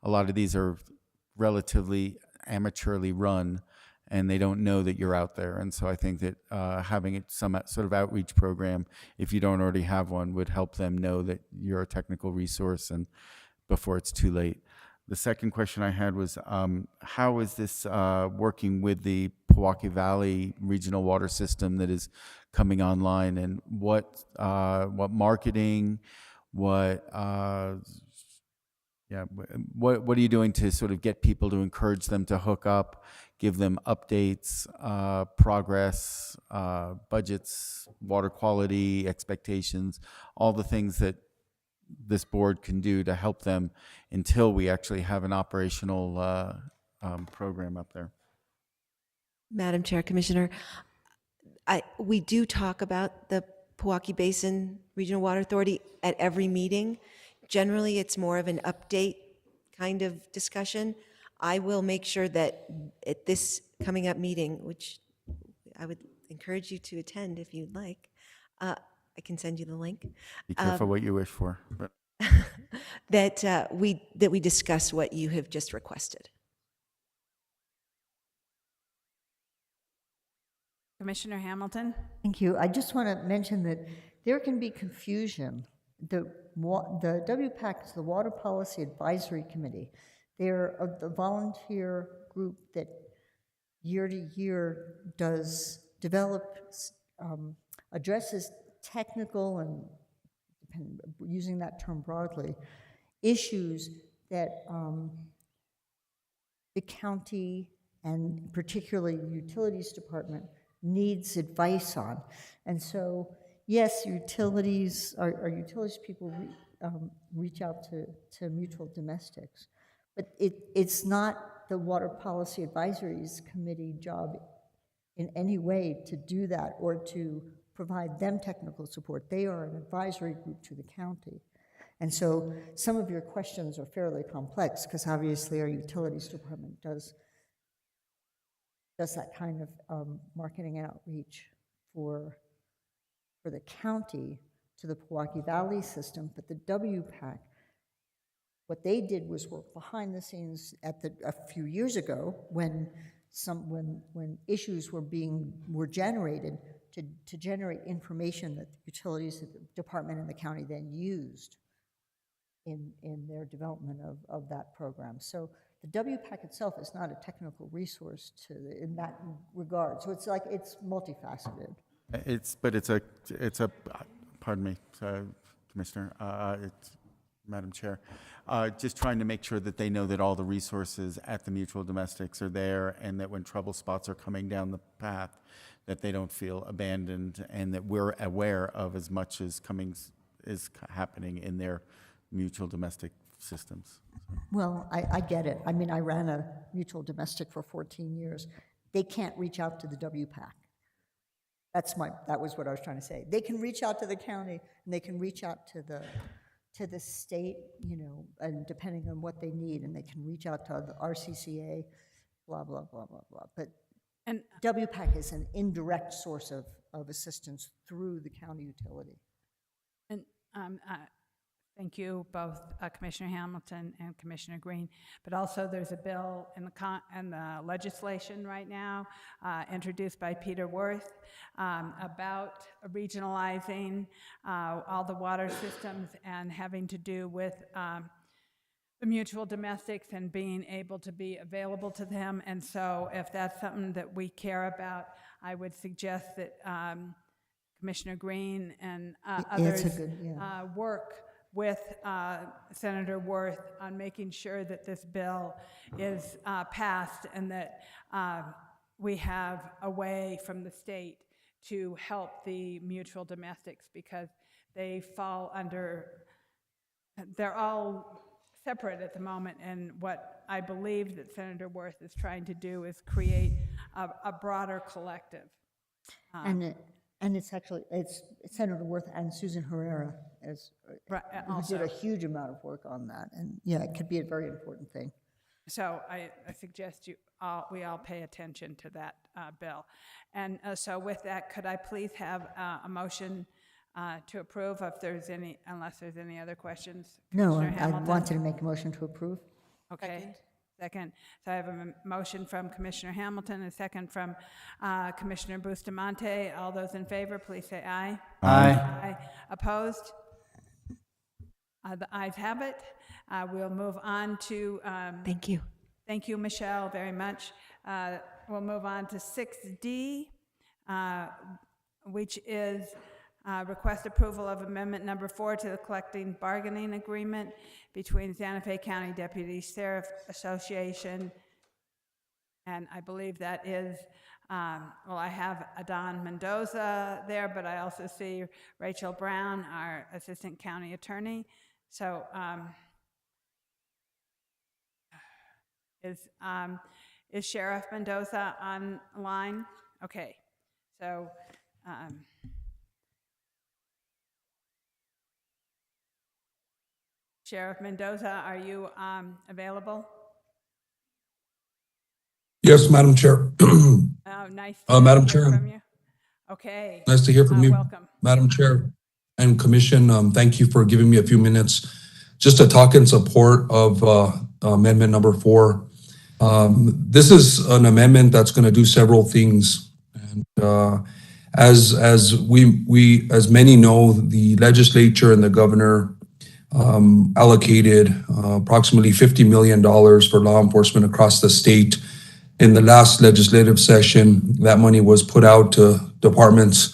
[SPEAKER 9] lot of these are relatively amateurly run, and they don't know that you're out there. And so I think that having some sort of outreach program, if you don't already have one, would help them know that you're a technical resource and before it's too late. The second question I had was, how is this working with the Pewaukee Valley regional water system that is coming online, and what marketing, what are you doing to sort of get people to encourage them to hook up, give them updates, progress, budgets, water quality, expectations, all the things that this board can do to help them until we actually have an operational program up there?
[SPEAKER 20] Madam Chair, Commissioner, we do talk about the Pewaukee Basin Regional Water Authority at every meeting. Generally, it's more of an update kind of discussion. I will make sure that at this coming up meeting, which I would encourage you to attend if you'd like, I can send you the link.
[SPEAKER 9] Be careful what you wish for. But.
[SPEAKER 20] that we discuss what you have just requested.
[SPEAKER 1] Commissioner Hamilton?
[SPEAKER 5] Thank you. I just want to mention that there can be confusion. The WPAC is the Water Policy Advisory Committee. They're the volunteer group that year to year addresses technical and, using that term broadly, issues that the county and particularly utilities department needs advice on. And so, yes, our utilities people reach out to mutual domestics, but it's not the Water Policy Advisories Committee job in any way to do that or to provide them technical support. They are an advisory group to the county. And so some of your questions are fairly complex because obviously our utilities department does that kind of marketing and outreach for the county to the Pewaukee Valley system, but the WPAC, what they did was work behind the scenes a few years ago when issues were generated to generate information that the utilities department and the county then used in their development of that program. So the WPAC itself is not a technical resource in that regard. So it's multifaceted.
[SPEAKER 9] Pardon me, Commissioner, Madam Chair, just trying to make sure that they know that all the resources at the mutual domestics are there, and that when trouble spots are coming down the path, that they don't feel abandoned, and that we're aware of as much as is happening in their mutual domestic systems.
[SPEAKER 5] Well, I get it. I mean, I ran a mutual domestic for 14 years. They can't reach out to the WPAC. That was what I was trying to say. They can reach out to the county, and they can reach out to the state, and depending on what they need, and they can reach out to the RCCA, blah, blah, blah, blah, blah. But WPAC is an indirect source of assistance through the county utility.
[SPEAKER 1] And Thank you, both Commissioner Hamilton and Commissioner Green. But also, there's a bill in the legislation right now, introduced by Peter Worth, about regionalizing all the water systems and having to do with the mutual domestics and being able to be available to them. And so, if that's something that we care about, I would suggest that Commissioner Green and others work with Senator Worth on making sure that this bill is passed and that we have a way from the state to help the mutual domestics, because they fall under, they're all separate at the moment, and what I believe that Senator Worth is trying to do is create a broader collective.
[SPEAKER 5] And it's actually, it's Senator Worth and Susan Herrera who did a huge amount of work on that. And yeah, it could be a very important thing.
[SPEAKER 1] So I suggest we all pay attention to that bill. And so with that, could I please have a motion to approve unless there's any other questions?
[SPEAKER 5] No,
[SPEAKER 1] Commissioner
[SPEAKER 5] I
[SPEAKER 1] Hamilton?
[SPEAKER 5] wanted to make a motion to approve.
[SPEAKER 1] Okay. Second. So I have a motion from Commissioner Hamilton, a second from Commissioner Bustamante. All those in favor, please say aye.
[SPEAKER 11] Aye.
[SPEAKER 1] Opposed? The ayes have it. We'll move on to...
[SPEAKER 20] Thank you.
[SPEAKER 1] Thank you, Michelle, very much. We'll move on to 6D, which is request approval of Amendment Number 4 to the collective bargaining agreement between Santa Fe County Deputy Sheriff Association, and I believe that is, I have Adon Mendoza there, but I also see Rachel Brown, our Assistant County Attorney. So is Sheriff Mendoza online? Okay, so Sheriff Mendoza, are you available?
[SPEAKER 7] Yes, Madam Chair.
[SPEAKER 1] Nice
[SPEAKER 7] Madam
[SPEAKER 1] to hear
[SPEAKER 7] Chair.
[SPEAKER 1] from you. Okay.
[SPEAKER 7] Nice to hear from you,
[SPEAKER 1] Welcome.
[SPEAKER 7] Madam Chair and Commission. Thank you for giving me a few minutes just to talk in support of Amendment Number 4. This is an amendment that's going to do several things. And as many know, the legislature and the governor allocated approximately $50 million for law enforcement across the state. In the last legislative session, that money was put out to departments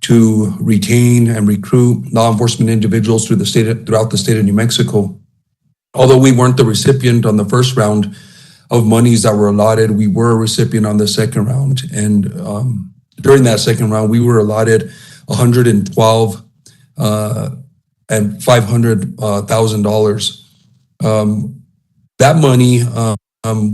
[SPEAKER 7] to retain and recruit law enforcement individuals throughout the state of New Mexico. Although we weren't the recipient on the first round of monies that were allotted, we were a recipient on the second round. And during that second round, we were allotted $112 and $500,000. That money,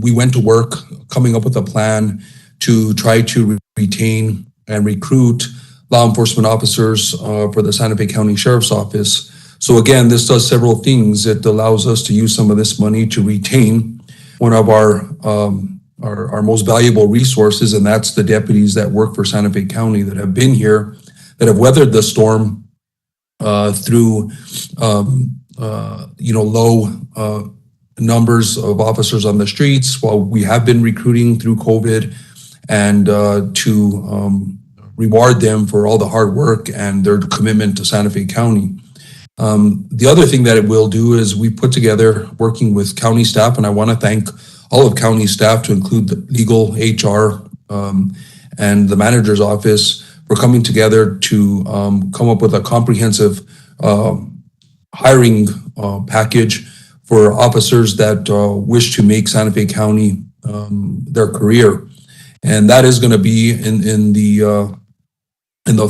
[SPEAKER 7] we went to work coming up with a plan to try to retain and recruit law enforcement officers for the Santa Fe County Sheriff's Office. So again, this does several things. It allows us to use some of this money to retain one of our most valuable resources, and that's the deputies that work for Santa Fe County that have been here, that have weathered the storm through low numbers of officers on the streets while we have been recruiting through COVID, and to reward them for all the hard work and their commitment to Santa Fe County. The other thing that it will do is we put together, working with county staff, and I want to thank all of county staff to include the legal, HR, and the manager's office for coming together to come up with a comprehensive hiring package for officers that wish to make Santa Fe County their career. And that is going to be in the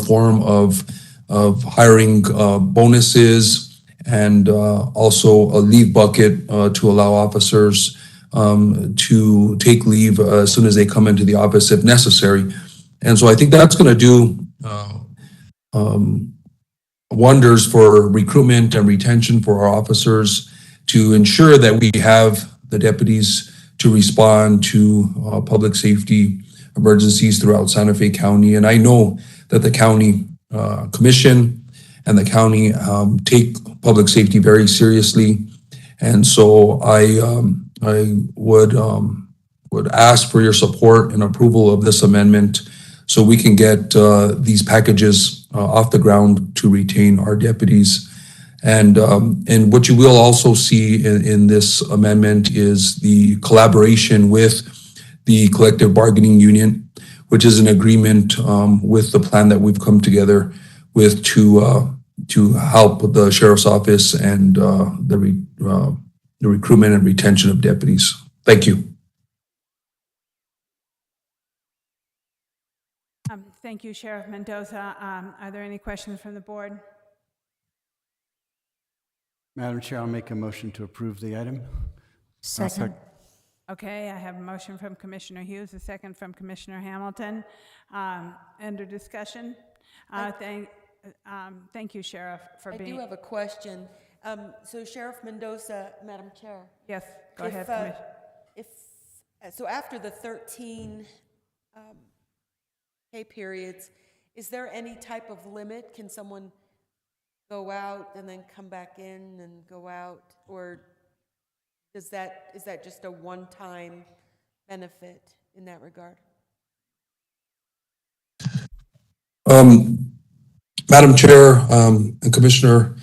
[SPEAKER 7] form of hiring bonuses and also a leave bucket to allow officers to take leave as soon as they come into the office if necessary. And so I think that's going to do wonders for recruitment and retention for our officers, to ensure that we have the deputies to respond to public safety emergencies throughout Santa Fe County. And I know that the county commission and the county take public safety very seriously. And so I would ask for your support and approval of this amendment so we can get these packages off the ground to retain our deputies. And what you will also see in this amendment is the collaboration with the collective bargaining union, which is an agreement with the plan that we've come together with to help the sheriff's office and the recruitment and retention of deputies. Thank you.
[SPEAKER 1] Thank you, Sheriff Mendoza. Are there any questions from the board?
[SPEAKER 11] Madam Chair, I'll make a motion to approve the item.
[SPEAKER 5] Second.
[SPEAKER 1] Okay, I have a motion from Commissioner Hughes, a second from Commissioner Hamilton. Under discussion. Thank you, Sheriff, for being.
[SPEAKER 3] I do have a question. So Sheriff Mendoza, Madam Chair.
[SPEAKER 1] Yes, go ahead, Commissioner.
[SPEAKER 3] So after the 13 pay periods, is there any type of limit? Can someone go out and then come back in and go out, or is that just a one-time benefit in that regard?
[SPEAKER 7] Madam Chair and Commissioner,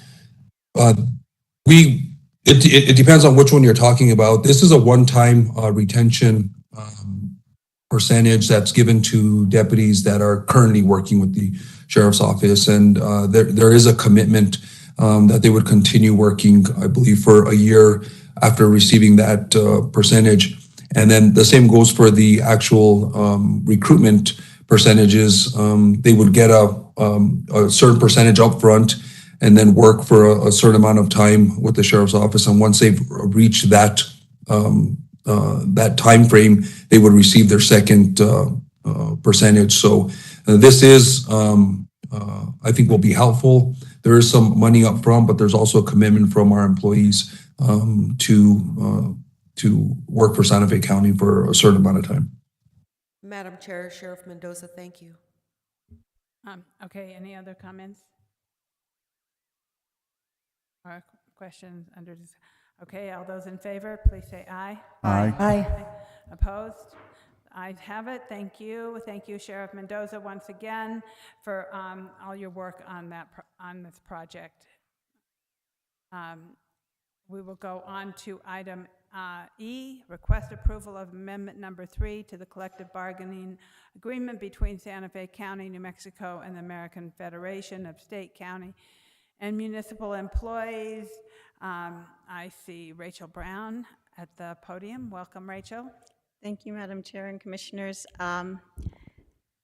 [SPEAKER 7] it depends on which one you're talking about. This is a one-time retention percentage that's given to deputies that are currently working with the sheriff's office, and there is a commitment that they would continue working, I believe, for a year after receiving that percentage. And then the same goes for the actual recruitment percentages. They would get a certain percentage up front and then work for a certain amount of time with the sheriff's office. And once they've reached that time frame, they would receive their second percentage. So this is, I think, will be helpful. There is some money up front, but there's also a commitment from our employees to work for Santa Fe County for a certain amount of time.
[SPEAKER 3] Madam Chair, Sheriff Mendoza, thank you.
[SPEAKER 1] Okay, any other comments? Or questions under this? Okay, all those in favor, please say aye.
[SPEAKER 11] Aye.
[SPEAKER 5] Aye.
[SPEAKER 1] Opposed? I have it. Thank you. Thank you, Sheriff Mendoza, once again for all your work on this project. We will go on to item E, request approval of amendment number 3 to the collective bargaining agreement between Santa Fe County, New Mexico, and the American Federation of State, County, and Municipal Employees. I see Rachel Brown at the podium. Welcome, Rachel.
[SPEAKER 21] Thank you, Madam Chair and Commissioners.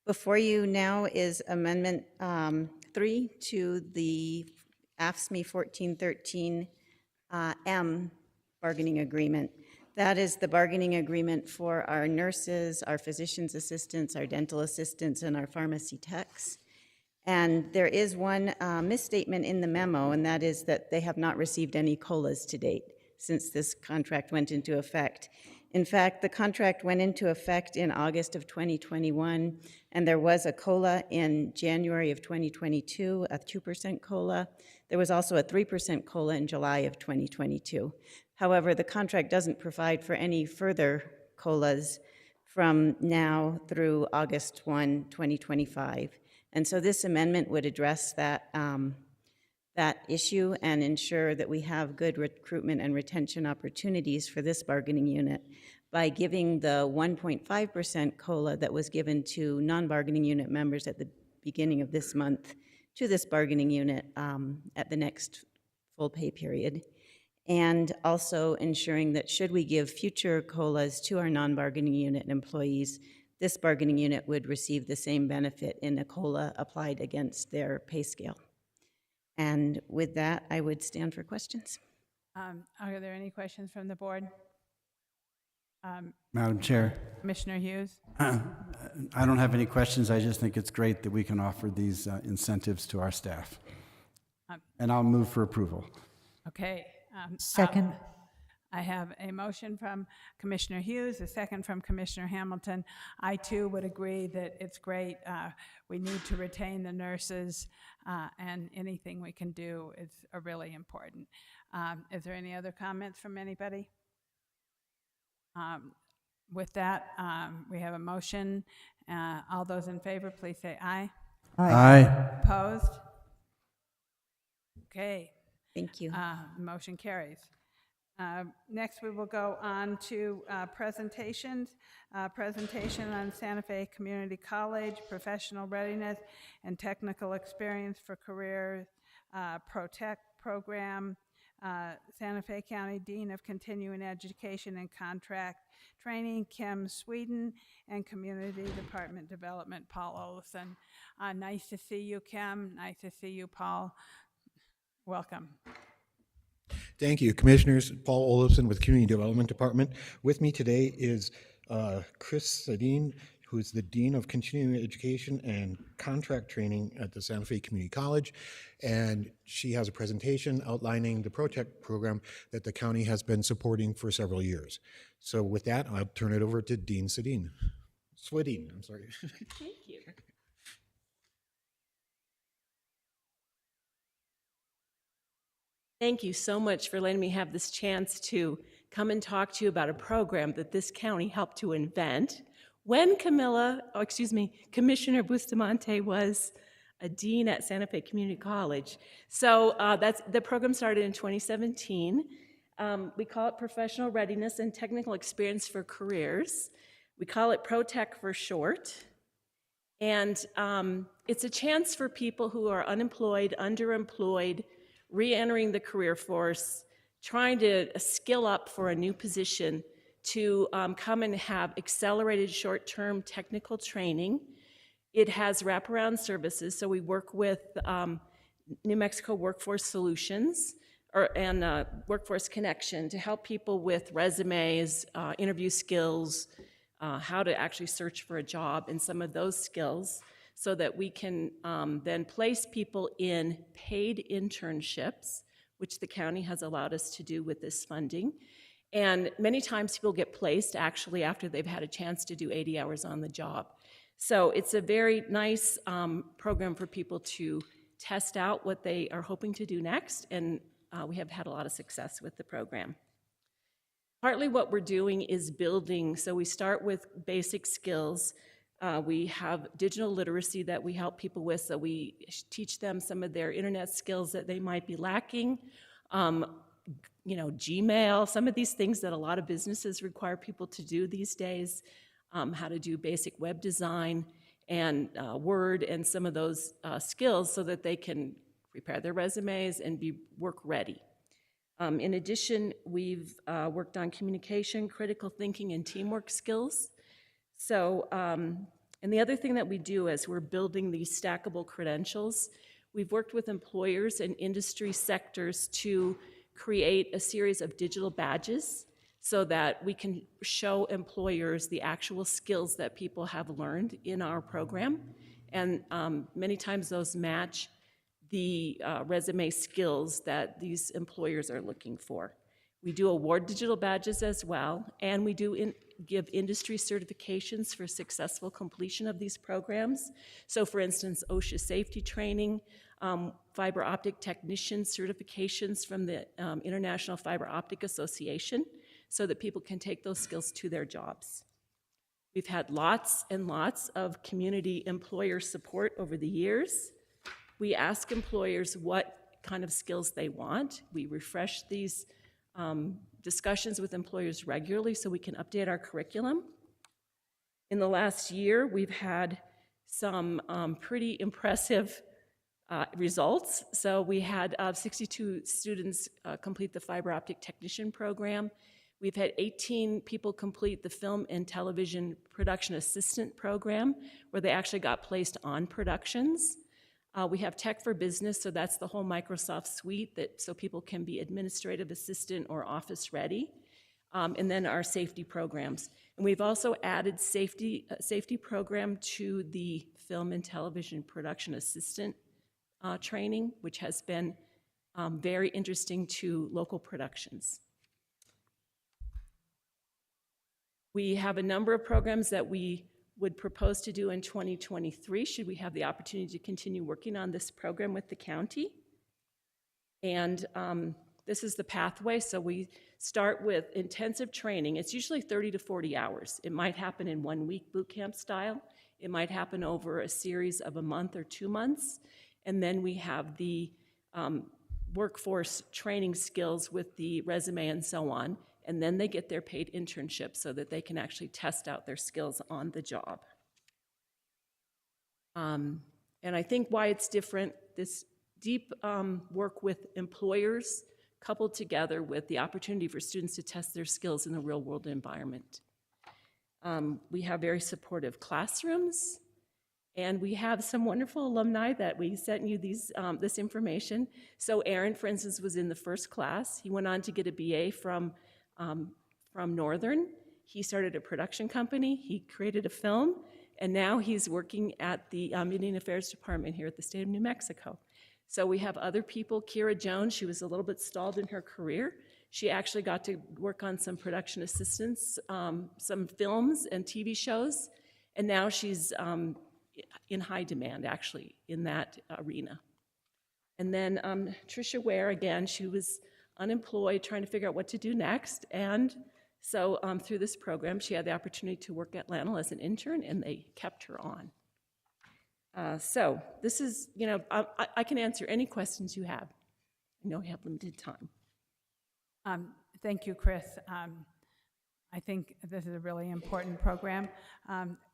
[SPEAKER 21] Before you now is Amendment 3 to the AFSCME 1413 M bargaining agreement. That is the bargaining agreement for our nurses, our physician's assistants, our dental assistants, and our pharmacy techs. And there is one misstatement in the memo, and that is that they have not received any COLAs to date since this contract went into effect. In fact, the contract went into effect in August of 2021, and there was a COLA in January of 2022, a 2% COLA. There was also a 3% COLA in July of 2022. However, the contract doesn't provide for any further COLAs from now through August 1, 2025. And so this amendment would address that, that issue and ensure that we have good recruitment and retention opportunities for this bargaining unit by giving the 1.5% COLA that was given to non-bargaining unit members at the beginning of this month to this bargaining unit at the next full pay period. And also ensuring that should we give future COLAs to our non-bargaining unit employees, this bargaining unit would receive the same benefit in a COLA applied against their pay scale. And with that, I would stand for questions.
[SPEAKER 1] Are there any questions from the board?
[SPEAKER 11] Madam Chair.
[SPEAKER 1] Commissioner Hughes?
[SPEAKER 11] I don't have any questions. I just think it's great that we can offer these incentives to our staff. And I'll move for approval.
[SPEAKER 1] Okay.
[SPEAKER 5] Second.
[SPEAKER 1] I have a motion from Commissioner Hughes, a second from Commissioner Hamilton. I too would agree that it's great. We need to retain the nurses, and anything we can do is really important. Is there any other comments from anybody? With that, we have a motion. All those in favor, please say aye.
[SPEAKER 11] Aye.
[SPEAKER 1] Opposed? Okay.
[SPEAKER 21] Thank you.
[SPEAKER 1] Motion carries. Next, we will go on to presentations. Presentation on Santa Fe Community College, Professional Readiness and Technical Experience for Career Protect Program. Santa Fe County Dean of Continuing Education and Contract Training, Kim Sweden, and Community Department Development, Paul Olson. Nice to see you, Kim. Nice to see you, Paul. Welcome.
[SPEAKER 8] Thank you, Commissioners. Paul Olofsson with Community Development Department. With me today is Chris Sedin, who is the Dean of Continuing Education and Contract Training at the Santa Fe Community College, and she has a presentation outlining the Protect program that the county has been supporting for several years. So with that, I'll turn it over to Dean Sedin. Swedin, I'm sorry.
[SPEAKER 22] Thank you. Thank you so much for letting me have this chance to come and talk to you about a program that this county helped to invent when Commissioner Bustamante was a dean at Santa Fe Community College. So the program started in 2017. We call it Professional Readiness and Technical Experience for Careers. We call it ProTech for short. And it's a chance for people who are unemployed, underemployed, re-entering the career force, trying to skill up for a new position to come and have accelerated short-term technical training. It has wraparound services, so we work with New Mexico Workforce Solutions and Workforce Connection to help people with resumes, interview skills, how to actually search for a job, and some of those skills, so that we can then place people in paid internships, which the county has allowed us to do with this funding. And many times people get placed actually after they've had a chance to do 80 hours on the job. So it's a very nice program for people to test out what they are hoping to do next, and we have had a lot of success with the program. Partly what we're doing is building, so we start with basic skills. We have digital literacy that we help people with, so we teach them some of their internet skills that they might be lacking. Gmail, some of these things that a lot of businesses require people to do these days, how to do basic web design and Word and some of those skills so that they can prepare their resumes and be work ready. In addition, we've worked on communication, critical thinking, and teamwork skills. So, and the other thing that we do as we're building these stackable credentials, we've worked with employers and industry sectors to create a series of digital badges so that we can show employers the actual skills that people have learned in our program. And many times those match the resume skills that these employers are looking for. We do award digital badges as well, and we do give industry certifications for successful completion of these programs. So for instance, OSHA safety training, fiber optic technician certifications from the International Fiber Optic Association, so that people can take those skills to their jobs. We've had lots and lots of community employer support over the years. We ask employers what kind of skills they want. We refresh these discussions with employers regularly so we can update our curriculum. In the last year, we've had some pretty impressive results. So we had 62 students complete the fiber optic technician program. We've had 18 people complete the film and television production assistant program, where they actually got placed on productions. We have Tech for Business, so that's the whole Microsoft suite, so people can be administrative assistant or office ready. And then our safety programs. And we've also added safety program to the film and television production assistant training, which has been very interesting to local productions. We have a number of programs that we would propose to do in 2023, should we have the opportunity to continue working on this program with the county. And this is the pathway. So we start with intensive training. It's usually 30 to 40 hours. It might happen in 1 week boot camp style. It might happen over a series of a month or 2 months. And then we have the workforce training skills with the resume and so on. And then they get their paid internship so that they can actually test out their skills on the job. And I think why it's different, this deep work with employers coupled together with the opportunity for students to test their skills in the real world environment. We have very supportive classrooms, and we have some wonderful alumni that we sent you this information. So Aaron, for instance, was in the first class. He went on to get a BA from Northern. He started a production company. He created a film, and now he's working at the Indian Affairs Department here at the state of New Mexico. So we have other people. Kira Jones, she was a little bit stalled in her career. She actually got to work on some production assistance, some films and TV shows, and now she's in high demand, actually, in that arena. And then Tricia Ware, again, she was unemployed, trying to figure out what to do next, and so through this program, she had the opportunity to work at Lanel as an intern, and they kept her on. So this is, I can answer any questions you have. I know we have limited time.
[SPEAKER 1] Thank you, Chris. I think this is a really important program.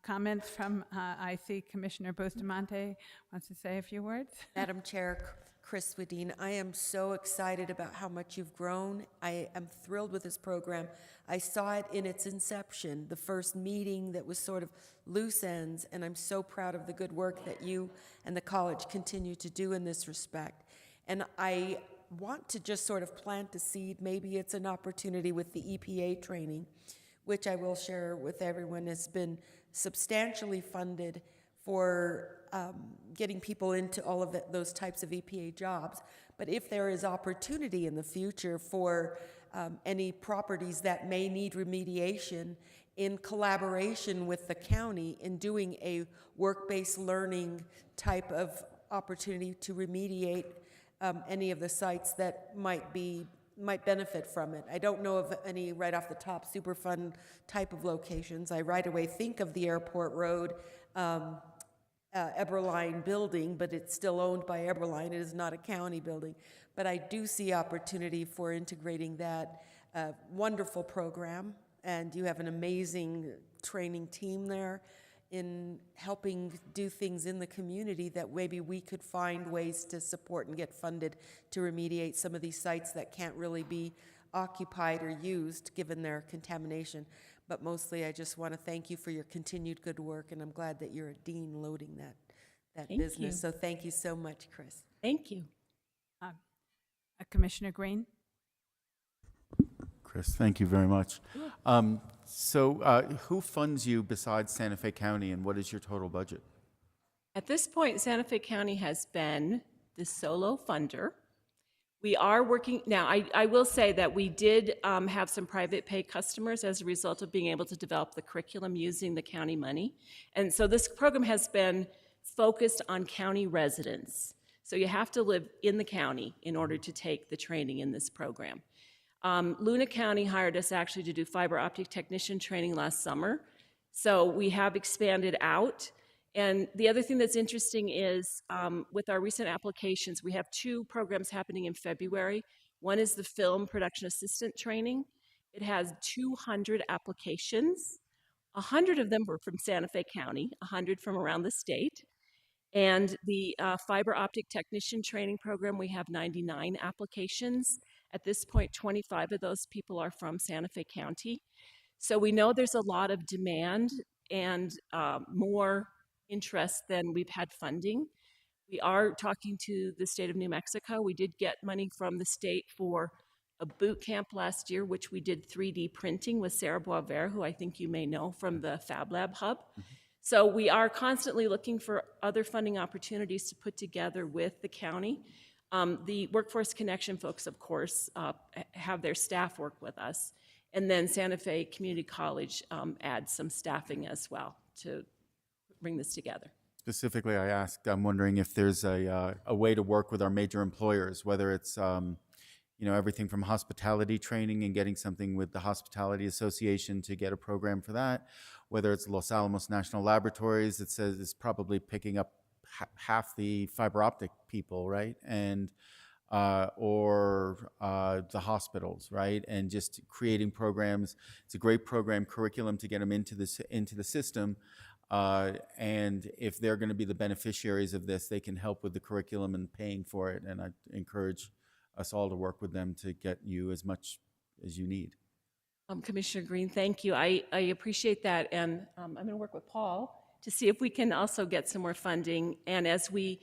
[SPEAKER 1] Comments from, I see Commissioner Bustamante wants to say a few words.
[SPEAKER 3] Madam Chair, Chris Swedien, I am so excited about how much you've grown. I am thrilled with this program. I saw it in its inception, the first meeting that was sort of loose ends, and I'm so proud of the good work that you and the college continue to do in this respect. And I want to just sort of plant a seed. Maybe it's an opportunity with the EPA training, which I will share with everyone has been substantially funded for getting people into all of those types of EPA jobs. But if there is opportunity in the future for any properties that may need remediation, in collaboration with the county in doing a work-based learning type of opportunity to remediate any of the sites that might benefit from it. I don't know of any right off the top Superfund type of locations. I right away think of the Airport Road Eberline building, but it's still owned by Eberline. It is not a county building. But I do see opportunity for integrating that wonderful program, and you have an amazing training team there in helping do things in the community that maybe we could find ways to support and get funded to remediate some of these sites that can't really be occupied or used given their contamination. But mostly I just want to thank you for your continued good work, and I'm glad that you're a dean loading that business.
[SPEAKER 22] You.
[SPEAKER 3] So thank you so much, Chris.
[SPEAKER 22] Thank you.
[SPEAKER 1] Commissioner Green?
[SPEAKER 9] Chris, thank you very much. Who funds you besides Santa Fe County, and what is your total budget?
[SPEAKER 22] At this point, Santa Fe County has been the solo funder. We are working, now I will say that we did have some private pay customers as a result of being able to develop the curriculum using the county money. And so this program has been focused on county residents. So you have to live in the county in order to take the training in this program. Luna County hired us actually to do fiber optic technician training last summer. So we have expanded out. And the other thing that's interesting is with our recent applications, we have 2 programs happening in February. One is the film production assistant training. It has 200 applications. 100 of them were from Santa Fe County, 100 from around the state. And the fiber optic technician training program, we have 99 applications. At this point, 25 of those people are from Santa Fe County. So we know there's a lot of demand and more interest than we've had funding. We are talking to the state of New Mexico. We did get money from the state for a boot camp last year, which we did 3D printing with Sarah Boisvert, who I think you may know from the Fab Lab Hub. So we are constantly looking for other funding opportunities to put together with the county. The Workforce Connection folks, of course, have their staff work with us. And then Santa Fe Community College adds some staffing as well to bring this together.
[SPEAKER 9] Specifically, I'm wondering if there's a way to work with our major employers, whether it's, everything from hospitality training and getting something with the Hospitality Association to get a program for that, whether it's Los Alamos National Laboratories, it says it's probably picking up half the fiber optic people, right? And or the hospitals, right? And just creating programs. It's a great program curriculum to get them into the system. And if they're going to be the beneficiaries of this, they can help with the curriculum and paying for it. And I encourage us all to work with them to get you as much as you need.
[SPEAKER 22] Commissioner Green, thank you. I appreciate that. And I'm going to work with Paul to see if we can also get some more funding. And as we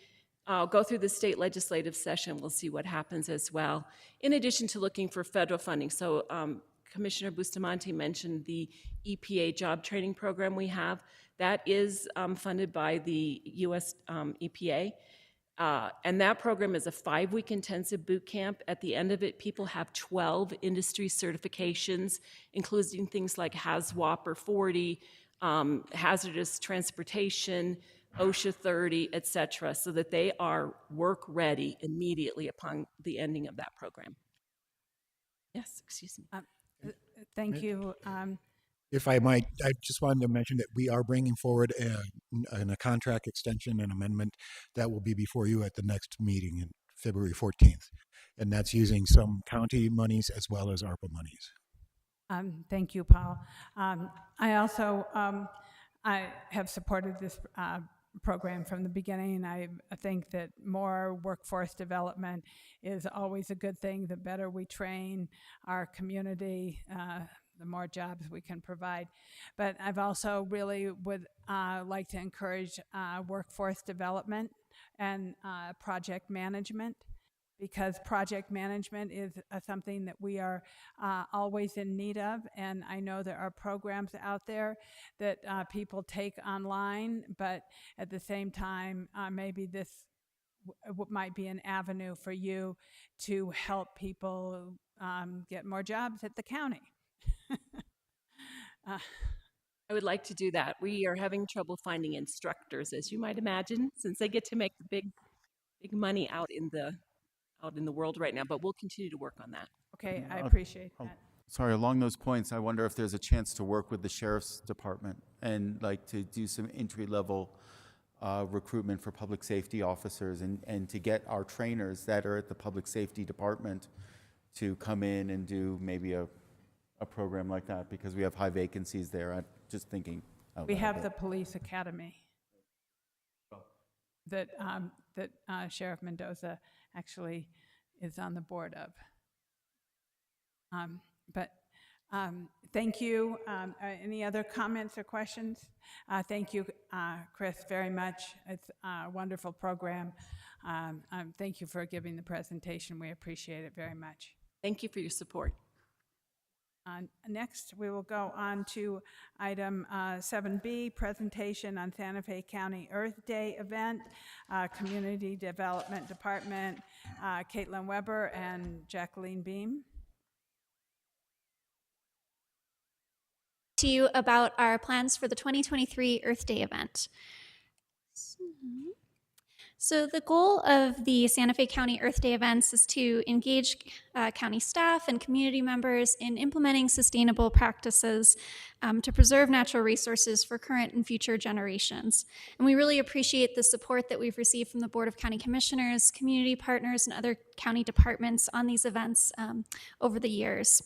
[SPEAKER 22] go through the state legislative session, we'll see what happens as well, in addition to looking for federal funding. So Commissioner Bustamante mentioned the EPA job training program we have. That is funded by the U.S. EPA. And that program is a 5-week intensive boot camp. At the end of it, people have 12 industry certifications, including things like HAZWOP or 40, hazardous transportation, OSHA 30, et cetera, so that they are work ready immediately upon the ending of that program. Yes, excuse me.
[SPEAKER 1] Thank you.
[SPEAKER 8] If I might, I just wanted to mention that we are bringing forward a contract extension and amendment that will be before you at the next meeting in February 14th. And that's using some county monies as well as ARPA monies.
[SPEAKER 1] Thank you, Paul. I also I have supported this program from the beginning. I think that more workforce development is always a good thing. The better we train our community, the more jobs we can provide. But I've also really would like to encourage workforce development and project management, because project management is something that we are always in need of. And I know there are programs out there that people take online, but at the same time, maybe this might be an avenue for you to help people get more jobs at the county.
[SPEAKER 22] I would like to do that. We are having trouble finding instructors, as you might imagine, since they get to make the big money out in the world right now, but we'll continue to work on that.
[SPEAKER 1] Okay, I appreciate that.
[SPEAKER 9] Sorry, along those points, I wonder if there's a chance to work with the Sheriff's Department and like to do some entry-level recruitment for public safety officers and to get our trainers that are at the Public Safety Department to come in and do maybe a program like that, because we have high vacancies there. I'm just thinking out
[SPEAKER 1] We
[SPEAKER 9] loud.
[SPEAKER 1] have the police academy that Sheriff Mendoza actually is on the board of. Thank you. Any other comments or questions? Thank you, Chris, very much. It's a wonderful program. Thank you for giving the presentation. We appreciate it very much.
[SPEAKER 22] Thank you for your support.
[SPEAKER 1] Next, we will go on to item 7B, presentation on Santa Fe County Earth Day event, Community Development Department, Caitlin Weber and Jacqueline Beam.
[SPEAKER 4] To you about our plans for the 2023 Earth Day event. So the goal of the Santa Fe County Earth Day events is to engage county staff and community members in implementing sustainable practices to preserve natural resources for current and future generations. And we really appreciate the support that we've received from the Board of County Commissioners, community partners, and other county departments on these events over the years.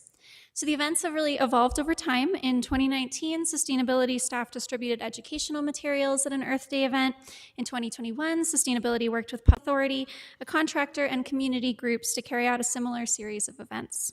[SPEAKER 4] So the events have really evolved over time. In 2019, sustainability staff distributed educational materials at an Earth Day event. In 2021, sustainability worked with Public Authority, a contractor, and community groups to carry out a similar series of events.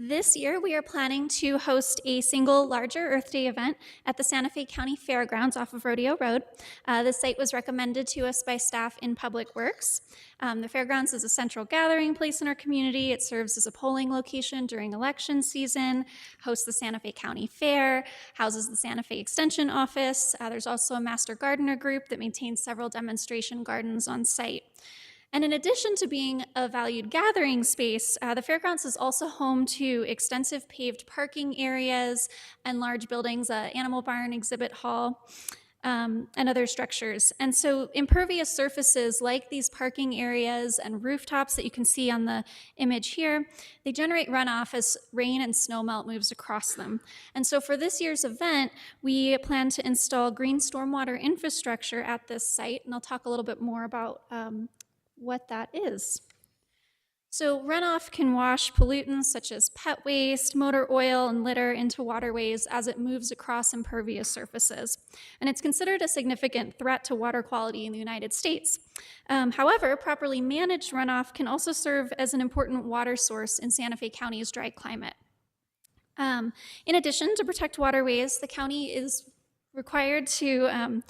[SPEAKER 4] This year, we are planning to host a single larger Earth Day event at the Santa Fe County Fairgrounds off of Rodeo Road. The site was recommended to us by staff in Public Works. The Fairgrounds is a central gathering place in our community. It serves as a polling location during election season, hosts the Santa Fe County Fair, houses the Santa Fe Extension Office. There's also a master gardener group that maintains several demonstration gardens on site. And in addition to being a valued gathering space, the fairgrounds is also home to extensive paved parking areas and large buildings, animal barn, exhibit hall, and other structures. And so impervious surfaces like these parking areas and rooftops that you can see on the image here, they generate runoff as rain and snow melt moves across them. And so for this year's event, we plan to install green stormwater infrastructure at this site, and I'll talk a little bit more about what that is. So runoff can wash pollutants such as pet waste, motor oil, and litter into waterways as it moves across impervious surfaces. And it's considered a significant threat to water quality in the United States. However, properly managed runoff can also serve as an important water source in Santa Fe County's dry climate. In addition, to protect waterways, the county is required to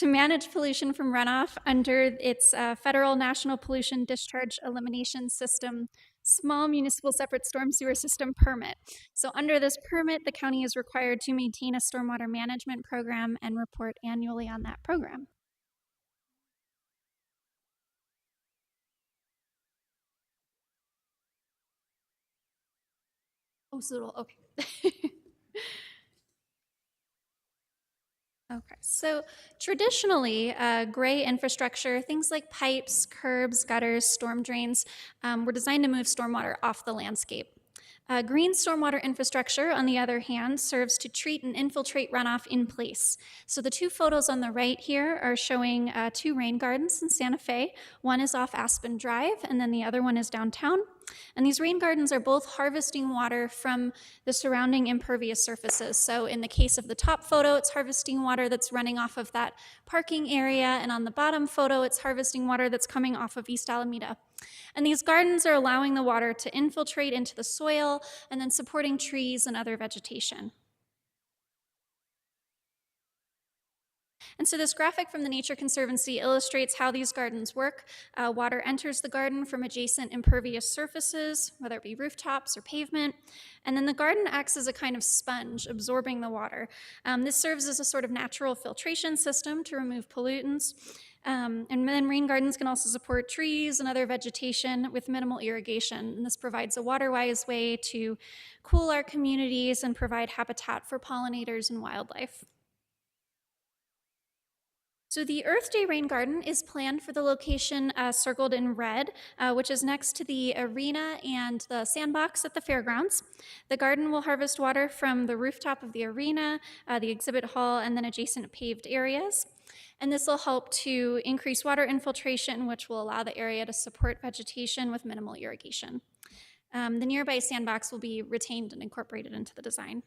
[SPEAKER 4] manage pollution from runoff under its Federal National Pollution Discharge Elimination System Small Municipal Separate Storm Sewer System permit. So under this permit, the county is required to maintain a stormwater management program and report annually on that program. Oh, so okay. Okay, so traditionally, gray infrastructure, things like pipes, curbs, gutters, storm drains, were designed to move stormwater off the landscape. Green stormwater infrastructure, on the other hand, serves to treat and infiltrate runoff in place. So the two photos on the right here are showing two rain gardens in Santa Fe. One is off Aspen Drive, and then the other one is downtown. And these rain gardens are both harvesting water from the surrounding impervious surfaces. So in the case of the top photo, it's harvesting water that's running off of that parking area, and on the bottom photo, it's harvesting water that's coming off of East Alameda. And these gardens are allowing the water to infiltrate into the soil and then supporting trees and other vegetation. And so this graphic from the Nature Conservancy illustrates how these gardens work. Water enters the garden from adjacent impervious surfaces, whether it be rooftops or pavement, and then the garden acts as a kind of sponge, absorbing the water. This serves as a sort of natural filtration system to remove pollutants. And then rain gardens can also support trees and other vegetation with minimal irrigation. And this provides a water-wise way to cool our communities and provide habitat for pollinators and wildlife. So the Earth Day Rain Garden is planned for the location circled in red, which is next to the arena and the sandbox at the fairgrounds. The garden will harvest water from the rooftop of the arena, the exhibit hall, and then adjacent paved areas. And this will help to increase water infiltration, which will allow the area to support vegetation with minimal irrigation. The nearby sandbox will be retained and incorporated into the design.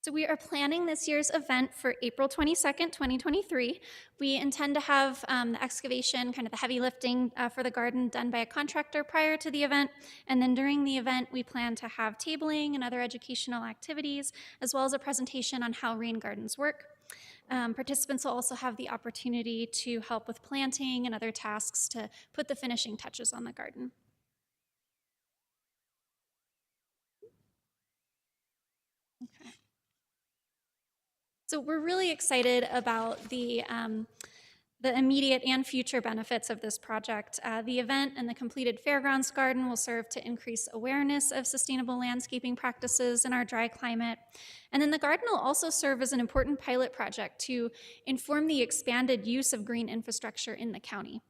[SPEAKER 4] So we are planning this year's event for April 22nd, 2023. We intend to have the excavation, kind of the heavy lifting for the garden done by a contractor prior to the event. And then during the event, we plan to have tabling and other educational activities, as well as a presentation on how rain gardens work. Participants will also have the opportunity to help with planting and other tasks to put the finishing touches on the garden. Okay. So we're really excited about the immediate and future benefits of this project. The event and the completed fairgrounds garden will serve to increase awareness of sustainable landscaping practices in our dry climate. And then the garden will also serve as an important pilot project to inform the expanded use of green infrastructure in the county.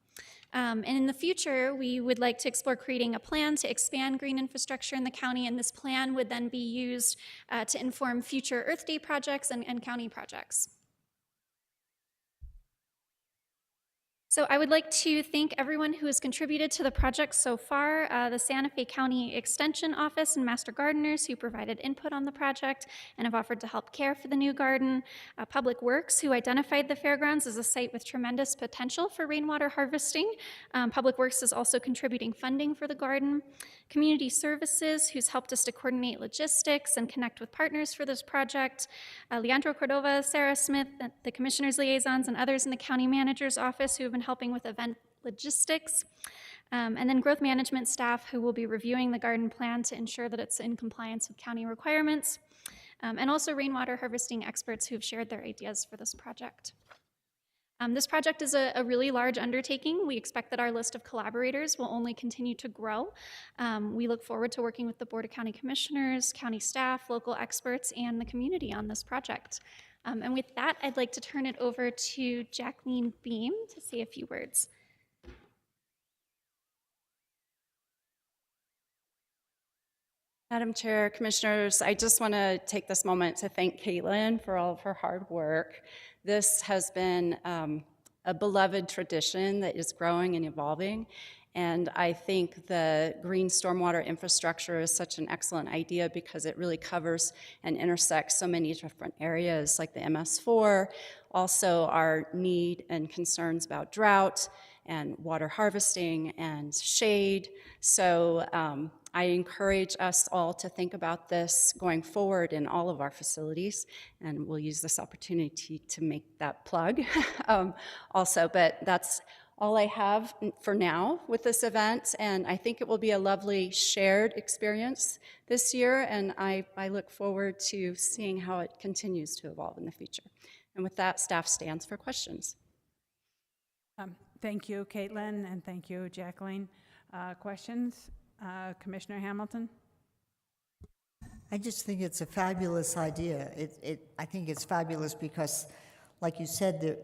[SPEAKER 4] And in the future, we would like to explore creating a plan to expand green infrastructure in the county, and this plan would then be used to inform future Earth Day projects and county projects. So I would like to thank everyone who has contributed to the project so far, the Santa Fe County Extension Office and Master Gardeners who provided input on the project and have offered to help care for the new garden, Public Works who identified the fairgrounds as a site with tremendous potential for rainwater harvesting. Public Works is also contributing funding for the garden. Community Services, who's helped us to coordinate logistics and connect with partners for this project. Leandro Cordova, Sarah Smith, the Commissioner's Liaisons, and others in the County Manager's Office who have been helping with event logistics. And then growth management staff who will be reviewing the garden plan to ensure that it's in compliance with county requirements. And also rainwater harvesting experts who have shared their ideas for this project. This project is a really large undertaking. We expect that our list of collaborators will only continue to grow. We look forward to working with the Board of County Commissioners, county staff, local experts, and the community on this project. And with that, I'd like to turn it over to Jacqueline Beam to say a few words.
[SPEAKER 6] Madam Chair, Commissioners, I just want to take this moment to thank Caitlin for all of her hard work. This has been a beloved tradition that is growing and evolving, and I think the green stormwater infrastructure is such an excellent idea because it really covers and intersects so many different areas like the MS4, also our need and concerns about drought and water harvesting and shade. So I encourage us all to think about this going forward in all of our facilities, and we'll use this opportunity to make that plug also. But that's all I have for now with this event, and I think it will be a lovely shared experience this year, and I look forward to seeing how it continues to evolve in the future. And with that, staff stands for questions.
[SPEAKER 1] Thank you, Caitlin, and thank you, Jacqueline. Questions? Commissioner Hamilton?
[SPEAKER 5] I just think it's a fabulous idea. I think it's fabulous because, like you said,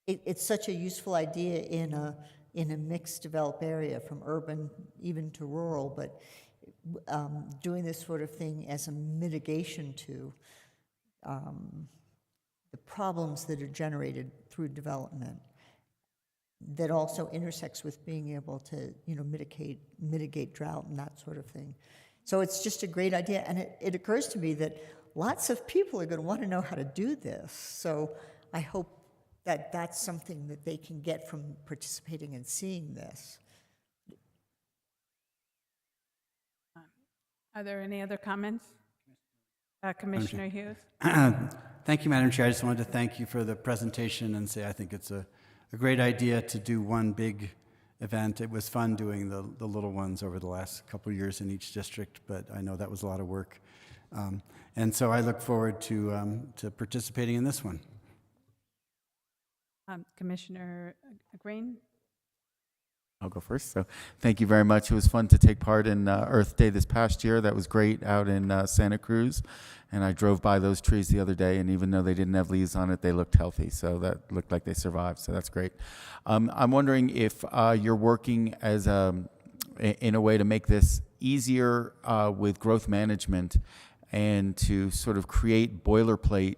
[SPEAKER 5] it's such a useful idea in a mixed developed area, from urban even to rural, but doing this sort of thing as a mitigation to the problems that are generated through development, that also intersects with being able to, mitigate drought and that sort of thing. So it's just a great idea, and it occurs to me that lots of people are going to want to know how to do this. So I hope that that's something that they can get from participating and seeing this.
[SPEAKER 1] Are there any other comments? Commissioner Hughes?
[SPEAKER 11] Thank you, Madam Chair. I just wanted to thank you for the presentation and say I think it's a great idea to do one big event. It was fun doing the little ones over the last couple of years in each district, but I know that was a lot of work. And so I look forward to participating in this one.
[SPEAKER 1] Commissioner Green?
[SPEAKER 9] I'll go first. So thank you very much. It was fun to take part in Earth Day this past year. That was great out in Santa Cruz. And I drove by those trees the other day, and even though they didn't have leaves on it, they looked healthy. So that looked like they survived. So that's great. I'm wondering if you're working as in a way to make this easier with growth management and to sort of create boilerplate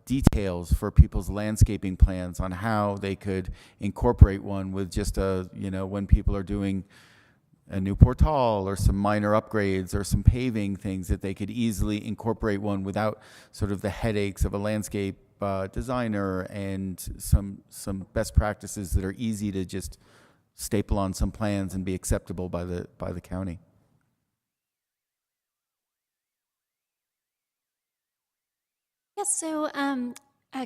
[SPEAKER 9] details for people's landscaping plans on how they could incorporate one with just when people are doing a new portal or some minor upgrades or some paving things, that they could easily incorporate one without sort of the headaches of a landscape designer, and some best practices that are easy to just staple on some plans and be acceptable by the county.
[SPEAKER 4] Yes, so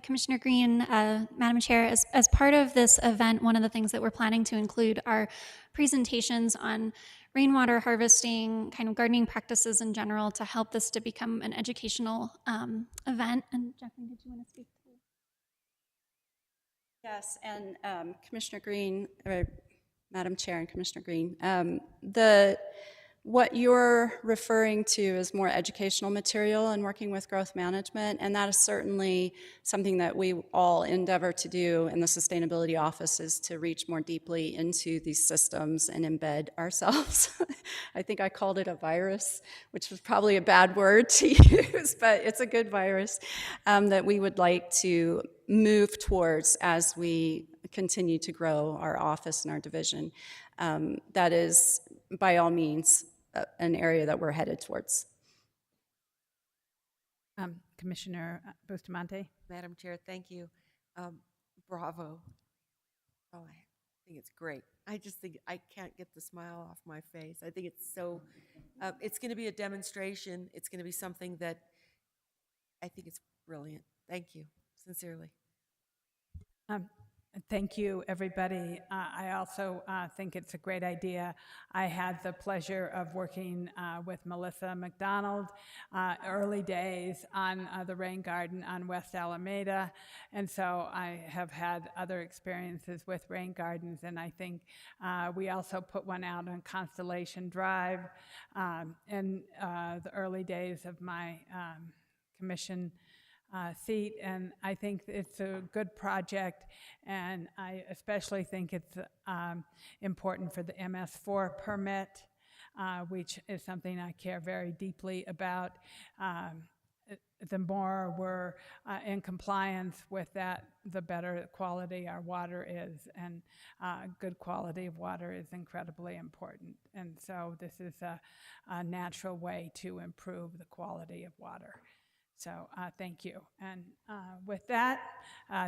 [SPEAKER 4] Commissioner Green, Madam Chair, as part of this event, one of the things that we're planning to include are presentations on rainwater harvesting, kind of gardening practices in general, to help this to become an educational event. And Jacqueline, did you want to speak to?
[SPEAKER 6] Yes, and Commissioner Green, or Madam Chair and Commissioner Green, what you're referring to is more educational material and working with growth management, and that is certainly something that we all endeavor to do in the Sustainability Office, is to reach more deeply into these systems and embed ourselves. I think I called it a virus, which was probably a bad word to use, but it's a good virus that we would like to move towards as we continue to grow our office and our division. That is, by all means, an area that we're headed towards.
[SPEAKER 1] Commissioner Bustamante?
[SPEAKER 3] Madam Chair, thank you. Bravo. Oh, I think it's great. I just think I can't get the smile off my face. I think it's so, it's going to be a demonstration. It's going to be something that I think it's brilliant. Thank you, sincerely.
[SPEAKER 1] Thank you, everybody. I also think it's a great idea. I had the pleasure of working with Melissa McDonald early days on the Rain Garden on West Alameda, and so I have had other experiences with rain gardens, and I think we also put one out on Constellation Drive in the early days of my commission seat, and I think it's a good project, and I especially think it's important for the MS4 permit, which is something I care very deeply about. The more we're in compliance with that, the better quality our water is, and good quality of water is incredibly important. And so this is a natural way to improve the quality of water. So thank you. And with that,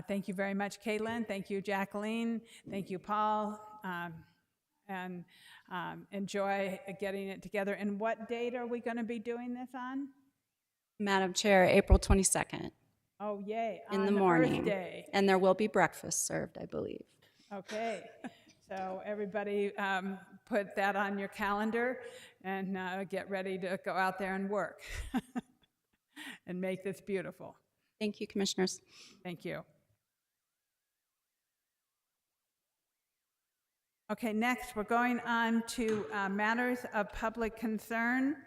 [SPEAKER 1] thank you very much, Caitlin. Thank you, Jacqueline. Thank you, Paul. And enjoy getting it together. And what date are we going to be doing this on?
[SPEAKER 6] Madam Chair, April 22nd.
[SPEAKER 1] Oh, yay.
[SPEAKER 6] In
[SPEAKER 1] on
[SPEAKER 6] the morning.
[SPEAKER 1] Earth Day.
[SPEAKER 6] And there will be breakfast served, I believe.
[SPEAKER 1] Okay. So everybody put that on your calendar and get ready to go out there and work. And make this beautiful.
[SPEAKER 6] Thank you, Commissioners.
[SPEAKER 1] Thank you. Okay, next we're going on to matters of public concern.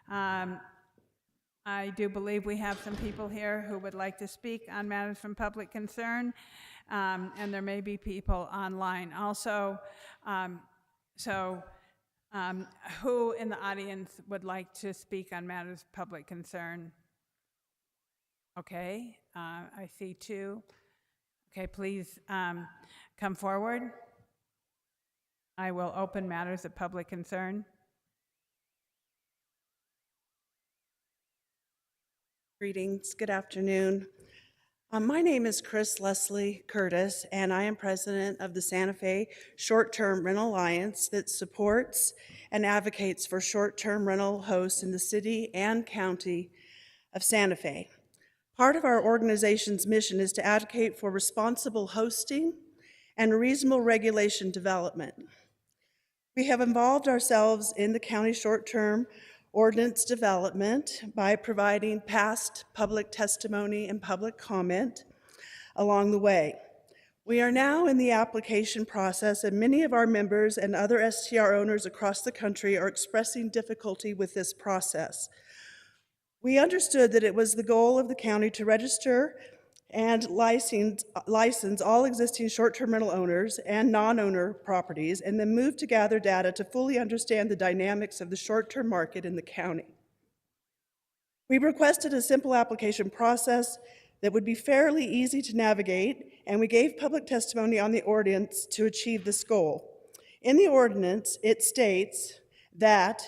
[SPEAKER 1] I do believe we have some people here who would like to speak on matters from public concern, and there may be people online also. Who in the audience would like to speak on matters of public concern? Okay, I see two. Okay, please come forward. I will open matters of public concern.
[SPEAKER 10] Greetings, good afternoon. My name is Chris Leslie Curtis, and I am president of the Santa Fe Short-Term Rental Alliance that supports and advocates for short-term rental hosts in the city and county of Santa Fe. Part of our organization's mission is to advocate for responsible hosting and reasonable regulation development. We have involved ourselves in the county short-term ordinance development by providing past public testimony and public comment along the way. We are now in the application process, and many of our members and other STR owners across the country are expressing difficulty with this process. We understood that it was the goal of the county to register and license all existing short-term rental owners and non-owner properties, and then move to gather data to fully understand the dynamics of the short-term market in the county. We requested a simple application process that would be fairly easy to navigate, and we gave public testimony on the ordinance to achieve this goal. In the ordinance, it states that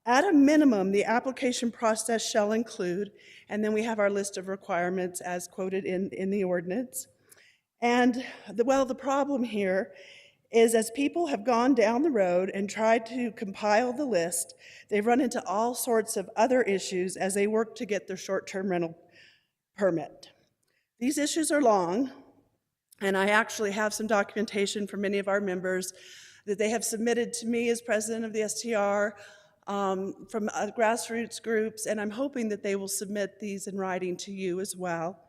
[SPEAKER 10] at a minimum, the application process shall include, and then we have our list of requirements as quoted in the ordinance. And the problem here is as people have gone down the road and tried to compile the list, they've run into all sorts of other issues as they work to get their short-term rental permit. These issues are long, and I actually have some documentation from many of our members that they have submitted to me as president of the STR, from grassroots groups, and I'm hoping that they will submit these in writing to you as well.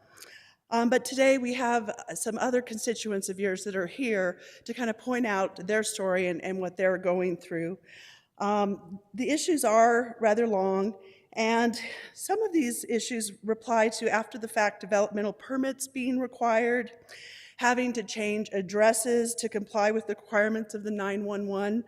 [SPEAKER 10] But today we have some other constituents of yours that are here to kind of point out their story and what they're going through. The issues are rather long, and some of these issues reply to after-the-fact developmental permits being required, having to change addresses to comply with the requirements of the 911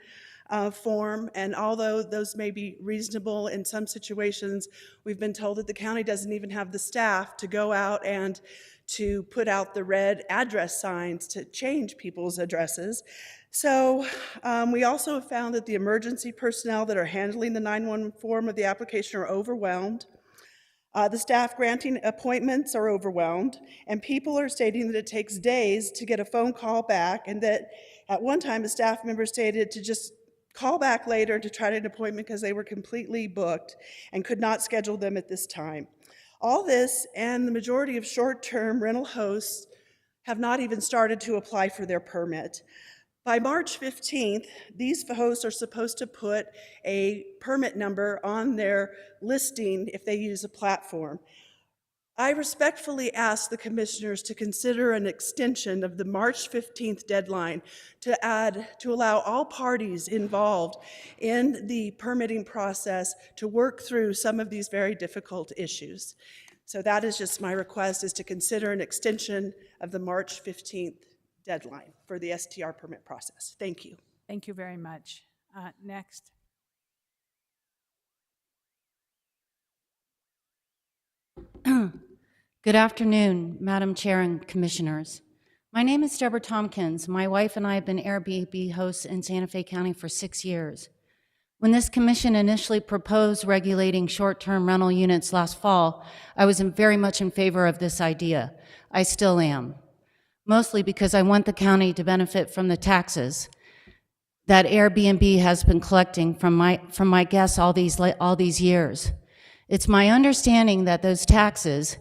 [SPEAKER 10] form, and although those may be reasonable in some situations, we've been told that the county doesn't even have the staff to go out and to put out the red address signs to change people's addresses. So we also have found that the emergency personnel that are handling the 911 form of the application are overwhelmed. The staff granting appointments are overwhelmed, and people are stating that it takes days to get a phone call back, and that at one time a staff member stated to just call back later to try to get an appointment because they were completely booked and could not schedule them at this time. All this and the majority of short-term rental hosts have not even started to apply for their permit. By March 15th, these hosts are supposed to put a permit number on their listing if they use a platform. I respectfully ask the commissioners to consider an extension of the March 15th deadline to allow all parties involved in the permitting process to work through some of these very difficult issues. So that is just my request, is to consider an extension of the March 15th deadline for the STR permit process. Thank you.
[SPEAKER 1] Thank you very much. Next.
[SPEAKER 12] Good afternoon, Madam Chair and Commissioners. My name is Deborah Tompkins. My wife and I have been Airbnb hosts in Santa Fe County for 6 years. When this commission initially proposed regulating short-term rental units last fall, I was very much in favor of this idea. I still am, mostly because I want the county to benefit from the taxes that Airbnb has been collecting from my guests all these years. It's my understanding that those taxes,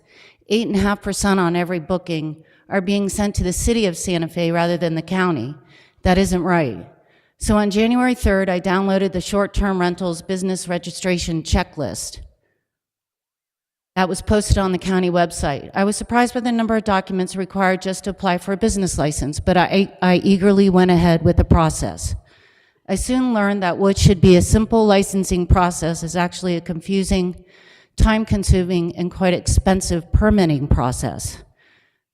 [SPEAKER 12] 8.5% on every booking, are being sent to the city of Santa Fe rather than the county. That isn't right. So on January 3rd, I downloaded the short-term rentals business registration checklist that was posted on the county website. I was surprised by the number of documents required just to apply for a business license, but I eagerly went ahead with the process. I soon learned that what should be a simple licensing process is actually a confusing, time-consuming, and quite expensive permitting process.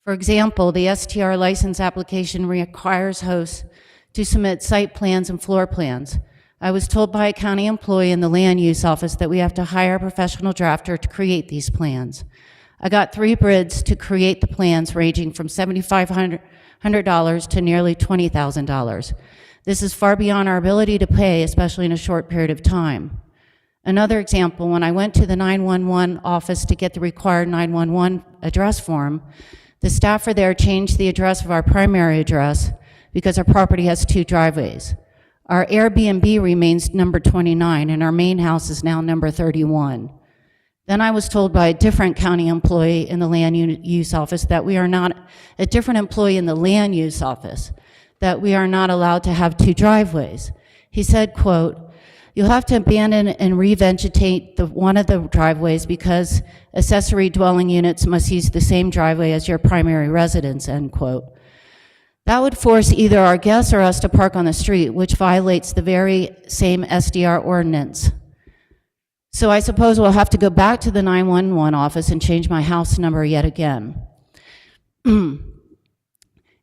[SPEAKER 12] For example, the STR license application requires hosts to submit site plans and floor plans. I was told by a county employee in the land use office that we have to hire a professional drafter to create these plans. I got 3 bids to create the plans, ranging from $7,500 to nearly $20,000. This is far beyond our ability to pay, especially in a short period of time. Another example, when I went to the 911 office to get the required 911 address form, the staffer there changed the address of our primary address because our property has 2 driveways. Our Airbnb remains number 29, and our main house is now number 31. Then I was told by a different county employee in the land use office that we are not, a different employee in the land use office, that we are not allowed to have 2 driveways. He said, quote, "You'll have to abandon and revegetate one of the driveways because accessory dwelling units must use the same driveway as your primary residence," end quote. That would force either our guests or us to park on the street, which violates the very same SDR ordinance. So I suppose we'll have to go back to the 911 office and change my house number yet again.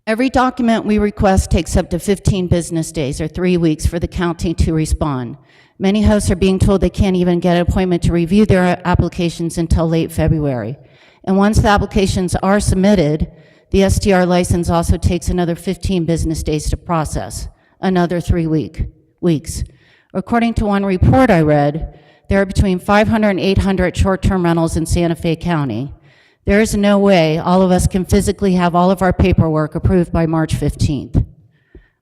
[SPEAKER 12] Every document we request takes up to 15 business days or 3 weeks for the county to respond. Many hosts are being told they can't even get an appointment to review their applications until late February. And once the applications are submitted, the STR license also takes another 15 business days to process, another 3 weeks. According to one report I read, there are between 500 and 800 short-term rentals in Santa Fe County. There is no way all of us can physically have all of our paperwork approved by March 15th.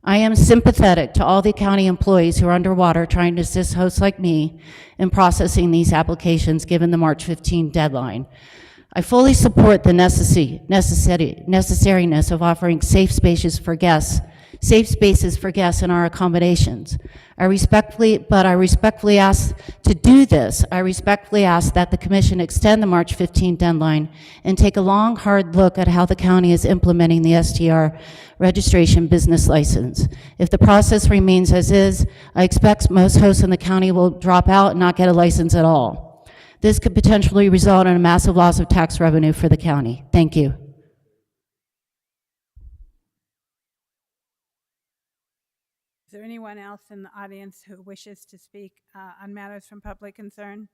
[SPEAKER 12] I am sympathetic to all the county employees who are underwater trying to assist hosts like me in processing these applications given the March 15 deadline. I fully support the necessariness of offering safe spaces for guests in our accommodations. I respectfully ask to do this. I respectfully ask that the commission extend the March 15 deadline and take a long, hard look at how the county is implementing the STR registration business license. If the process remains as is, I expect most hosts in the county will drop out and not get a license at all. This could potentially result in a massive loss of tax revenue for the county. Thank you.
[SPEAKER 1] Is there anyone else in the audience who wishes to speak on matters from public concern?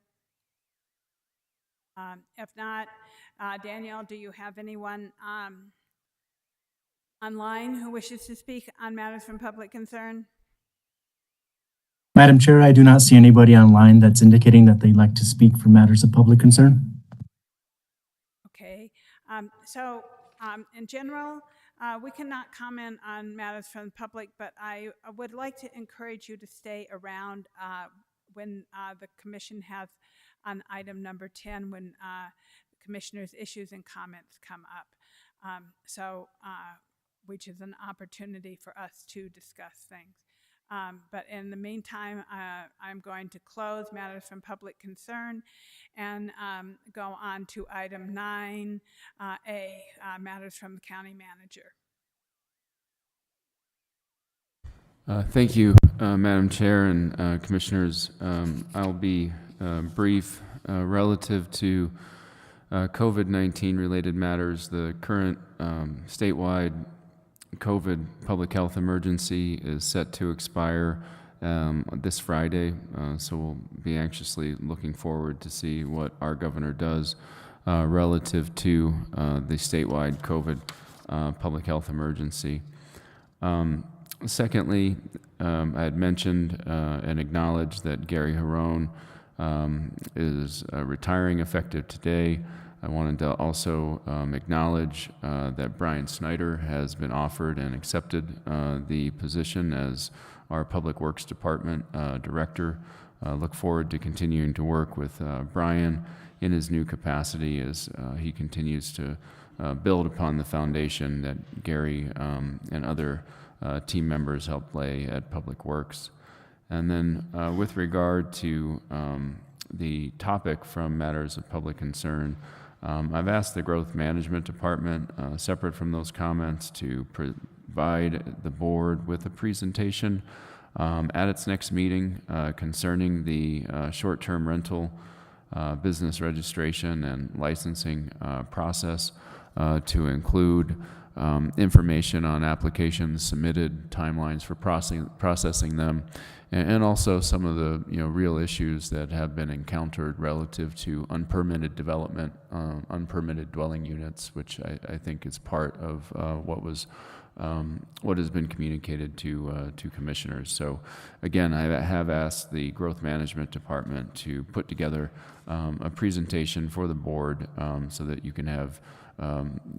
[SPEAKER 1] If not, Danielle, do you have anyone online who wishes to speak on matters from public concern?
[SPEAKER 19] Madam Chair, I do not see anybody online that's indicating that they'd like to speak for matters of public concern.
[SPEAKER 1] Okay. In general, we cannot comment on matters from the public, but I would like to encourage you to stay around when the commission has on item number 10, when the commissioners' issues and comments come up. Which is an opportunity for us to discuss things. But in the meantime, I'm going to close matters from public concern and go on to item 9A, matters from the county manager.
[SPEAKER 14] Thank you, Madam Chair and Commissioners. I'll be brief relative to COVID-19 related matters. The current statewide COVID public health emergency is set to expire this Friday, so we'll be anxiously looking forward to see what our governor does relative to the statewide COVID public health emergency. Secondly, I had mentioned and acknowledged that Gary Harone is retiring effective today. I wanted to also acknowledge that Brian Snyder has been offered and accepted the position as our Public Works Department Director. Look forward to continuing to work with Brian in his new capacity as he continues to build upon the foundation that Gary and other team members helped lay at Public Works. And then with regard to the topic from matters of public concern, I've asked the Growth Management Department, separate from those comments, to provide the board with a presentation at its next meeting concerning the short-term rental business registration and licensing process, to include information on applications submitted, timelines for processing them, and also some of the real issues that have been encountered relative to unpermitted development, unpermitted dwelling units, which I think is part of what has been communicated to commissioners. So again, I have asked the Growth Management Department to put together a presentation for the board so that you can have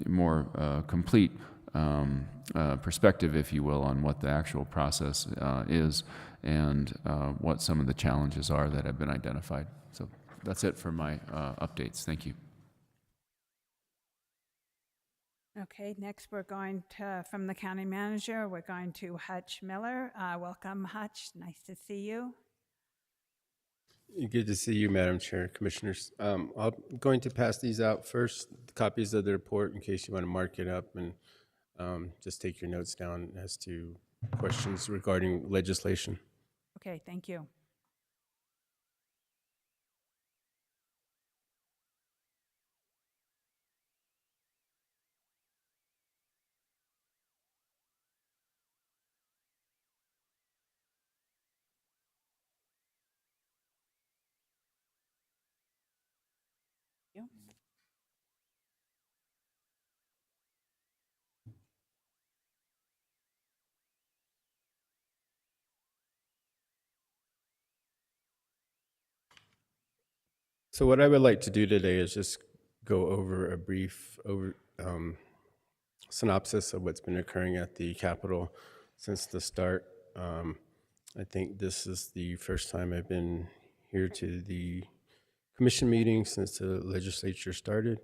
[SPEAKER 14] more complete perspective, if you will, on what the actual process is and what some of the challenges are that have been identified. So that's it for my updates. Thank you.
[SPEAKER 1] Okay, next we're going to, from the county manager, we're going to Hutch Miller. Welcome, Hutch. Nice to see you.
[SPEAKER 15] Good to see you, Madam Chair, Commissioners. I'm going to pass these out first, copies of the report, in case you want to mark it up, and just take your notes down as to questions regarding legislation.
[SPEAKER 1] Okay, thank you.
[SPEAKER 15] So what I would like to do today is just go over a brief synopsis of what's been occurring at the Capitol since the start. I think this is the first time I've been here to the commission meeting since the legislature started,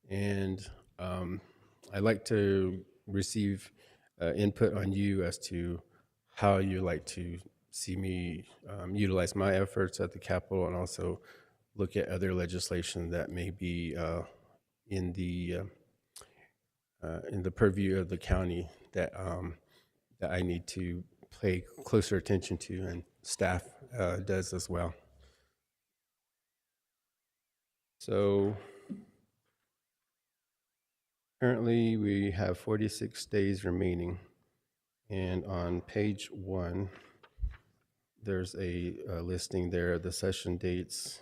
[SPEAKER 15] and I'd like to receive input on you as to how you like to see me utilize my efforts at the Capitol, and also look at other legislation that may be in the purview of the county that that I need to pay closer attention to, and staff does as well. So currently we have 46 days remaining, and on page 1 there's a listing there of the session dates,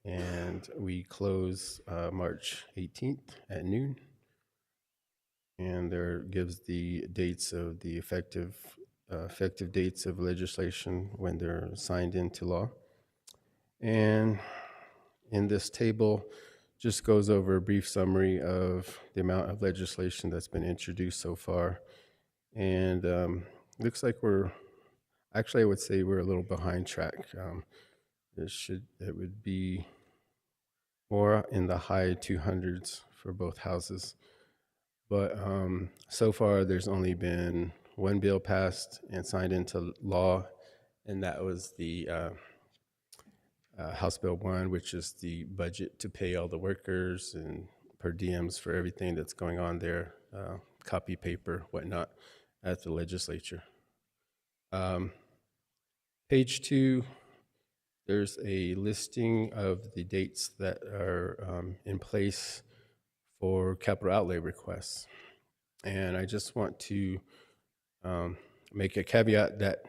[SPEAKER 15] and we close March 18th at noon, and there gives the dates of the effective dates of legislation when they're signed into law. And in this table just goes over a brief summary of the amount of legislation that's been introduced so far, and looks like I would say we're a little behind track. It would be more in the high 200s for both houses. But so far, there's only been one bill passed and signed into law, and that was the House Bill 1, which is the budget to pay all the workers and per diems for everything that's going on there, copy paper, whatnot, at the legislature. Page 2, there's a listing of the dates that are in place for capital outlay requests. And I just want to make a caveat that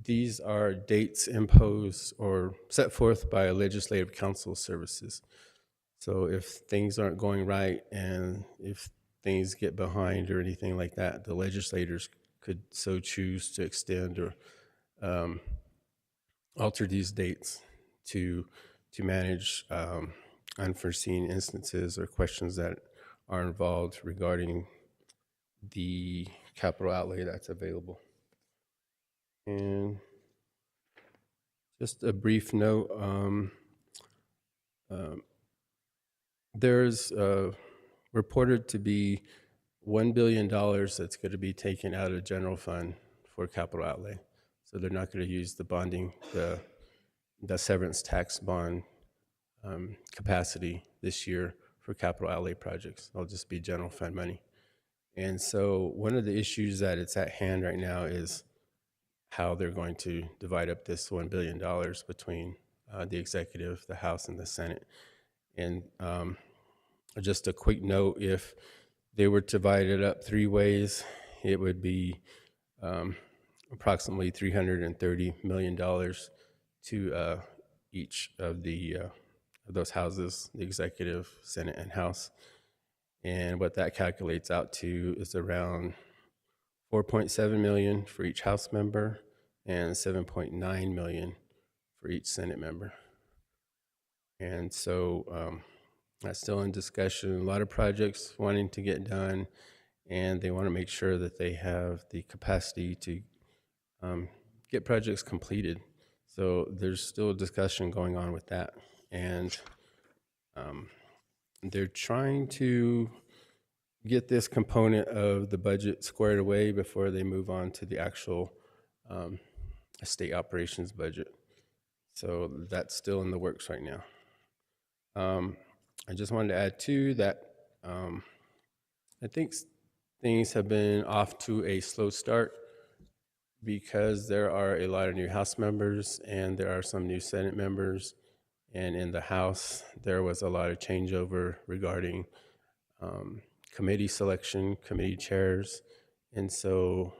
[SPEAKER 15] these are dates imposed or set forth by legislative council services. So if things aren't going right and if things get behind or anything like that, the legislators could so choose to extend or alter these dates to manage unforeseen instances or questions that are involved regarding the capital outlay that's available. And just a brief note, there's reported to be $1 billion that's going to be taken out of general fund for capital outlay. So they're not going to use the bonding, the severance tax bond capacity this year for capital outlay projects. It'll just be general fund money. And so one of the issues that it's at hand right now is how they're going to divide up this $1 billion between the executive, the House, and the Senate. And just a quick note, if they were to divide it up 3 ways, it would be approximately $330 million to each of those houses, the executive, Senate, and House. And what that calculates out to is around $4.7 million for each House member and $7.9 million for each Senate member. And so that's still in discussion. A lot of projects wanting to get done, and they want to make sure that they have the capacity to get projects completed. So there's still a discussion going on with that. And they're trying to get this component of the budget squared away before they move on to the actual state operations budget. So that's still in the works right now. I just wanted to add too that I think things have been off to a slow start because there are a lot of new House members and there are some new Senate members. And in the House, there was a lot of changeover regarding committee selection, committee chairs. And so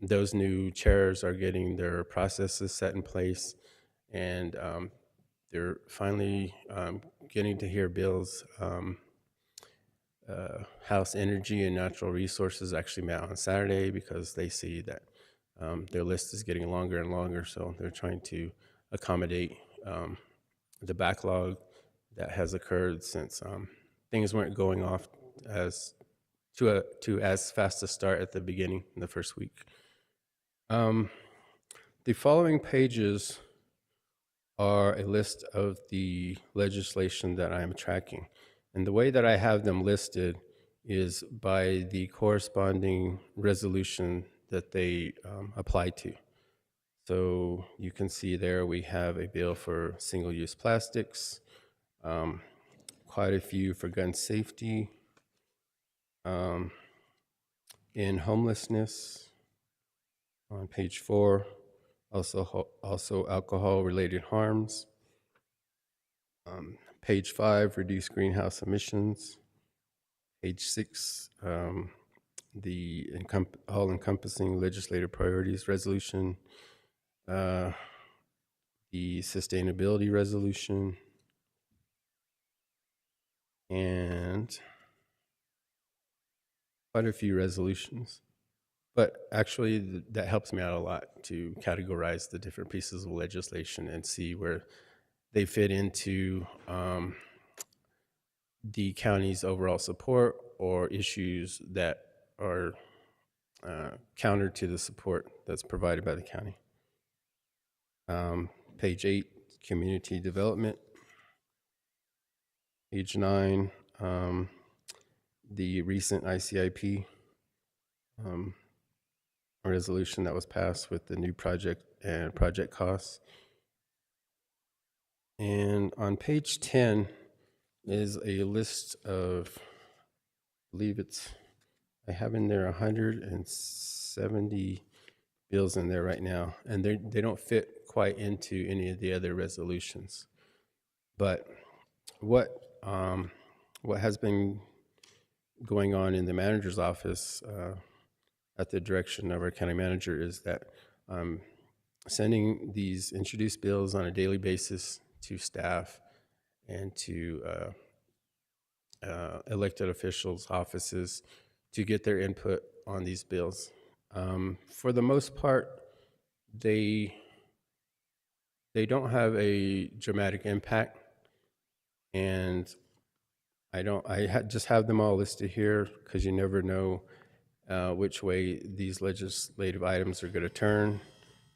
[SPEAKER 15] those new chairs are getting their processes set in place, and they're finally getting to hear bills. House Energy and Natural Resources actually met on Saturday because they see that their list is getting longer and longer, so they're trying to accommodate the backlog that has occurred since things weren't going off as fast a start at the beginning in the first week. The following pages are a list of the legislation that I'm tracking. And the way that I have them listed is by the corresponding resolution that they apply to. So you can see there we have a bill for single-use plastics, quite a few for gun safety, in homelessness on page 4, also alcohol-related harms. Page 5, reduce greenhouse emissions. Page 6, the all-encompassing legislative priorities resolution, the sustainability resolution, and quite a few resolutions. But actually, that helps me out a lot to categorize the different pieces of legislation and see where they fit into the county's overall support or issues that are counter to the support that's provided by the county. Page 8, community development. Page 9, the recent ICIP resolution that was passed with the new project and project costs. And on page 10 is a list of, I believe I have in there 170 bills in there right now, and they don't fit quite into any of the other resolutions. But what has been going on in the manager's office at the direction of our county manager is that sending these introduced bills on a daily basis to staff and to elected officials' offices to get their input on these bills. For the most part, they don't have a dramatic impact, and just have them all listed here because you never know which way these legislative items are going to turn,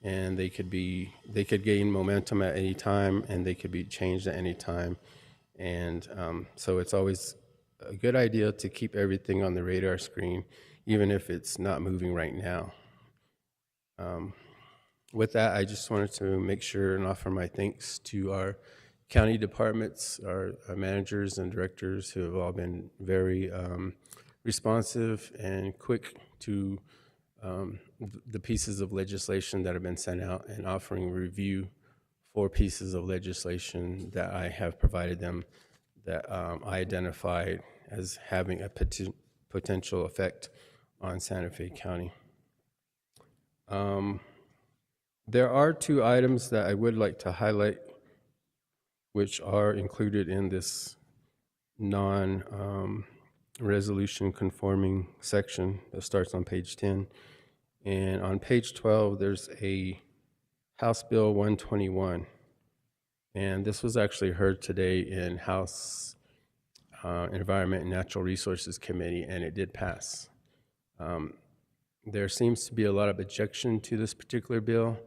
[SPEAKER 15] and they could gain momentum at any time, and they could be changed at any time. And so it's always a good idea to keep everything on the radar screen, even if it's not moving right now. With that, I just wanted to make sure and offer my thanks to our county departments, our managers and directors who have all been very responsive and quick to the pieces of legislation that have been sent out, and offering review for pieces of legislation that I have provided them that I identified as having a potential effect on Santa Fe County. There are two items that I would like to highlight, which are included in this non-resolution conforming section that starts on page 10. And on page 12, there's a House Bill 121. And this was actually heard today in House Environment and Natural Resources Committee, and it did pass. There seems to be a lot of objection to this particular bill,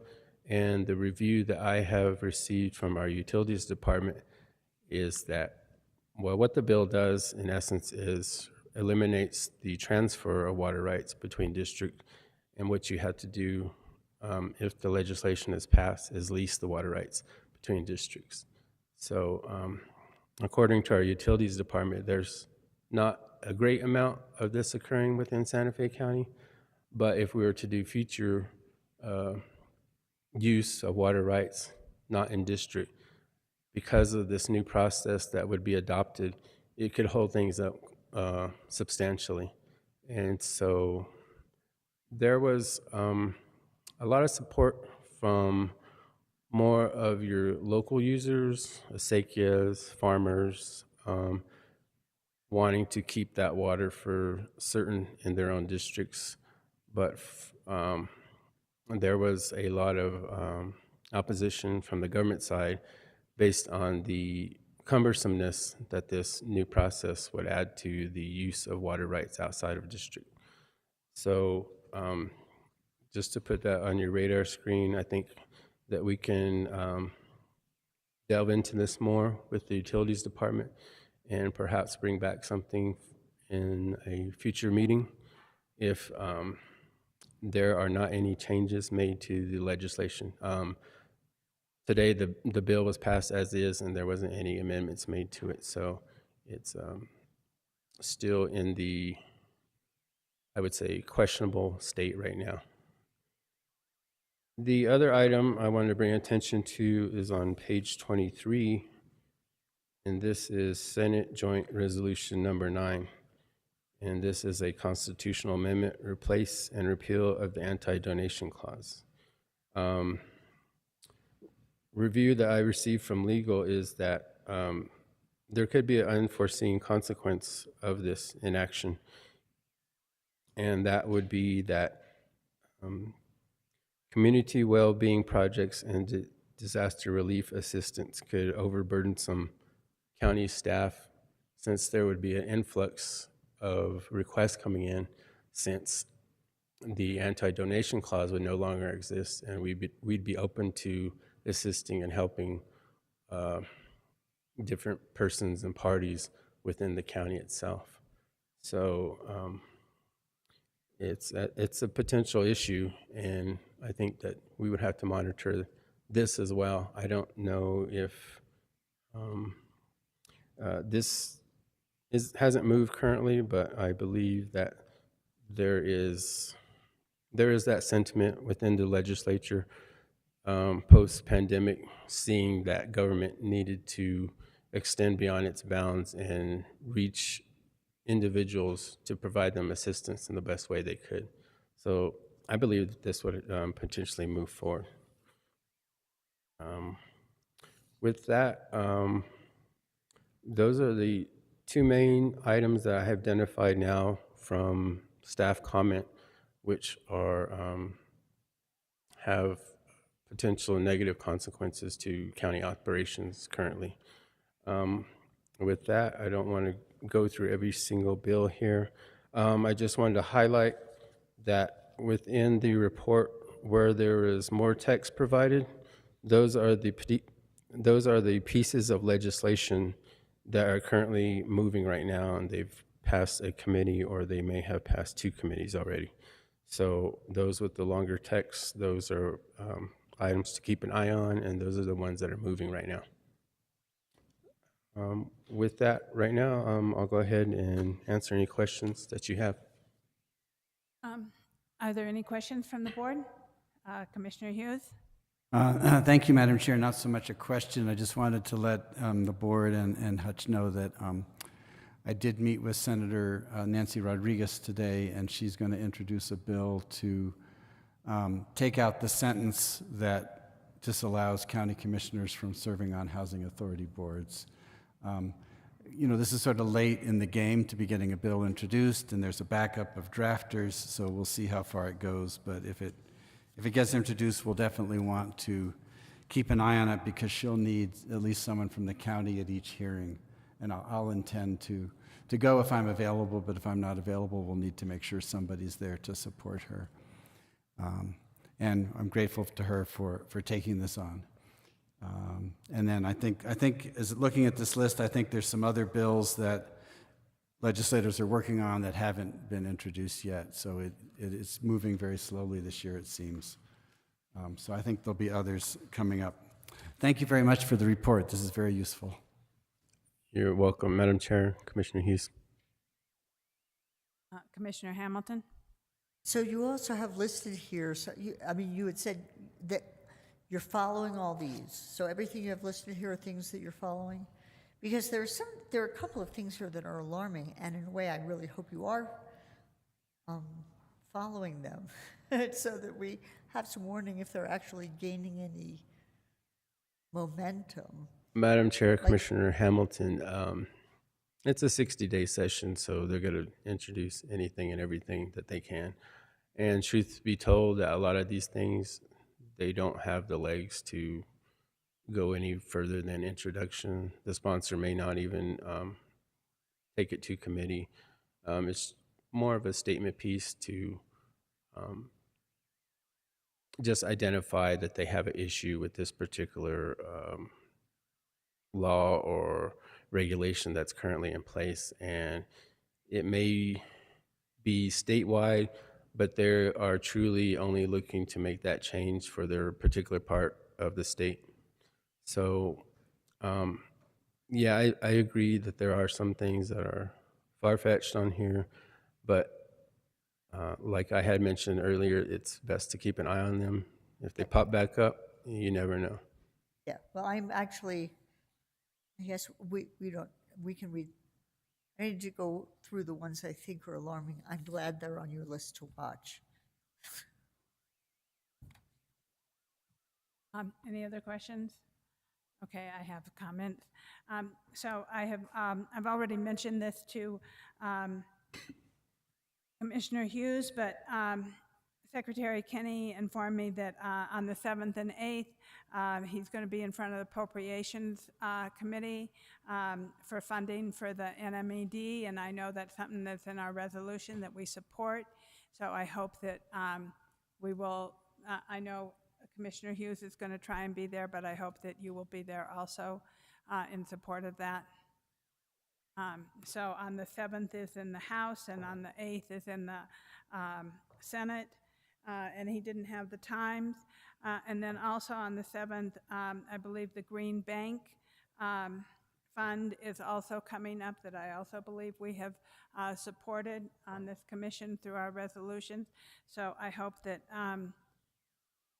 [SPEAKER 15] and the review that I have received from our utilities department is that, well, what the bill does in essence is eliminates the transfer of water rights between districts, and what you have to do if the legislation is passed is lease the water rights between districts. So according to our utilities department, there's not a great amount of this occurring within Santa Fe County, but if we were to do future use of water rights not in district, because of this new process that would be adopted, it could hold things up substantially. And so there was a lot of support from more of your local users, acequias, farmers, wanting to keep that water for certain in their own districts. But there was a lot of opposition from the government side based on the cumbersomeness that this new process would add to the use of water rights outside of district. So just to put that on your radar screen, I think that we can delve into this more with the utilities department and perhaps bring back something in a future meeting if there are not any changes made to the legislation. Today, the bill was passed as is, and there wasn't any amendments made to it, so it's still in the, I would say, questionable state right now. The other item I wanted to bring attention to is on page 23, and this is Senate Joint Resolution number 9. And this is a constitutional amendment, replace and repeal of the anti-donation clause. Review that I received from legal is that there could be an unforeseen consequence of this inaction, and that would be that community well-being projects and disaster relief assistance could overburden some county staff, since there would be an influx of requests coming in, since the anti-donation clause would no longer exist, and we'd be open to assisting and helping different persons and parties within the county itself. So it's a potential issue, and I think that we would have to monitor this as well. I don't know if this hasn't moved currently, but I believe that there is that sentiment within the legislature post-pandemic, seeing that government needed to extend beyond its bounds and reach individuals to provide them assistance in the best way they could. So I believe that this would potentially move forward. With that, those are the two main items that I have identified now from staff comment, which are have potential negative consequences to county operations currently. With that, I don't want to go through every single bill here. I just wanted to highlight that within the report where there is more text provided, those are the pieces of legislation that are currently moving right now, and they've passed a committee, or they may have passed 2 committees already. So those with the longer text, those are items to keep an eye on, and those are the ones that are moving right now. With that, right now, I'll go ahead and answer any questions that you have.
[SPEAKER 1] Are there any questions from the board? Commissioner Hughes?
[SPEAKER 11] Thank you, Madam Chair. Not so much a question. I just wanted to let the board and Hutch know that I did meet with Senator Nancy Rodriguez today, and she's going to introduce a bill to take out the sentence that disallows county commissioners from serving on housing authority boards. You know, this is sort of late in the game to be getting a bill introduced, and there's a backup of drafters, so we'll see how far it goes. But if it gets introduced, we'll definitely want to keep an eye on it, because she'll need at least someone from the county at each hearing. And I'll intend to go if I'm available, but if I'm not available, we'll need to make sure somebody's there to support her. And I'm grateful to her for taking this on. And then I think as looking at this list, I think there's some other bills that legislators are working on that haven't been introduced yet. So it is moving very slowly this year, it seems. So I think there'll be others coming up. Thank you very much for the report. This is very useful.
[SPEAKER 15] You're welcome, Madam Chair, Commissioner Hughes.
[SPEAKER 1] Commissioner Hamilton?
[SPEAKER 5] So you also have listed here, so you had said that you're following all these. So everything you have listed here are things that you're following? Because there are a couple of things here that are alarming, and in a way, I really hope you are following them, so that we have some warning if they're actually gaining any momentum.
[SPEAKER 15] Madam Chair, Commissioner Hamilton, it's a 60-day session, so they're going to introduce anything and everything that they can. And truth be told, that a lot of these things, they don't have the legs to go any further than introduction. The sponsor may not even take it to committee. It's more of a statement piece to just identify that they have an issue with this particular law or regulation that's currently in place. And it may be statewide, but they are truly only looking to make that change for their particular part of the state. So, yeah, I agree that there are some things that are far-fetched on here, but like I had mentioned earlier, it's best to keep an eye on them. If they pop back up, you never know.
[SPEAKER 5] Yeah, well, I'm actually, I guess we can read. I need to go through the ones I think are alarming. I'm glad they're on your list to watch.
[SPEAKER 1] Any other questions? Okay, I have a comment. So I've already mentioned this to Commissioner Hughes, but Secretary Kenny informed me that on the 7th and 8th, he's going to be in front of the Appropriations Committee for funding for the NMED, and I know that's something that's in our resolution that we support. So I hope that we will, I know Commissioner Hughes is going to try and be there, but I hope that you will be there also in support of that. So on the 7th is in the House, and on the 8th is in the Senate, and he didn't have the times. And then also on the 7th, I believe the Green Bank Fund is also coming up, that I also believe we have supported on this commission through our resolutions. So I hope that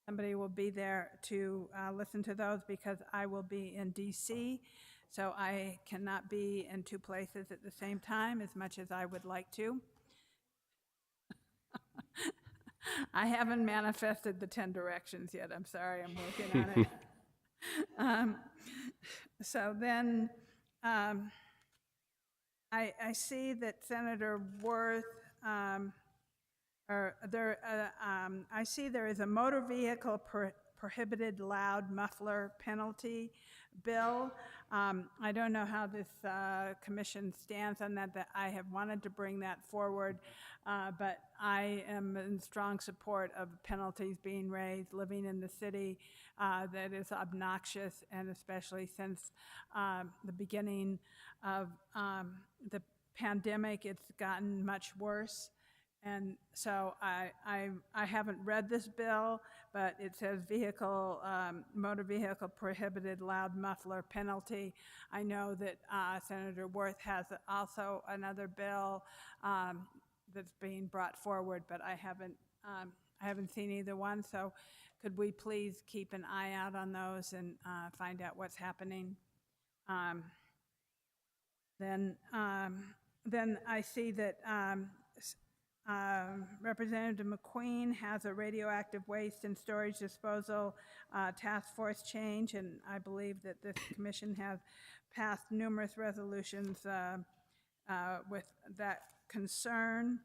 [SPEAKER 1] somebody will be there to listen to those, because I will be in DC, so I cannot be in two places at the same time as much as I would like to. I haven't manifested the 10 directions yet. I'm sorry, I'm working on it. So then I see that Senator Worth, I see there is a motor vehicle prohibited loud muffler penalty bill. I don't know how this commission stands on that, I have wanted to bring that forward, but I am in strong support of penalties being raised. Living in the city that is obnoxious, and especially since the beginning of the pandemic, it's gotten much worse. And so I haven't read this bill, but it says motor vehicle prohibited loud muffler penalty. I know that Senator Worth has also another bill that's being brought forward, but I haven't seen either one. So could we please keep an eye out on those and find out what's happening? Then I see that Representative McQueen has a radioactive waste and storage disposal task force change, and I believe that this commission has passed numerous resolutions with that concern.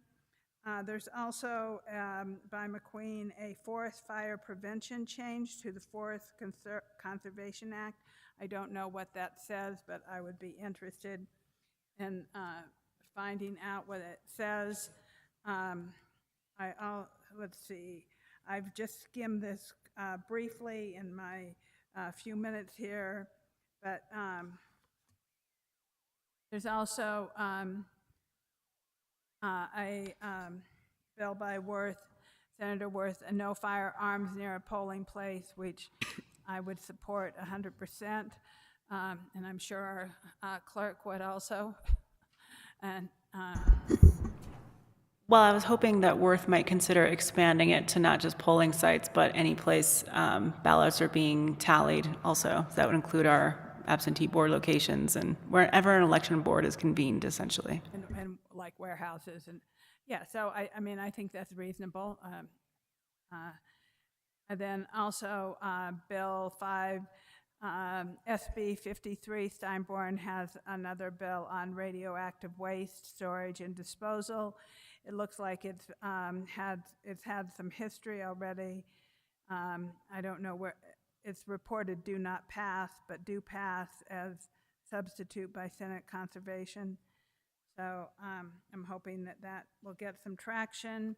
[SPEAKER 1] There's also, by McQueen, a forest fire prevention change to the Forest Conservation Act. I don't know what that says, but I would be interested in finding out what it says. Let's see, I've just skimmed this briefly in my few minutes here, but there's also a bill by Senator Worth, a no firearms near a polling place, which I would support 100%, and I'm sure our clerk would also. And
[SPEAKER 2] well, I was hoping that Worth might consider expanding it to not just polling sites, but any place ballots are being tallied also. That would include our absentee board locations and wherever an election board is convened, essentially.
[SPEAKER 1] And like warehouses, and yeah, so I mean, I think that's reasonable. And then also Bill 5, SB 53, Steinborn has another bill on radioactive waste storage and disposal. It looks like it's had some history already. I don't know where it's reported do not pass, but do pass as substitute by Senate Conservation. So I'm hoping that that will get some traction.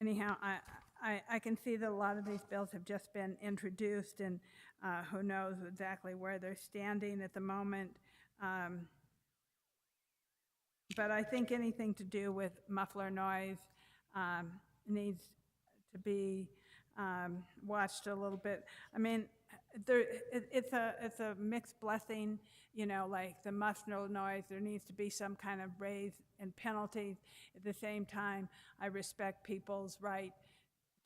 [SPEAKER 1] Anyhow, I can see that a lot of these bills have just been introduced, and who knows exactly where they're standing at the moment. But I think anything to do with muffler noise needs to be watched a little bit. I mean, it's a mixed blessing, you know, like the muffler noise. There needs to be some kind of raise and penalties. At the same time, I respect people's right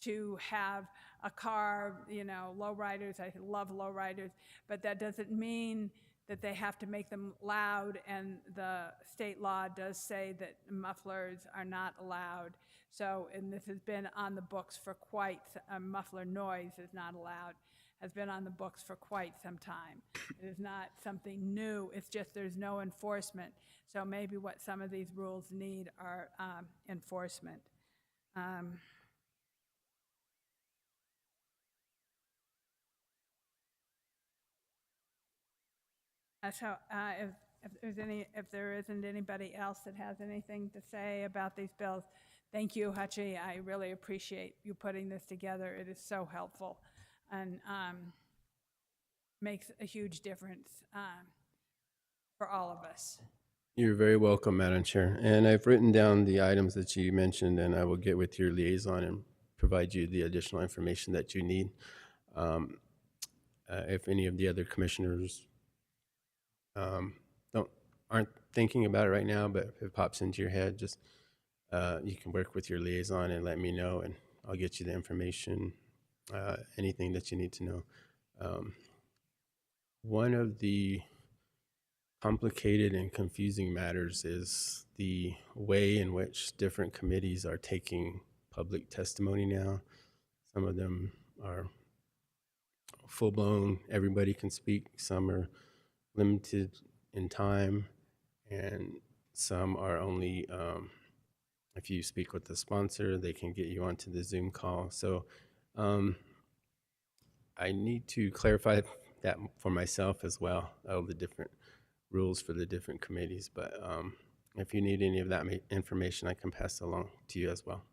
[SPEAKER 1] to have a car, you know, lowriders. I love lowriders, but that doesn't mean that they have to make them loud, and the state law does say that mufflers are not allowed. So, and this has been on the books for quite, muffler noise is not allowed, has been on the books for quite some time. It is not something new, it's just there's no enforcement. So maybe what some of these rules need are enforcement. If there isn't anybody else that has anything to say about these bills, thank you, Hutchie. I really appreciate you putting this together. It is so helpful and makes a huge difference for all of us.
[SPEAKER 15] You're very welcome, Madam Chair. And I've written down the items that you mentioned, and I will get with your liaison and provide you the additional information that you need. If any of the other commissioners aren't thinking about it right now, but if it pops into your head, just you can work with your liaison and let me know, and I'll get you the information, anything that you need to know. One of the complicated and confusing matters is the way in which different committees are taking public testimony now. Some of them are full-blown, everybody can speak. Some are limited in time, and some are only, if you speak with the sponsor, they can get you onto the Zoom call. So I need to clarify that for myself as well, of the different rules for the different committees. But if you need any of that information, I can pass it along to you as well.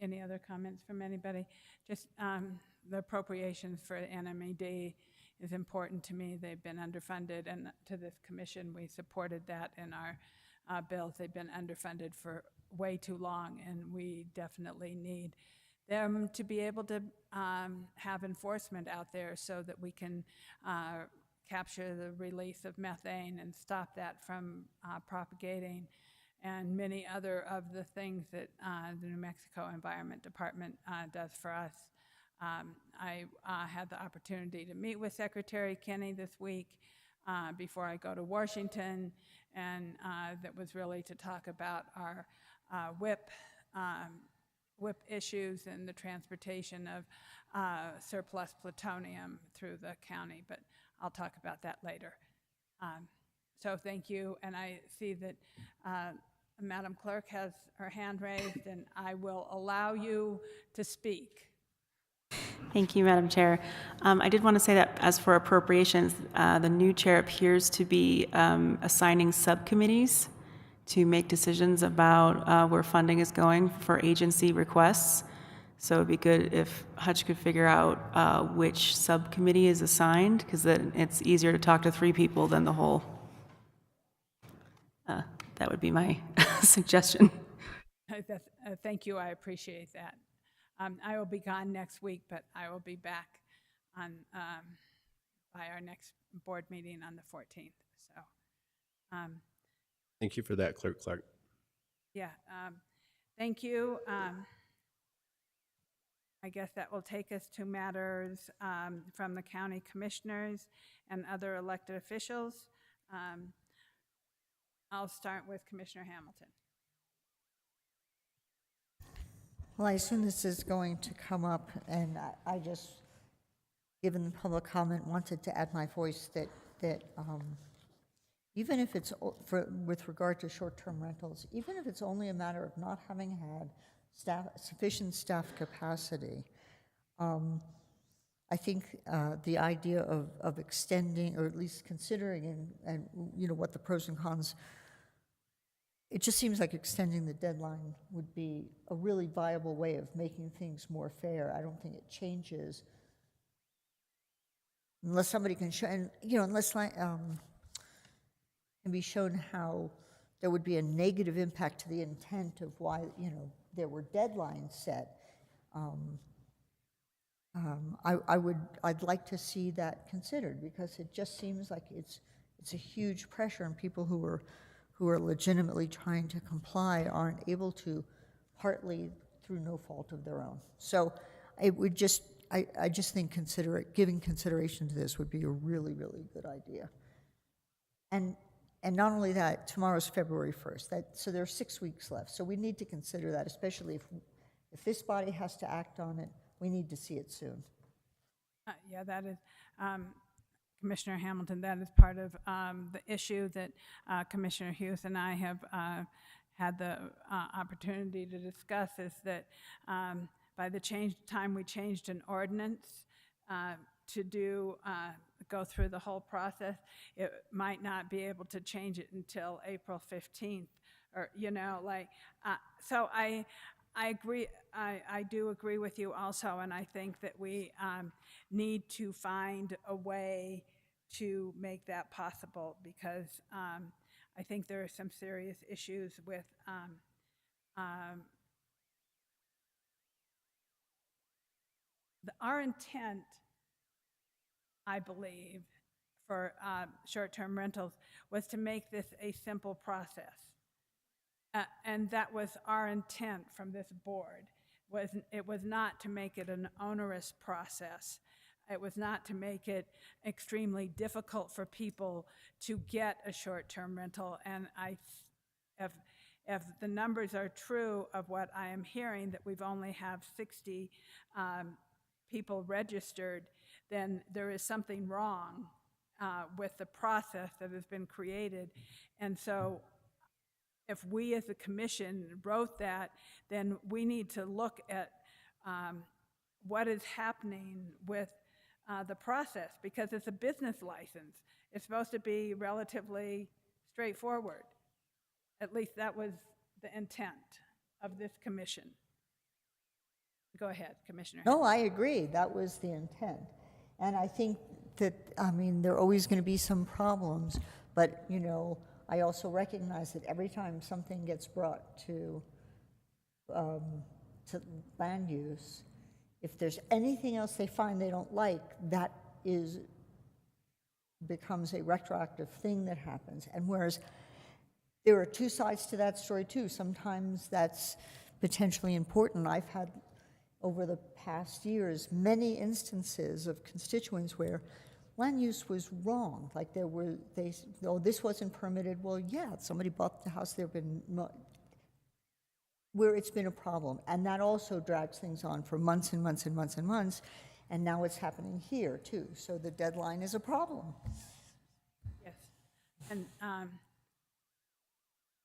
[SPEAKER 1] Any other comments from anybody? Just the appropriations for NMED is important to me. They've been underfunded, and to this commission, we supported that in our bills. They've been underfunded for way too long, and we definitely need them to be able to have enforcement out there so that we can capture the release of methane and stop that from propagating, and many other of the things that the New Mexico Environment Department does for us. I had the opportunity to meet with Secretary Kinney this week before I go to Washington, and that was really to talk about our WIP issues and the transportation of surplus plutonium through the county, but I'll talk about that later. So thank you, and I see that Madam Clerk has her hand raised, and I will allow you to speak.
[SPEAKER 2] Thank you, Madam Chair. I did want to say that as for appropriations, the new chair appears to be assigning subcommittees to make decisions about where funding is going for agency requests. So it'd be good if Hutch could figure out which subcommittee is assigned, because then it's easier to talk to 3 people than the whole. That would be my suggestion.
[SPEAKER 1] Thank you, I appreciate that. I will be gone next week, but I will be back on by our next board meeting on the 14th. So,
[SPEAKER 15] Thank you for that, Clerk Clark.
[SPEAKER 1] yeah, thank you. I guess that will take us to matters from the county commissioners and other elected officials. I'll start with Commissioner Hamilton.
[SPEAKER 5] Well, I assume this is going to come up, and I just, given the public comment, wanted to add my voice that even if it's with regard to short-term rentals, even if it's only a matter of not having had sufficient staff capacity, I think the idea of extending, or at least considering, and you know what the pros and cons. It just seems like extending the deadline would be a really viable way of making things more fair. I don't think it changes unless somebody can show, and you know, unless can be shown how there would be a negative impact to the intent of why, you know, there were deadlines set. I'd like to see that considered, because it just seems like it's a huge pressure on people who are legitimately trying to comply aren't able to, partly through no fault of their own. So I would just, I just think giving consideration to this would be a really, really good idea. And not only that, tomorrow's February 1st, so there are 6 weeks left. So we need to consider that, especially if this body has to act on it, we need to see it soon.
[SPEAKER 1] Yeah, that is, Commissioner Hamilton, that is part of the issue that Commissioner Hughes and I have had the opportunity to discuss, is that by the time we changed an ordinance to do go through the whole process. It might not be able to change it until April 15th, or, so I agree, I do agree with you also, and I think that we need to find a way to make that possible, because I think there are some serious issues with our intent, I believe, for short-term rentals was to make this a simple process. And that was our intent from this board. It was not to make it an onerous process. It was not to make it extremely difficult for people to get a short-term rental. And if the numbers are true of what I am hearing, that we've only have 60 people registered, then there is something wrong with the process that has been created. And so if we as a commission wrote that, then we need to look at what is happening with the process, because it's a business license. It's supposed to be relatively straightforward. At least that was the intent of this commission. Go ahead, Commissioner.
[SPEAKER 5] No, I agree. That was the intent. And I think that, there are always going to be some problems, but, I also recognize that every time something gets brought to land use, if there's anything else they find they don't like, that becomes a retroactive thing that happens. And whereas there are two sides to that story too. Sometimes that's potentially important. I've had, over the past years, many instances of constituents where land use was wrong. Like this wasn't permitted. Well, yeah, somebody bought the house, where it's been a problem. And that also drags things on for months and months and months and months. And now it's happening here too. So the deadline is a problem.
[SPEAKER 1] Yes. And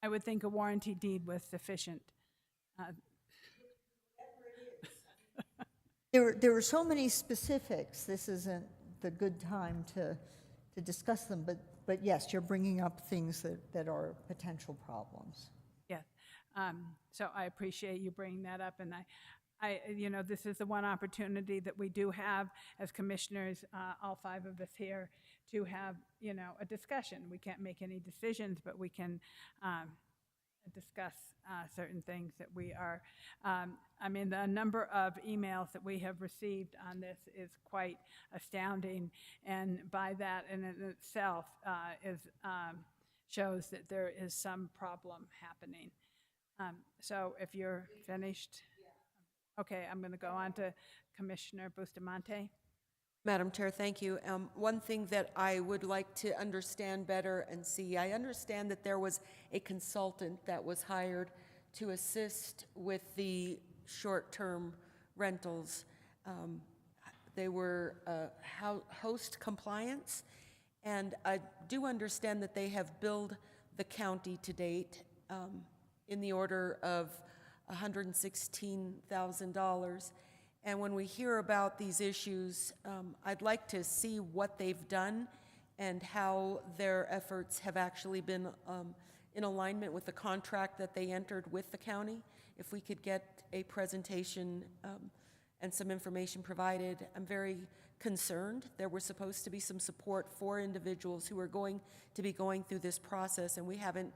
[SPEAKER 1] I would think a warranty deed was sufficient.
[SPEAKER 5] There are so many specifics. This isn't the good time to discuss them, but yes, you're bringing up things that are potential problems.
[SPEAKER 1] Yes. So I appreciate you bringing that up, and this is the one opportunity that we do have as commissioners, all 5 of us here, to have, a discussion. We can't make any decisions, but we can discuss certain things that we are, the number of emails that we have received on this is quite astounding, and by that in itself shows that there is some problem happening. So if you're finished, okay, I'm going to go on to Commissioner Bustamante.
[SPEAKER 3] Madam Chair, thank you. One thing that I would like to understand better and see, I understand that there was a consultant that was hired to assist with the short-term rentals. They were host compliance, and I do understand that they have billed the county to date in the order of $116,000. And when we hear about these issues, I'd like to see what they've done and how their efforts have actually been in alignment with the contract that they entered with the county. If we could get a presentation and some information provided, I'm very concerned. There was supposed to be some support for individuals who are going to be going through this process, and we haven't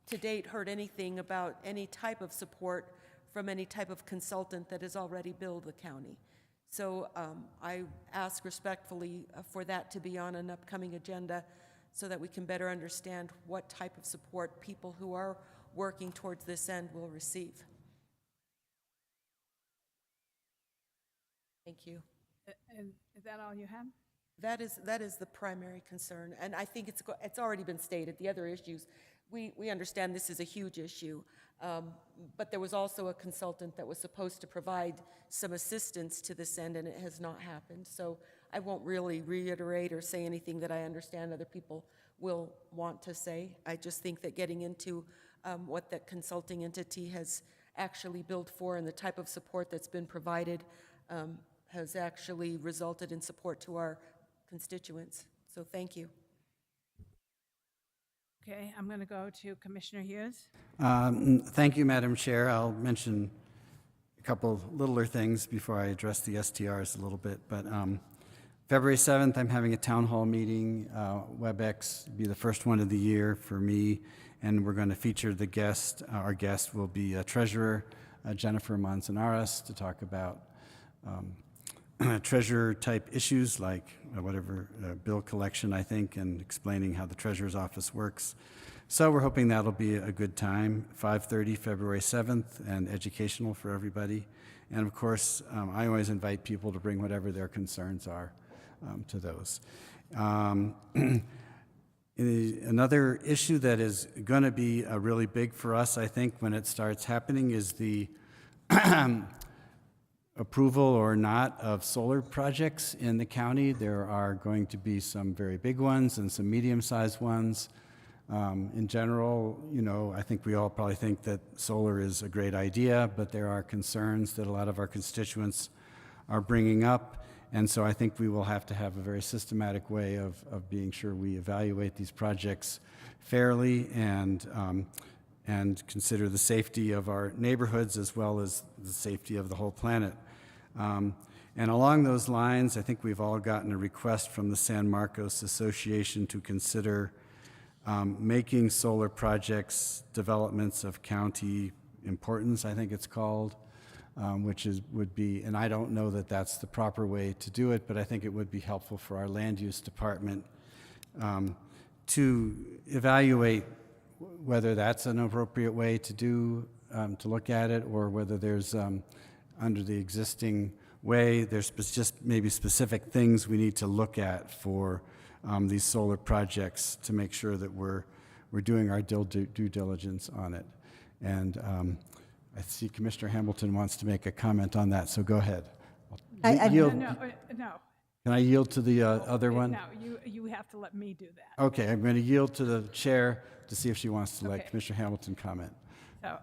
[SPEAKER 3] to date heard anything about any type of support from any type of consultant that has already billed the county. So I ask respectfully for that to be on an upcoming agenda so that we can better understand what type of support people who are working towards this end will receive. Thank you.
[SPEAKER 1] And is that all you have?
[SPEAKER 3] That is the primary concern, and I think it's already been stated. The other issues, we understand this is a huge issue, but there was also a consultant that was supposed to provide some assistance to this end, and it has not happened. So I won't really reiterate or say anything that I understand other people will want to say. I just think that getting into what that consulting entity has actually billed for and the type of support that's been provided has actually resulted in support to our constituents. So thank you.
[SPEAKER 1] Okay, I'm going to go to Commissioner Hughes.
[SPEAKER 11] Thank you, Madam Chair. I'll mention a couple littler things before I address the STRs a little bit. But February 7th, I'm having a town hall meeting. WebEx will be the first one of the year for me, and we're going to feature the guest. Our guest will be Treasurer Jennifer Manzanares to talk about treasurer-type issues like whatever bill collection, I think, and explaining how the treasurer's office works. So we're hoping that'll be a good time, 5:30, February 7th, and educational for everybody. And of course, I always invite people to bring whatever their concerns are to those. Another issue that is going to be really big for us, I think, when it starts happening is the approval or not of solar projects in the county. There are going to be some very big ones and some medium-sized ones. In general, you know, I think we all probably think that solar is a great idea, but there are concerns that a lot of our constituents are bringing up. And so I think we will have to have a very systematic way of being sure we evaluate these projects fairly and consider the safety of our neighborhoods as well as the safety of the whole planet. And along those lines, I think we've all gotten a request from the San Marcos Association to consider making solar projects developments of county importance, I think it's called, which would be, and I don't know that that's the proper way to do it, but I think it would be helpful for our land use department to evaluate whether that's an appropriate way to do, to look at it, or whether there's, under the existing way, there's just maybe specific things we need to look at for these solar projects to make sure that we're doing our due diligence on it. And I see Commissioner Hamilton wants to make a comment on that, so go ahead.
[SPEAKER 1] No.
[SPEAKER 11] Can I yield to the other one?
[SPEAKER 1] No, you have to let me do that.
[SPEAKER 11] Okay, I'm going to yield to the chair to see if she wants to let Commissioner Hamilton comment.
[SPEAKER 1] So,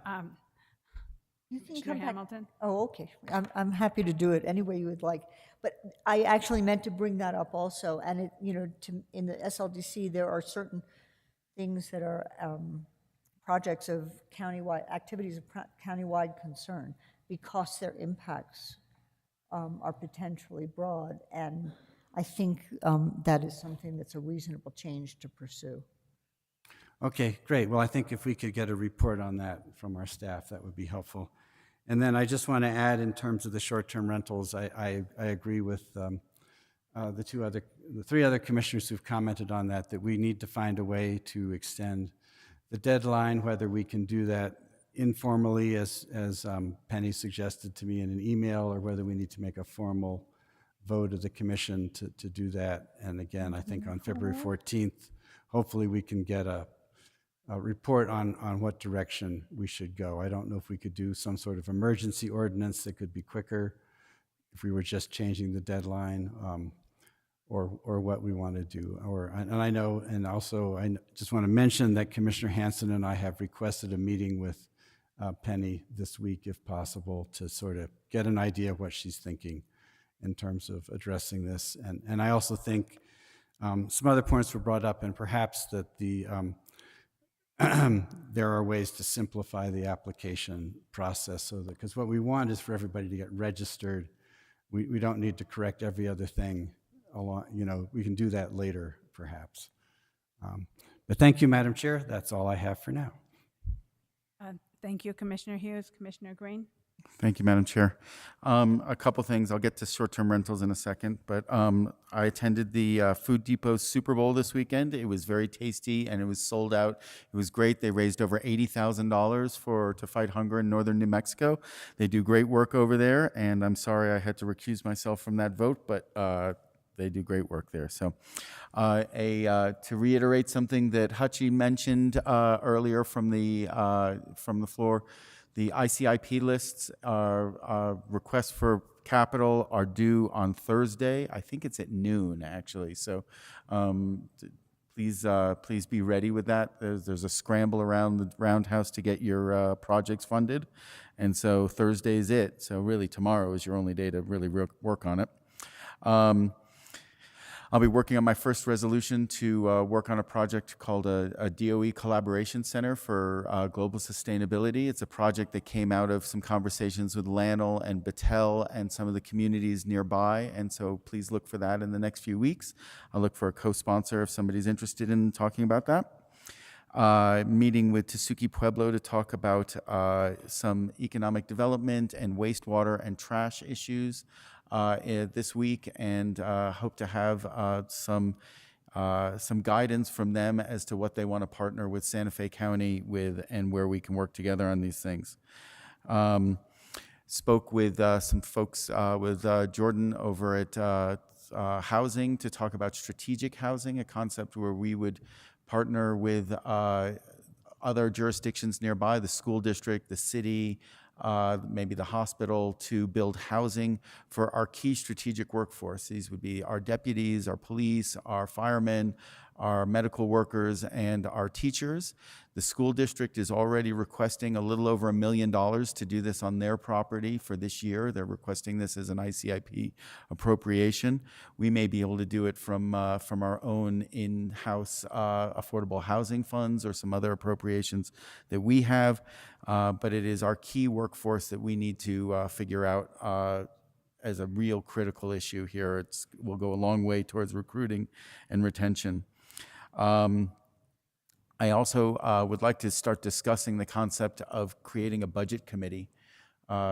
[SPEAKER 5] You can
[SPEAKER 1] Commissioner
[SPEAKER 5] come back.
[SPEAKER 1] Hamilton?
[SPEAKER 5] Oh, okay. I'm happy to do it any way you would like. But I actually meant to bring that up also. And it, you know, in the SLDC, there are certain things that are projects of countywide, activities of countywide concern because their impacts are potentially broad. And I think that is something that's a reasonable change to pursue.
[SPEAKER 11] Okay, great. Well, I think if we could get a report on that from our staff, that would be helpful. And then I just want to add, in terms of the short-term rentals, I agree with the three other commissioners who've commented on that we need to find a way to extend the deadline, whether we can do that informally, as Penny suggested to me in an email, or whether we need to make a formal vote of the commission to do that. And again, I think on February 14th, hopefully we can get a report on what direction we should go. I don't know if we could do some sort of emergency ordinance that could be quicker if we were just changing the deadline, or what we want to do. And I know, and also I just want to mention that Commissioner Hanson and I have requested a meeting with Penny this week, if possible, to sort of get an idea of what she's thinking in terms of addressing this. And I also think some other points were brought up, and perhaps that there are ways to simplify the application process, so that, because what we want is for everybody to get registered. We don't need to correct every other thing along, you know, we can do that later, perhaps. But thank you, Madam Chair. That's all I have for now.
[SPEAKER 1] Thank you, Commissioner Hughes. Commissioner Green?
[SPEAKER 9] Thank you, Madam Chair. A couple things. I'll get to short-term rentals in a second, but I attended the Food Depot Super Bowl this weekend. It was very tasty, and it was sold out. It was great. They raised over $80,000 to fight hunger in northern New Mexico. They do great work over there, and I'm sorry I had to recuse myself from that vote, but they do great work there. So to reiterate something that Hutchie mentioned earlier from the floor, the ICIP lists, requests for capital are due on Thursday. I think it's at noon, actually. So please be ready with that. There's a scramble around the roundhouse to get your projects funded. And so Thursday is it. So really tomorrow is your only day to really work on it. I'll be working on my first resolution to work on a project called a DOE Collaboration Center for Global Sustainability. It's a project that came out of some conversations with Lanel and Battelle and some of the communities nearby, and so please look for that in the next few weeks. I'll look for a co-sponsor if somebody's interested in talking about that. Meeting with Tesuque Pueblo to talk about some economic development and wastewater and trash issues this week, and hope to have some guidance from them as to what they want to partner with Santa Fe County with and where we can work together on these things. Spoke with some folks, with Jordan over at Housing to talk about strategic housing, a concept where we would partner with other jurisdictions nearby, the school district, the city, maybe the hospital, to build housing for our key strategic workforce. These would be our deputies, our police, our firemen, our medical workers, and our teachers. The school district is already requesting a little over $1 million to do this on their property for this year. They're requesting this as an ICIP appropriation. We may be able to do it from our own in-house affordable housing funds or some other appropriations that we have, but it is our key workforce that we need to figure out as a real critical issue here. It will go a long way towards recruiting and retention. I also would like to start discussing the concept of creating a budget committee,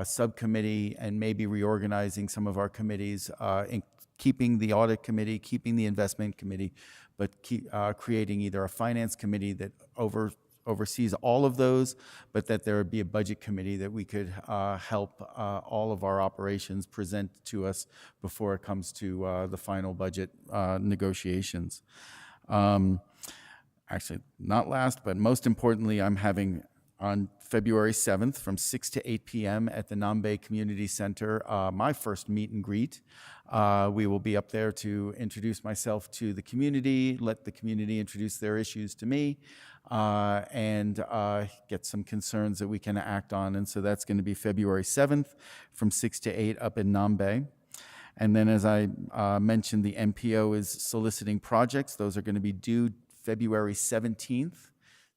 [SPEAKER 9] subcommittee, and maybe reorganizing some of our committees, keeping the audit committee, keeping the investment committee, but creating either a finance committee that oversees all of those, but that there would be a budget committee that we could help all of our operations present to us before it comes to the final budget negotiations. Actually, not last, but most importantly, I'm having on February 7th from 6 to 8 p.m. at the Nambe Community Center, my first meet and greet. We will be up there to introduce myself to the community, let the community introduce their issues to me, and get some concerns that we can act on. And so that's going to be February 7th from 6 to 8 up in Nambe. And then, as I mentioned, the MPO is soliciting projects. Those are going to be due February 17th.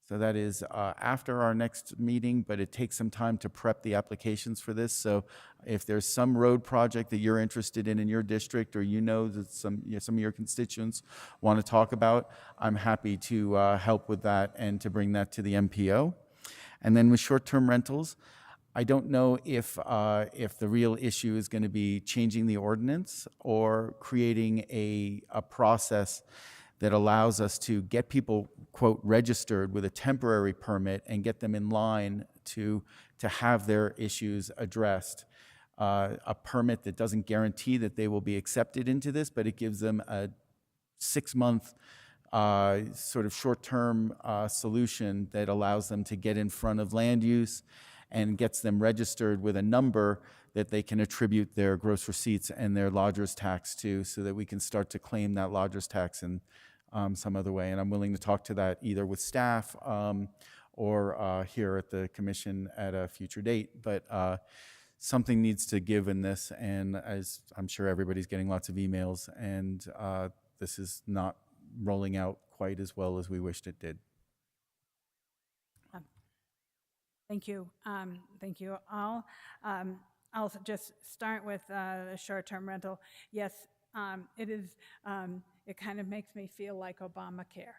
[SPEAKER 9] So that is after our next meeting, but it takes some time to prep the applications for this. So if there's some road project that you're interested in your district, or you know that some of your constituents want to talk about, I'm happy to help with that and to bring that to the MPO. And then with short-term rentals, I don't know if the real issue is going to be changing the ordinance or creating a process that allows us to get people, quote, registered with a temporary permit and get them in line to have their issues addressed. A permit that doesn't guarantee that they will be accepted into this, but it gives them a 6-month sort of short-term solution that allows them to get in front of land use and gets them registered with a number that they can attribute their gross receipts and their lodger's tax to, so that we can start to claim that lodger's tax in some other way. And I'm willing to talk to that either with staff or here at the commission at a future date. But something needs to give in this, and as I'm sure everybody's getting lots of emails, and this is not rolling out quite as well as we wished it did.
[SPEAKER 1] Thank you. Thank you all. I'll just start with the short-term rental. Yes, it is. It kind of makes me feel like Obamacare.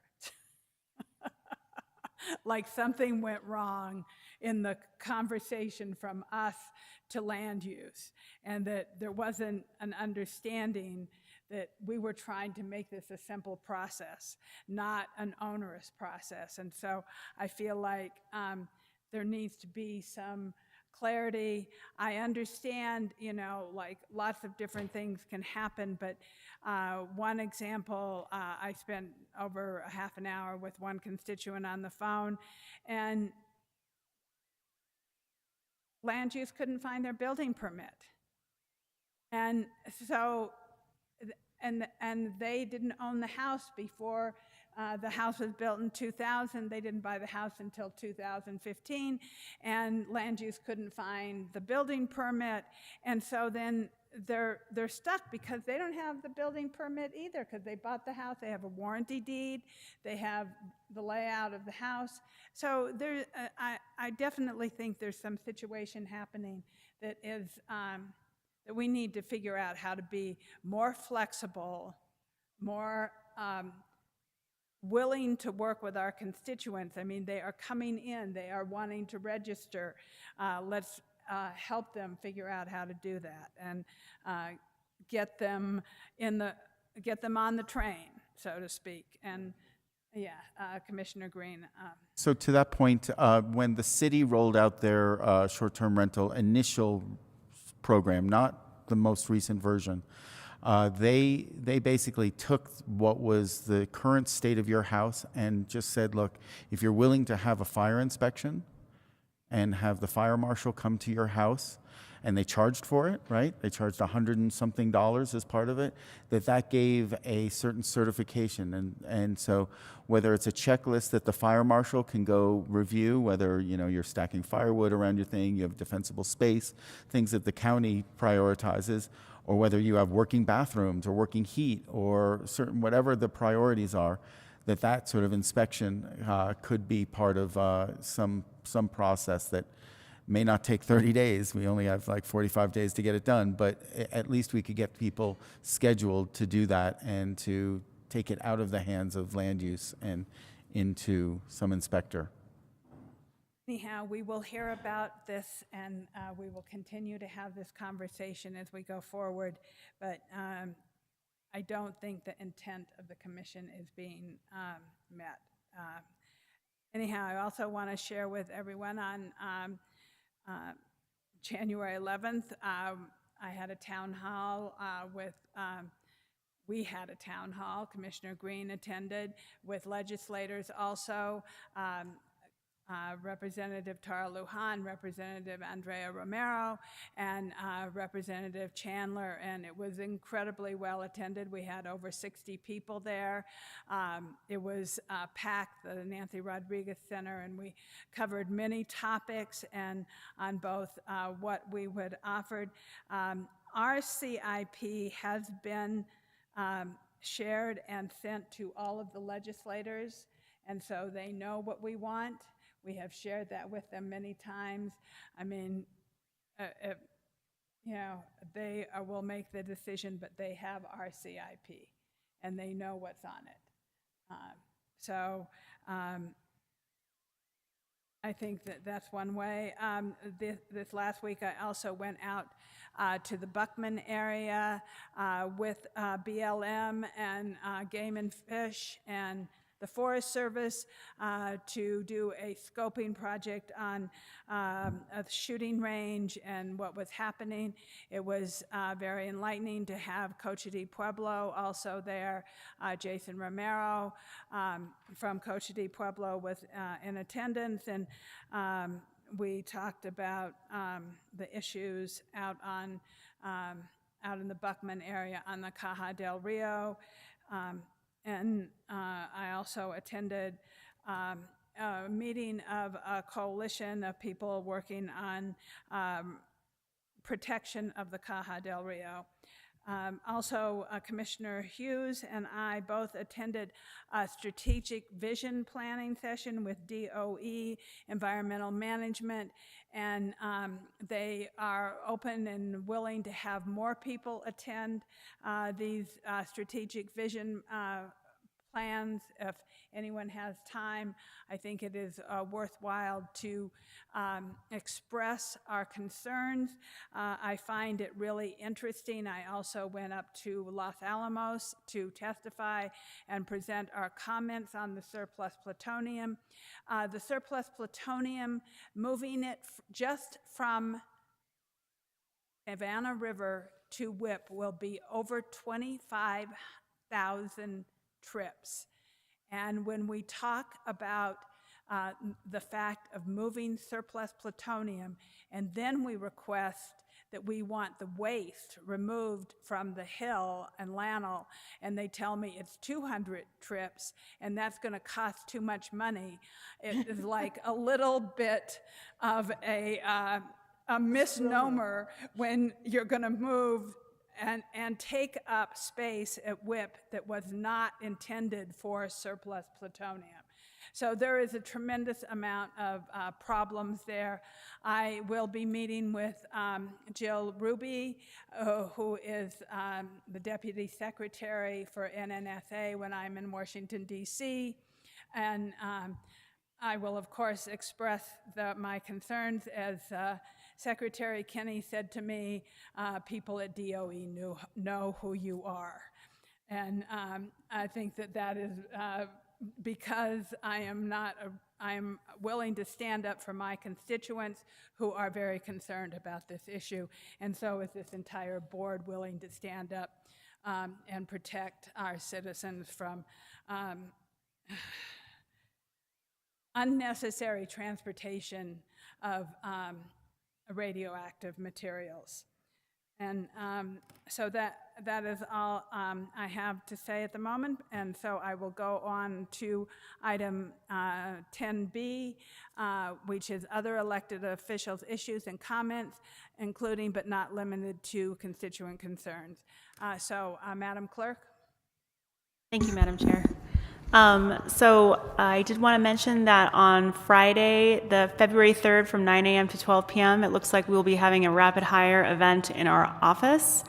[SPEAKER 1] Like something went wrong in the conversation from us to land use, and that there wasn't an understanding that we were trying to make this a simple process, not an onerous process. And so I feel like there needs to be some clarity. I understand, like lots of different things can happen, but one example, I spent over a half an hour with one constituent on the phone, and land use couldn't find their building permit. And so, and they didn't own the house before The house was built in 2000. They didn't buy the house until 2015, and land use couldn't find the building permit. And so then they're stuck because they don't have the building permit either, because they bought the house, they have a warranty deed, they have the layout of the house. So there, I definitely think there's some situation happening that is that we need to figure out how to be more flexible, more willing to work with our constituents. I mean, they are coming in, they are wanting to register. Let's help them figure out how to do that and get them on the train, so to speak. And yeah, Commissioner Green.
[SPEAKER 9] So to that point, when the city rolled out their short-term rental initial program, not the most recent version, they basically took what was the current state of your house and just said, look, if you're willing to have a fire inspection and have the fire marshal come to your house, and they charged for it, right? They charged $100 and something as part of it, that gave a certain certification. And so whether it's a checklist that the fire marshal can go review, whether you're stacking firewood around your thing, you have defensible space, things that the county prioritizes, or whether you have working bathrooms or working heat or certain, whatever the priorities are, that sort of inspection could be part of some process that may not take 30 days. We only have like 45 days to get it done, but at least we could get people scheduled to do that and to take it out of the hands of land use and into some inspector.
[SPEAKER 1] Anyhow, we will hear about this, and we will continue to have this conversation as we go forward, but I don't think the intent of the commission is being met. Anyhow, I also want to share with everyone on January 11th, I had a town hall we had a town hall, Commissioner Green attended, with legislators also, Representative Tara Lujan, Representative Andrea Romero, and Representative Chandler, and it was incredibly well attended. We had over 60 people there. It was packed, the Nancy Rodriguez Center, and we covered many topics and on both what we would offered. Our CIP has been shared and sent to all of the legislators, and so they know what we want. We have shared that with them many times. I mean, they will make the decision, but they have our CIP, and they know what's on it. I think that's one way. This last week, I also went out to the Buckman area with BLM and Game and Fish and the Forest Service to do a scoping project on a shooting range and what was happening. It was very enlightening to have Cochiti Pueblo also there. Jason Romero from Cochiti Pueblo was in attendance, and we talked about the issues out in the Buckman area on the Caja del Rio. And I also attended a meeting of a coalition of people working on protection of the Caja del Rio. Also, Commissioner Hughes and I both attended a strategic vision planning session with DOE, Environmental Management, and they are open and willing to have more people attend these strategic vision plans. If anyone has time, I think it is worthwhile to express our concerns. I find it really interesting. I also went up to Los Alamos to testify and present our comments on the surplus plutonium. The surplus plutonium, moving it just from Savannah River to WIPP will be over 25,000 trips. And when we talk about the fact of moving surplus plutonium, and then we request that we want the waste removed from the hill and Lannel, and they tell me it's 200 trips, and that's going to cost too much money. It is like a little bit of a misnomer when you're going to move and take up space at WIP that was not intended for surplus plutonium. So there is a tremendous amount of problems there. I will be meeting with Jill Ruby, who is the Deputy Secretary for NNSA when I'm in Washington, D.C., and I will, of course, express my concerns. As Secretary Kinney said to me, people at DOE know who you are. And I think that is because I am willing to stand up for my constituents who are very concerned about this issue. And so is this entire board willing to stand up and protect our citizens from unnecessary transportation of radioactive materials. And so that is all I have to say at the moment. And so I will go on to item 10B, which is other elected officials' issues and comments, including but not limited to constituent concerns. Madam Clerk.
[SPEAKER 2] Thank you, Madam Chair. So I did want to mention that on Friday, the February 3rd from 9 a.m. to 12 p.m., it looks like we will be having a rapid hire event in our office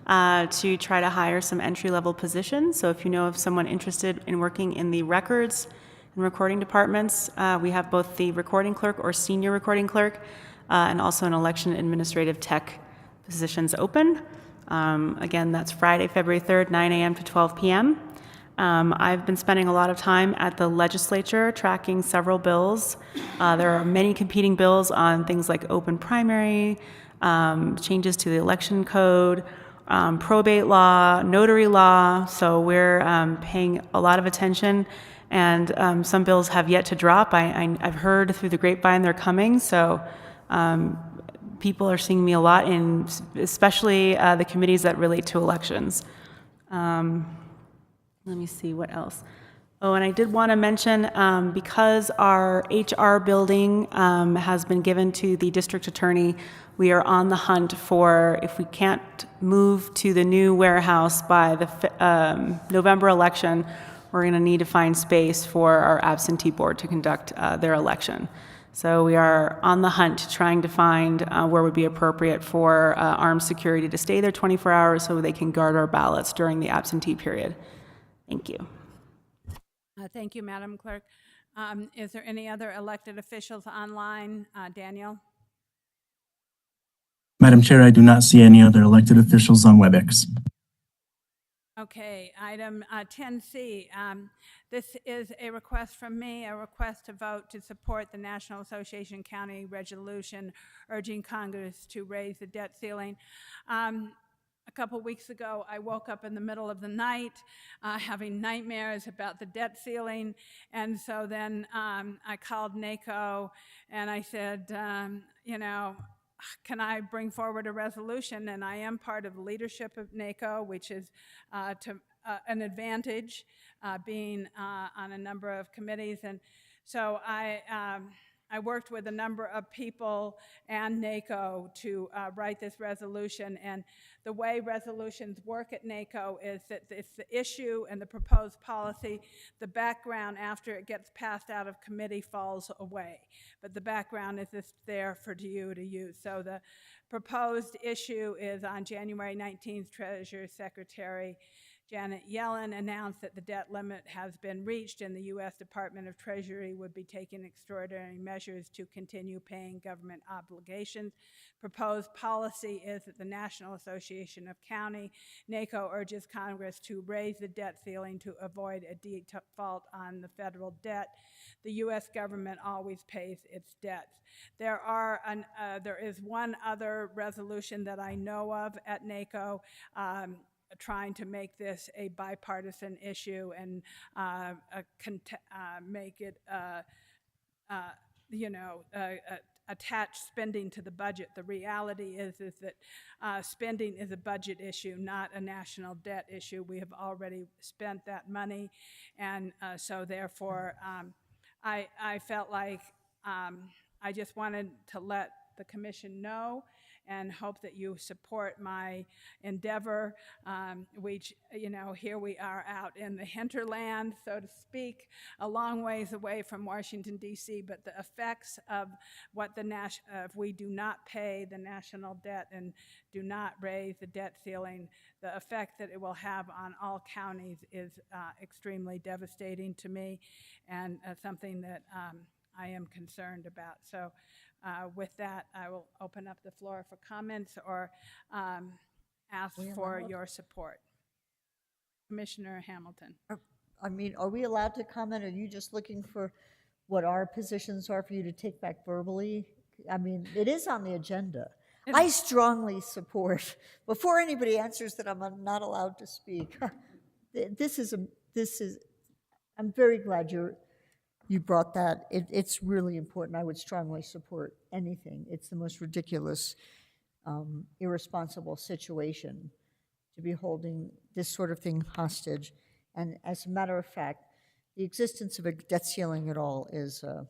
[SPEAKER 2] to try to hire some entry-level positions. So if you know of someone interested in working in the records and recording departments, we have both the recording clerk or senior recording clerk and also an election administrative tech positions open. Again, that's Friday, February 3rd, 9 a.m. to 12 p.m. I've been spending a lot of time at the legislature tracking several bills. There are many competing bills on things like open primary, changes to the election code, probate law, notary law. So we're paying a lot of attention, and some bills have yet to drop. I've heard through the grapevine they're coming, so people are seeing me a lot in especially the committees that relate to elections. Let me see what else. Oh, and I did want to mention, because our HR building has been given to the district attorney, we are on the hunt for, if we can't move to the new warehouse by the November election, we're going to need to find space for our absentee board to conduct their election. So we are on the hunt trying to find where would be appropriate for armed security to stay there 24 hours so they can guard our ballots during the absentee period. Thank you.
[SPEAKER 1] Thank you, Madam Clerk. Is there any other elected officials online? Daniel?
[SPEAKER 19] Madam Chair, I do not see any other elected officials on WebEx.
[SPEAKER 1] Okay, item 10C. This is a request from me, a request to vote to support the National Association County resolution urging Congress to raise the debt ceiling. A couple weeks ago, I woke up in the middle of the night having nightmares about the debt ceiling, and so then I called NACO and I said, can I bring forward a resolution? And I am part of the leadership of NACO, which is an advantage, being on a number of committees. And so I worked with a number of people and NACO to write this resolution. And the way resolutions work at NACO is that it's the issue and the proposed policy. The background, after it gets passed out of committee, falls away. But the background is just there for you to use. So the proposed issue is on January 19th, Treasury Secretary Janet Yellen announced that the debt limit has been reached and the U.S. Department of Treasury would be taking extraordinary measures to continue paying government obligations. Proposed policy is that the National Association of County, NACO, urges Congress to raise the debt ceiling to avoid a default on the federal debt. The U.S. government always pays its debts. There is one other resolution that I know of at NACO trying to make this a bipartisan issue and make it, attach spending to the budget. The reality is that spending is a budget issue, not a national debt issue. We have already spent that money, and so therefore I felt like I just wanted to let the commission know and hope that you support my endeavor. Here we are out in the hinterland, so to speak, a long ways away from Washington, D.C., but the effects of what if we do not pay the national debt and do not raise the debt ceiling, the effect that it will have on all counties is extremely devastating to me, and something that I am concerned about. So with that, I will open up the floor for comments or ask for your support. Commissioner Hamilton.
[SPEAKER 5] I mean, are we allowed to comment? Are you just looking for what our positions are for you to take back verbally? I mean, it is on the agenda. I strongly support, before anybody answers that I'm not allowed to speak, I'm very glad you brought that. It's really important. I would strongly support anything. It's the most ridiculous, irresponsible situation to be holding this sort of thing hostage. And as a matter of fact, the existence of a debt ceiling at all is an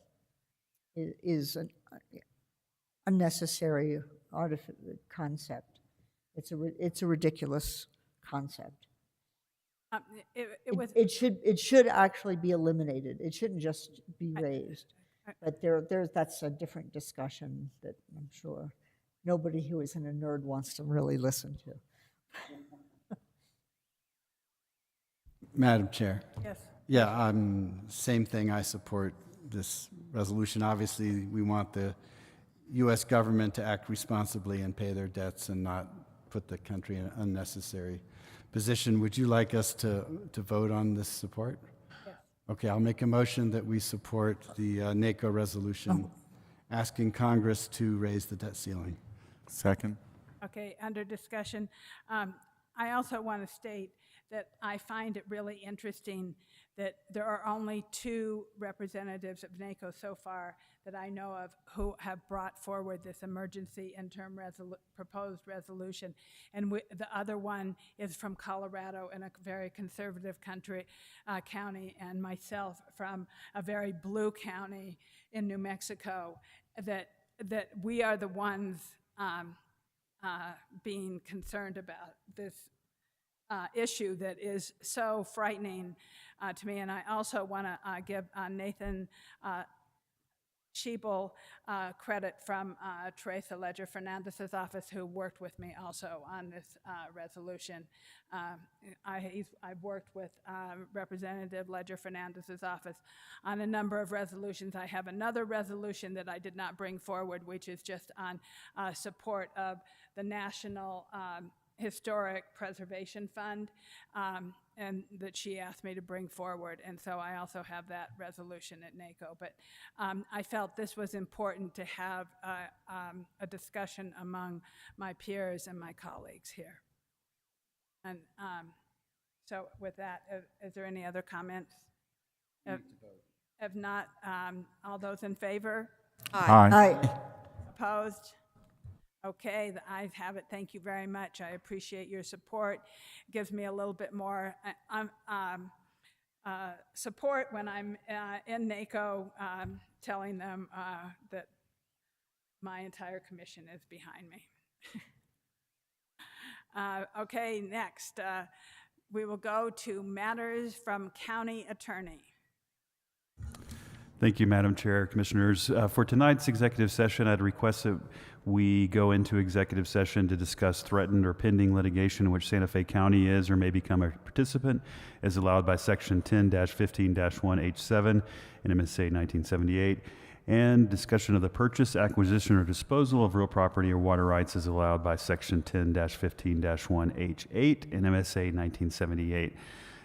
[SPEAKER 5] unnecessary concept. It's a ridiculous concept. It should actually be eliminated. It shouldn't just be raised. But that's a different discussion that I'm sure nobody who isn't a nerd wants to really listen to.
[SPEAKER 11] Madam Chair.
[SPEAKER 1] Yes.
[SPEAKER 11] Yeah, same thing. I support this resolution. Obviously, we want the U.S. government to act responsibly and pay their debts and not put the country in an unnecessary position. Would you like us to vote on this support?
[SPEAKER 1] Yes.
[SPEAKER 11] Okay, I'll make a motion that we support the NACO resolution asking Congress to raise the debt ceiling.
[SPEAKER 9] Second.
[SPEAKER 1] Okay, under discussion. I also want to state that I find it really interesting that there are only 2 representatives of NACO so far that I know of who have brought forward this emergency interim proposed resolution. And the other one is from Colorado in a very conservative county, and myself from a very blue county in New Mexico, that we are the ones being concerned about this issue that is so frightening to me. And I also want to give Nathan Schiebel credit from Teresa Ledger Fernandez's office, who worked with me also on this resolution. I've worked with Representative Ledger Fernandez's office on a number of resolutions. I have another resolution that I did not bring forward, which is just on support of the National Historic Preservation Fund, and that she asked me to bring forward. And so I also have that resolution at NACO. But I felt this was important to have a discussion among my peers and my colleagues here. And so with that, is there any other comments? If not, all those in favor?
[SPEAKER 9] Aye.
[SPEAKER 5] Aye.
[SPEAKER 1] Opposed? Okay, the ayes have it. Thank you very much. I appreciate your support. It gives me a little bit more support when I'm in NACO, telling them that my entire commission is behind me. Okay, next, we will go to matters from county attorney.
[SPEAKER 16] Thank you, Madam Chair, Commissioners. For tonight's executive session, I'd request that we go into executive session to discuss threatened or pending litigation in which Santa Fe County is or may become a participant, as allowed by Section 10-15-1H7 in MSA 1978, and discussion of the purchase, acquisition, or disposal of real property or water rights as allowed by Section 10-15-1H8 in MSA 1978.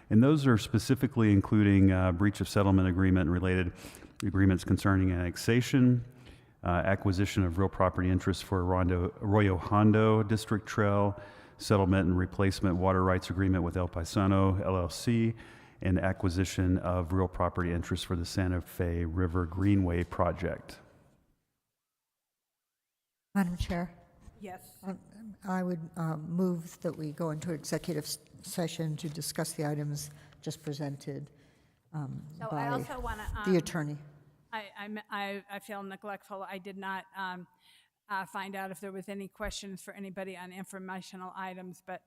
[SPEAKER 16] And those are specifically including breach of settlement agreement and related agreements concerning annexation, acquisition of real property interests for Arroyo Hondo District Trail, settlement and replacement water rights agreement with El Paisano LLC, and acquisition of real property interests for the Santa Fe River Greenway project.
[SPEAKER 5] Madam Chair,
[SPEAKER 1] Yes.
[SPEAKER 5] I would move that we go into executive session to discuss the items just presented
[SPEAKER 1] So I
[SPEAKER 5] by
[SPEAKER 1] also want to.
[SPEAKER 5] the attorney.
[SPEAKER 1] I feel neglectful. I did not find out if there was any questions for anybody on informational items, but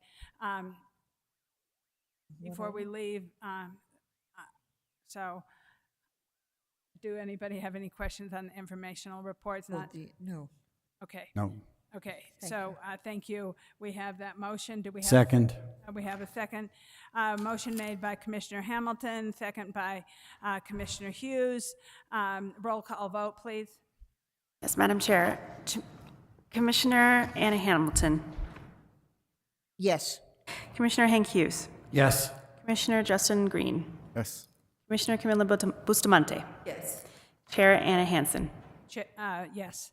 [SPEAKER 1] before we leave, so do anybody have any questions on the informational reports?
[SPEAKER 5] Well,
[SPEAKER 1] Not,
[SPEAKER 5] no.
[SPEAKER 1] okay.
[SPEAKER 11] No.
[SPEAKER 1] Okay, so thank you. We have that motion. Do we have?
[SPEAKER 11] Second.
[SPEAKER 1] We have a second. Motion made by Commissioner Hamilton, second by Commissioner Hughes. Roll call vote, please.
[SPEAKER 2] Yes, Madam Chair. Commissioner Anna Hamilton.
[SPEAKER 5] Yes.
[SPEAKER 2] Commissioner Hank Hughes.
[SPEAKER 11] Yes.
[SPEAKER 2] Commissioner Justin Green.
[SPEAKER 9] Yes.
[SPEAKER 2] Commissioner Camila Bustamante.
[SPEAKER 3] Yes.
[SPEAKER 2] Chair Anna Hansen.
[SPEAKER 1] Yes.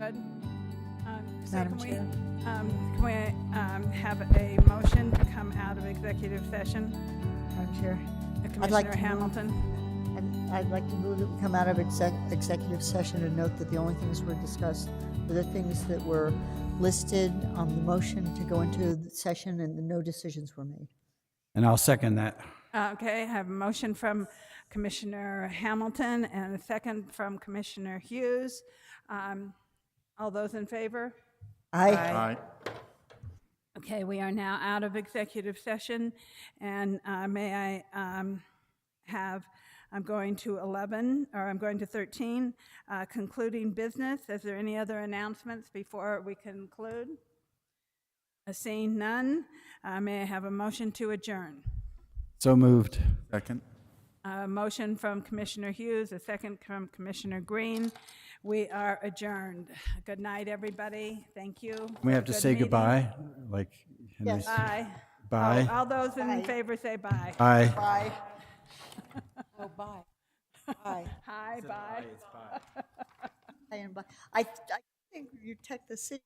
[SPEAKER 1] Good. So
[SPEAKER 5] Madam
[SPEAKER 1] can we,
[SPEAKER 5] Chair.
[SPEAKER 1] Can we have a motion to come out of executive session?
[SPEAKER 5] Madam Chair.
[SPEAKER 1] Commissioner
[SPEAKER 5] I'd like to
[SPEAKER 1] Hamilton?
[SPEAKER 5] I'd like to move that we come out of executive session and note that the only things were discussed were the things that were listed on the motion to go into the session, and no decisions were made.
[SPEAKER 11] And I'll second that.
[SPEAKER 1] Okay, I have a motion from Commissioner Hamilton and a second from Commissioner Hughes. All those in favor?
[SPEAKER 5] Aye.
[SPEAKER 1] Okay, we are now out of executive session, and may I I'm going to 11, or I'm going to 13, concluding business. Is there any other announcements before we conclude? Seeing none, may I have a motion to adjourn?
[SPEAKER 11] So moved.
[SPEAKER 9] Second.
[SPEAKER 1] A motion from Commissioner Hughes, a second from Commissioner Green. We are adjourned. Good night, everybody. Thank you.
[SPEAKER 11] We have to
[SPEAKER 1] Good
[SPEAKER 11] say
[SPEAKER 1] meeting.
[SPEAKER 11] goodbye, like Henry
[SPEAKER 1] Yes.
[SPEAKER 11] said.
[SPEAKER 1] Bye.
[SPEAKER 11] Bye.
[SPEAKER 1] All those in favor say bye.
[SPEAKER 11] Bye.
[SPEAKER 3] Bye. Oh, bye. Bye.
[SPEAKER 1] Hi, bye.
[SPEAKER 5] I think you tech the city.